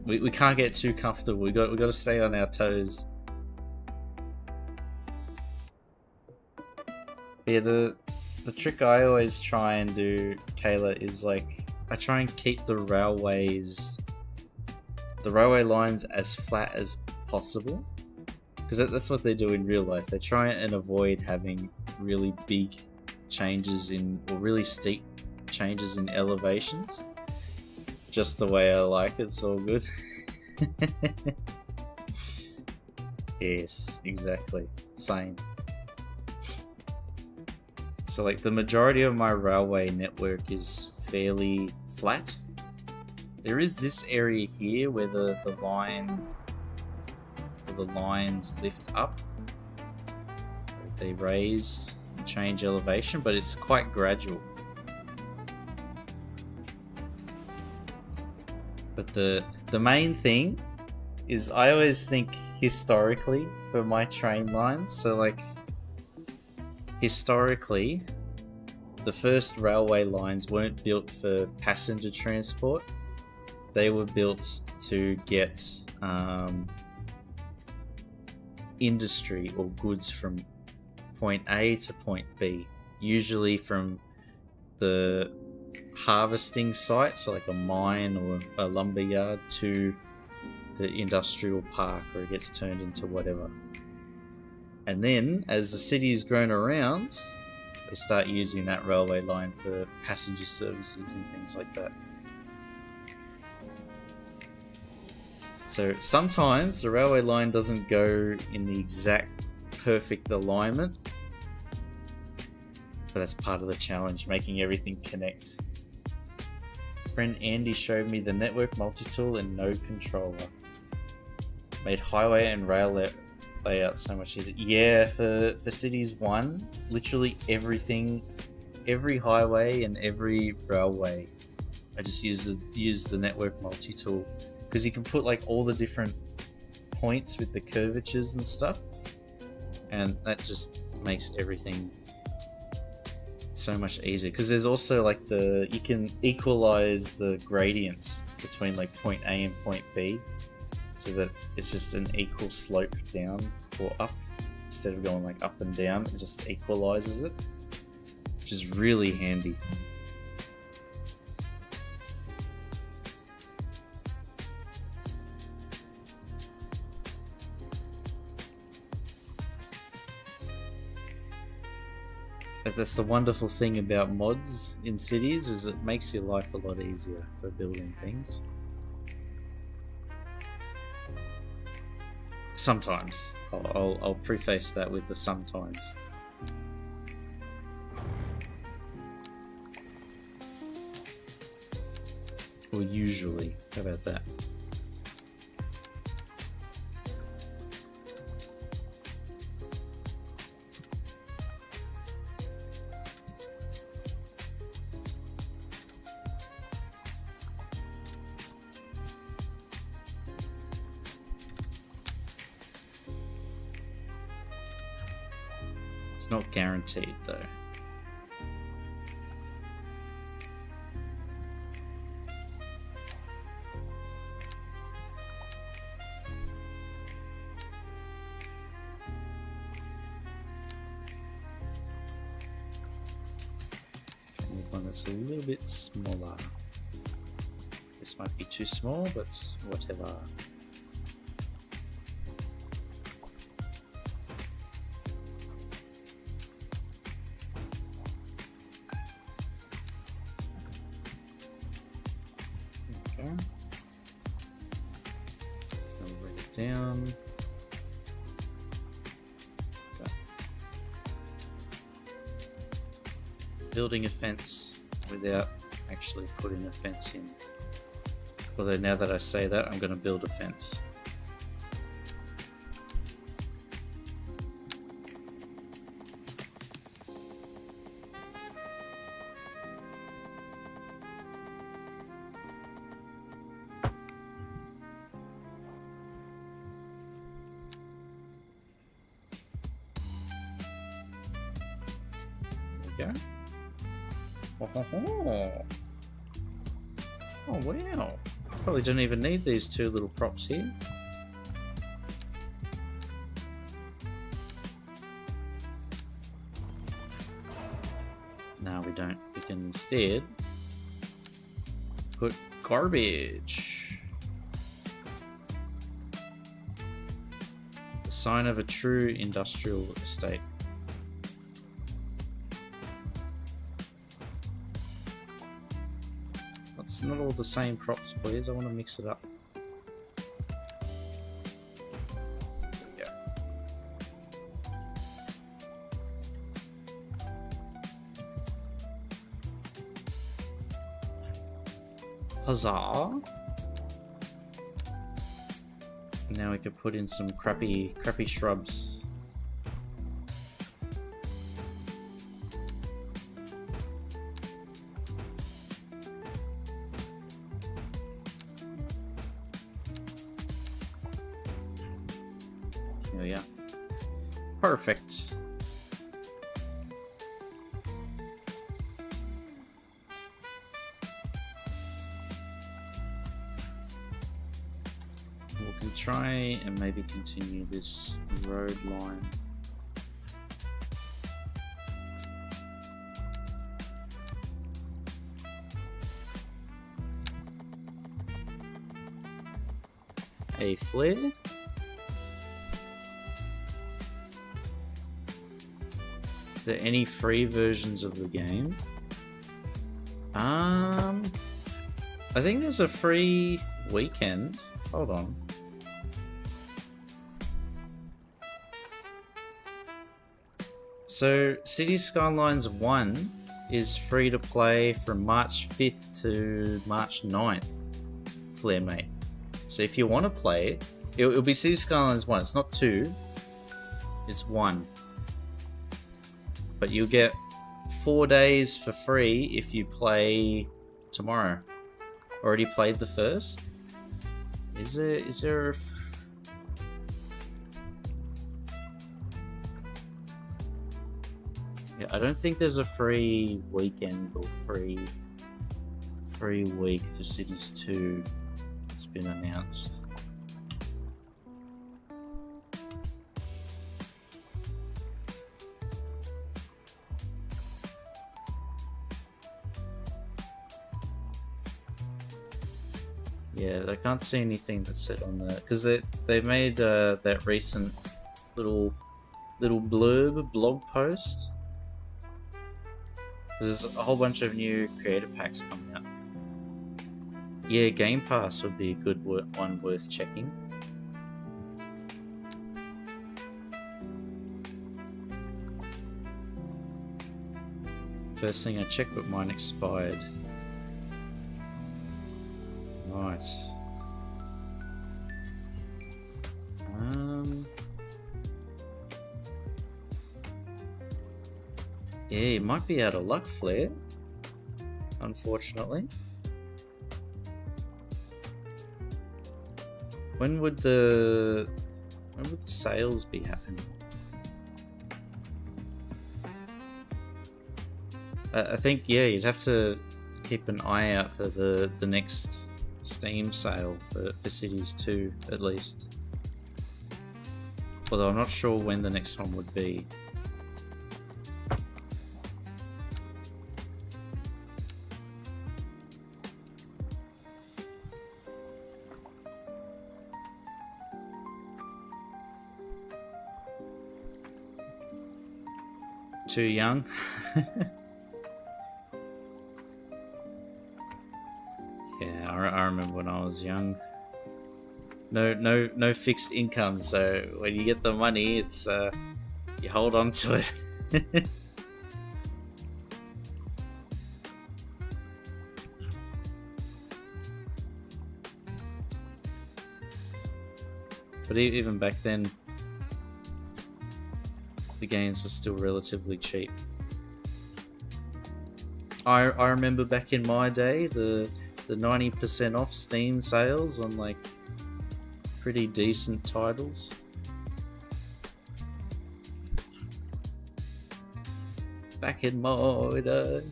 We can't get too comfortable. We got to stay on our toes. Yeah, the trick I always try and do, Kayla, is like I try and keep the railway lines as flat as possible, because that's what they do in real life. They try and avoid having really big changes or really steep changes in elevations. Just the way I like it. It's all good. Yes, exactly. Same. So like the majority of my railway network is fairly flat. There is this area here where the lines lift up. They raise and change elevation, but it's quite gradual. But the main thing is I always think historically for my train lines. So like historically, the first railway lines weren't built for passenger transport. They were built to get industry or goods from point A to point B, usually from the harvesting site, so like a mine or a lumber yard, to the industrial park where it gets turned into whatever. And then as the city's grown around, they start using that railway line for passenger services and things like that. So sometimes the railway line doesn't go in the exact perfect alignment, but that's part of the challenge, making everything connect. Friend Andy showed me the network multi-tool and node controller. Made highway and rail layout so much easier. Yeah, for Cities 1, literally everything, every highway and every railway, I just use the network multi-tool, because you can put like all the different points with the curvatures and stuff, and that just makes everything so much easier. Because there's also like you can equalize the gradients between like point A and point B, so that it's just an equal slope down or up, instead of going like up and down. It just equalizes it, which is really handy. That's the wonderful thing about mods in Cities, is it makes your life a lot easier for building things. Sometimes. I'll preface that with the sometimes. Or usually. How about that? It's not guaranteed though. Need one that's a little bit smaller. This might be too small, but whatever. Down. Okay. Building a fence without actually putting a fence in. Although now that I say that, I'm going to build a fence. Go. Oh wow, probably don't even need these two little props here. No, we don't. We can instead put garbage. The sign of a true industrial estate. It's not all the same props, please. I want to mix it up. There we go. Huzzah! Now we can put in some crappy shrubs. Yeah, perfect. We can try and maybe continue this road line. A flare. there any free versions of the game? I think there's a free weekend. Hold on. So, City Skylines 1 is free to play from March 5th to March 9th, Flaremate. So if you want to play it, it'll be City Skylines 1. It's not 2, it's 1. But you'll get 4 days for free if you play tomorrow. Already played the first? Is there a... Yeah, I don't think there's a free weekend or free week for Cities 2 that's been announced. Yeah, I can't see anything that's said on that because they made that recent little blog post. There's a whole bunch of new creator packs coming out. Yeah, Game Pass would be a good one worth checking. First thing I checked, but mine expired. Right. Yeah, you might be out of luck, Flare. Unfortunately. When would the sales be happening? I think, yeah, you'd have to keep an eye out for the next Steam sale for Cities 2 at least. Although I'm not sure when the next one would be. Too young. Yeah, I remember when I was young. No fixed income, so when you get the money, it's you hold on to it. But even back then, the games are still relatively cheap. I remember back in my day, the 90% off Steam sales on like pretty decent titles. Back in my day.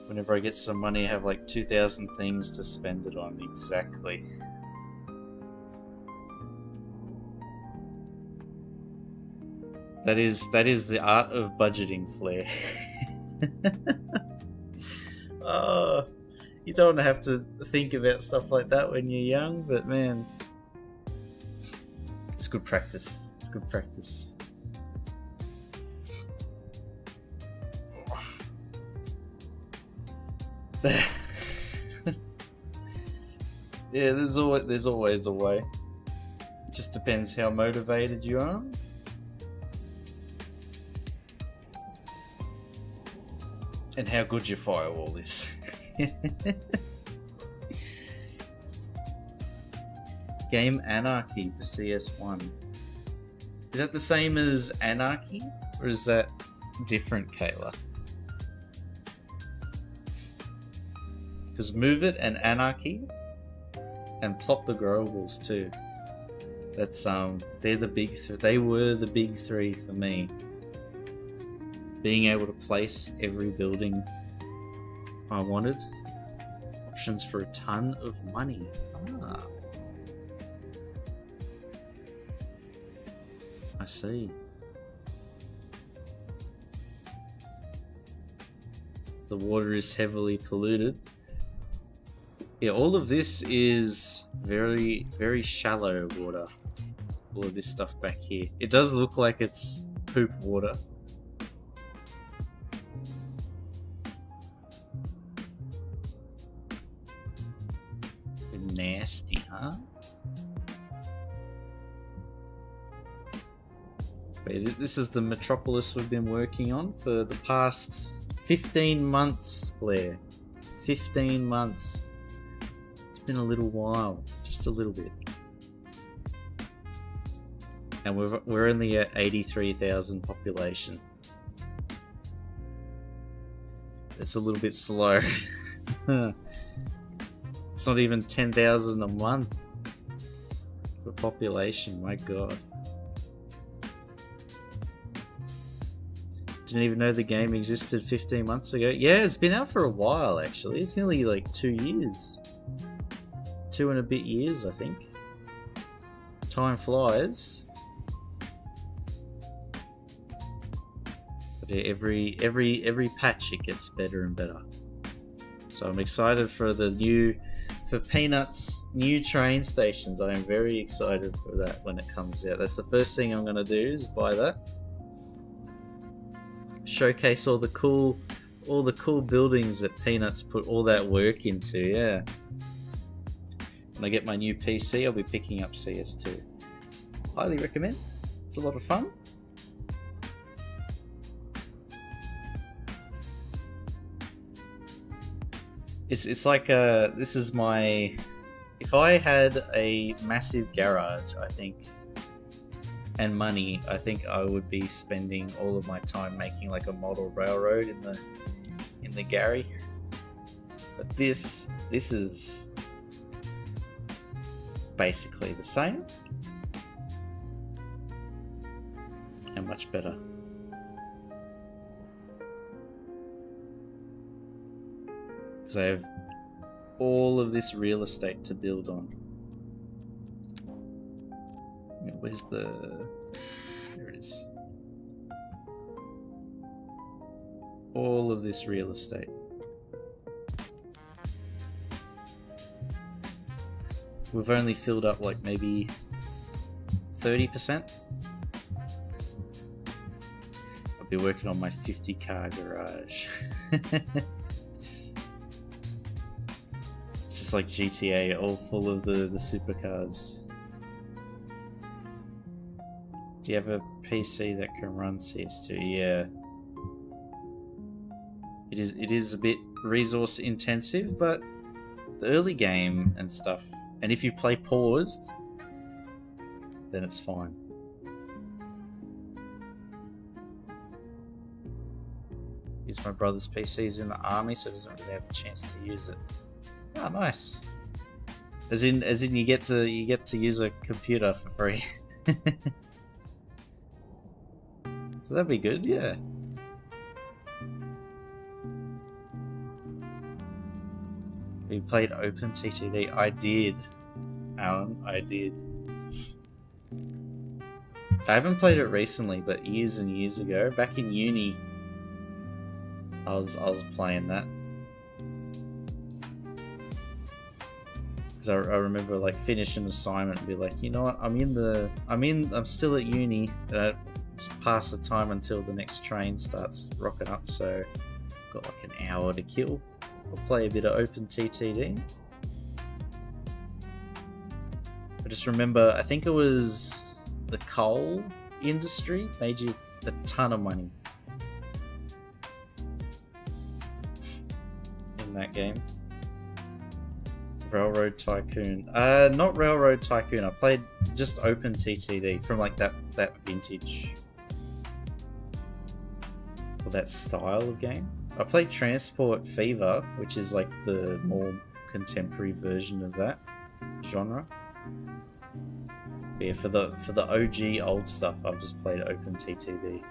Whenever I get some money, I have like 2,000 things to spend it on. Exactly. That is the art of budgeting, Flair. Oh, you don't have to think about stuff like that when you're young, but man, it's good practice. It's good practice. Yeah, there's always a way. It just depends how motivated you are. And how good your firewall is. Game Anarchy for CS1. Is that the same as Anarchy? Or is that different, Kayla? Because Move It and Anarchy and Plot the Growables too. That's they're the big three. They were the big three for me. Being able to place every building I wanted. Options for a ton of money. Ah. I see. The water is heavily polluted. Yeah, all of this is very, very shallow water. All of this stuff back here. It does look like it's poop water. Nasty, huh? But this is the metropolis we've been working on for the past 15 months, Blair. 15 months. It's been a little while, just a little bit. And we're only at 83,000 population. It's a little bit slow. It's not even 10,000 a month for population, my god. Didn't even know the game existed 15 months ago. Yeah, it's been out for a while actually. It's nearly like 2 years. 2 and a bit years, I think. Time flies. But yeah, every patch it gets better and better. So I'm excited for Peanuts new train stations. I am very excited for that when it comes out. That's the first thing I'm gonna do is buy that. Showcase all the cool buildings that Peanuts put all that work into. Yeah. When I get my new PC, I'll be picking up CS2. Highly recommend. It's a lot of fun. It's like this is my. If I had a massive garage, I think, and money, I think I would be spending all of my time making like a model railroad in the Gary. But this is basically the same and much better. Because I have all of this real estate to build on. Where's the... There it is. All of this real estate. We've only filled up like maybe 30%. I'll be working on my 50-car garage. Just like GTA, all full of the supercars. Do you have a PC that can run CS2? Yeah. It is a bit resource intensive, but the early game and stuff, and if you play paused, then it's fine. Use my brother's PC. He's in the army, so he doesn't really have a chance to use it. Oh, nice. As in you get to use a computer for free. So that'd be good, yeah. You played OpenTTD? I did, Alan. I did. I haven't played it recently, but years and years ago, back in uni, I was playing that. Because I remember like finish an assignment and be like, you know what? I'm still at uni. And I just pass the time until the next train starts rocking up. So I've got like an hour to kill. I'll play a bit of OpenTTD. I just remember, I think it was the coal industry made you a ton of money in that game. Railroad Tycoon. Not Railroad Tycoon. I played just OpenTTD from like that vintage or that style of game. I played Transport Fever, which is like the more contemporary version of that genre. But yeah, for the OG old stuff, I've just played OpenTTD.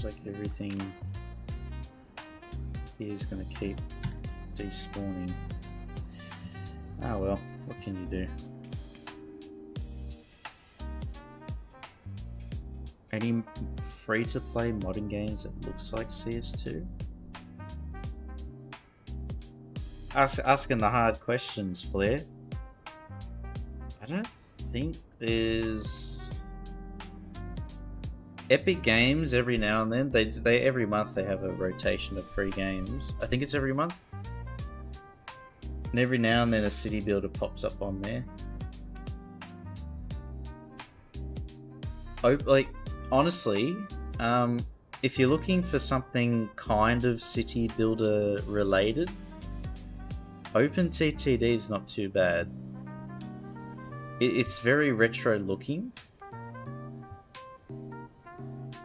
Looks like everything is going to keep despawning. Ah well, what can you do? Any free-to-play modern games that looks like CS2? Asking the hard questions, Flair. I don't think there's... Epic Games every now and then. They every month they have a rotation of free games. I think it's every month. And every now and then a city builder pops up on there. Like, honestly, if you're looking for something kind of city builder related, OpenTTD is not too bad. It's very retro looking,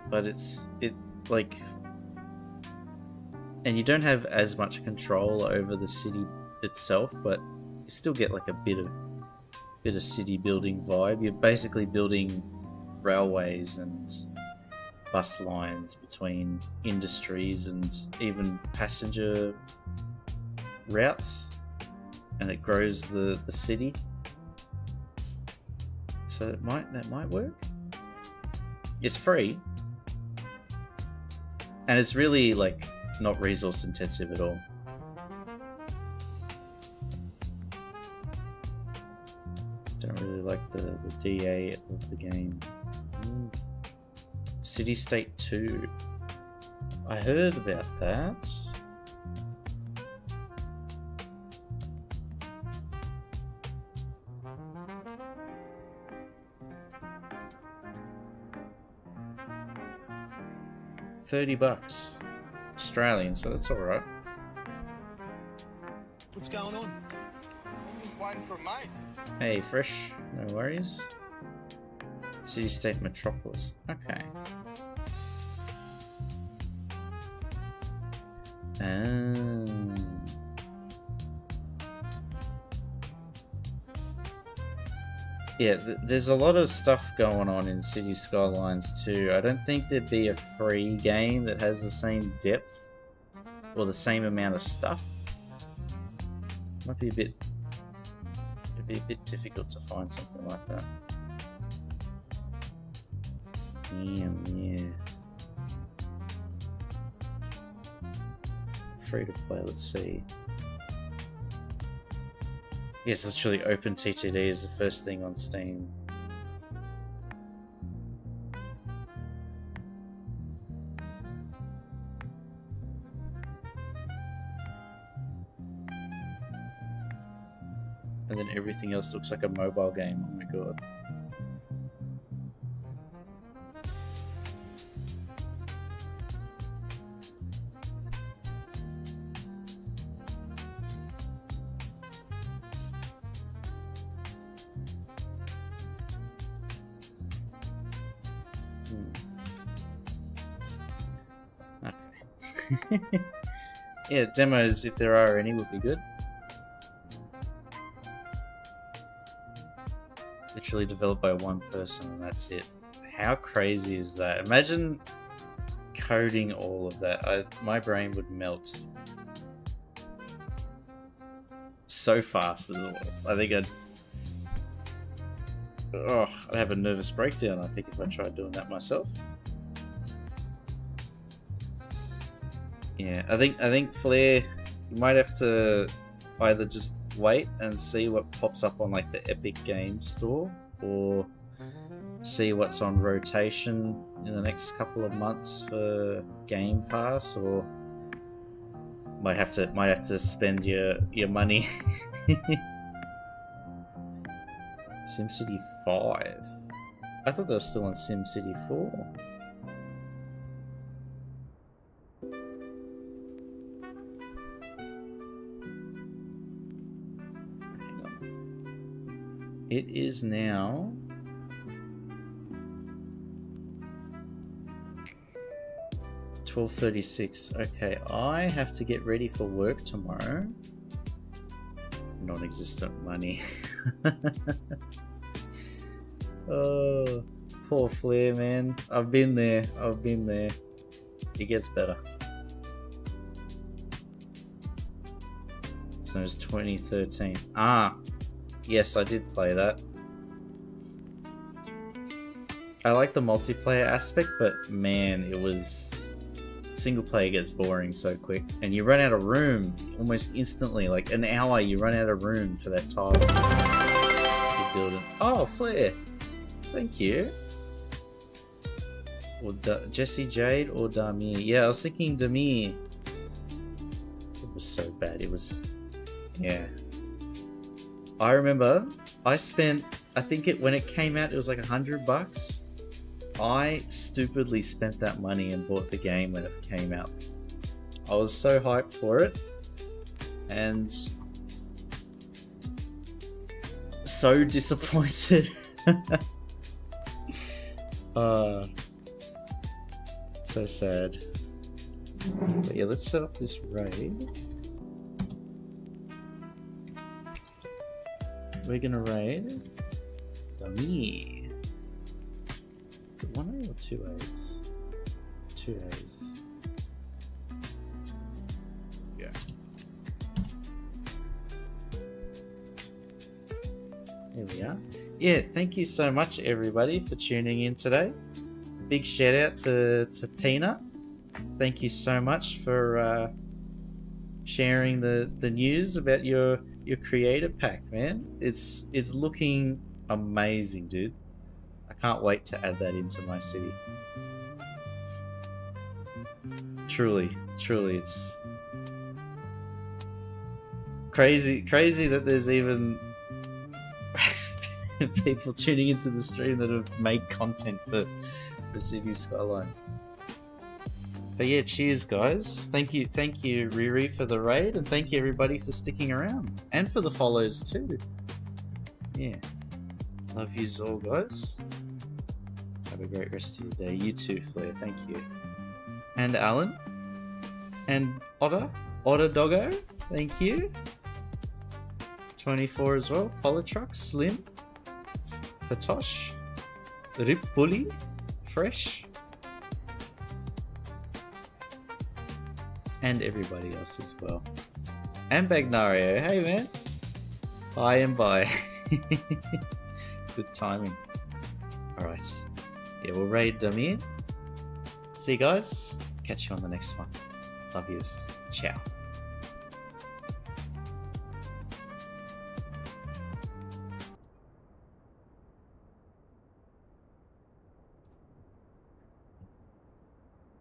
but like, and you don't have as much control over the city itself, but you still get like a bit of city building vibe. You're basically building railways and bus lines between industries and even passenger routes, and it grows the city. So that might work. It's free, and it's really like not resource intensive at all. Don't really like the DA of the game. City State 2. I heard about that. $30 Australian, so that's all right. What's going on? I'm just waiting for a mate. Hey, fresh, no worries. City State Metropolis. Okay. Yeah, there's a lot of stuff going on in City Skylines too. I don't think there'd be a free game that has the same depth or the same amount of stuff. It'd be a bit difficult to find something like that. Yeah. Free to play, let's see. Yes, literally OpenTTD is the first thing on Steam. And then everything else looks like a mobile game, oh my god. Okay. Yeah, demos, if there are any, would be good. Literally developed by one person and that's it. How crazy is that? Imagine coding all of that. My brain would melt so fast as well. I think I'd have a nervous breakdown, I think, if I tried doing that myself. Yeah, I think Flair, you might have to either just wait and see what pops up on like the Epic Games Store, or see what's on rotation in the next couple of months for Game Pass, or might have to spend your money. SimCity 5. I thought they were still on SimCity 4. It is now 12:36. Okay, I have to get ready for work tomorrow. Non-existent money. Oh, poor Flair, man. I've been there. It gets better. So it's 2013. Ah, yes, I did play that. I like the multiplayer aspect, but man, it was... Single player gets boring so quick. And you run out of room almost instantly. Like an hour, you run out of room for that tile. You build it. Oh, Flare! Thank you. Or Jesse Jade or Damir. Yeah, I was thinking Damir. It was so bad. It was... Yeah. I remember I spent... I think when it came out, it was like $100. I stupidly spent that money and bought the game when it came out. I was so hyped for it. And... so disappointed. So sad. But yeah, let's set up this raid. We're gonna raid Dummy. Is it 1A or 2As? 2As. Yeah. There we are. Yeah, thank you so much everybody for tuning in today. Big shout out to Peanut. Thank you so much for sharing the news about your creator pack, man. It's looking amazing, dude. I can't wait to add that into my city. Truly, it's crazy that there's even people tuning into the stream that have made content for City Skylines. But yeah, cheers guys. Thank you Riri for the raid, and thank you everybody for sticking around and for the follows too. Yeah, love yous all guys. Have a great rest of your day. You too, Flair. Thank you. And Alan and Otter Doggo, thank you. 24 as well. Polytruck, Slim, Patosh, Rip Bully, Fresh, and everybody else as well. And Bagnario, hey man. Bye and bye. Good timing. Alright. Yeah, we'll raid Damir. See you guys. Catch you on the next one. Love yous. Ciao.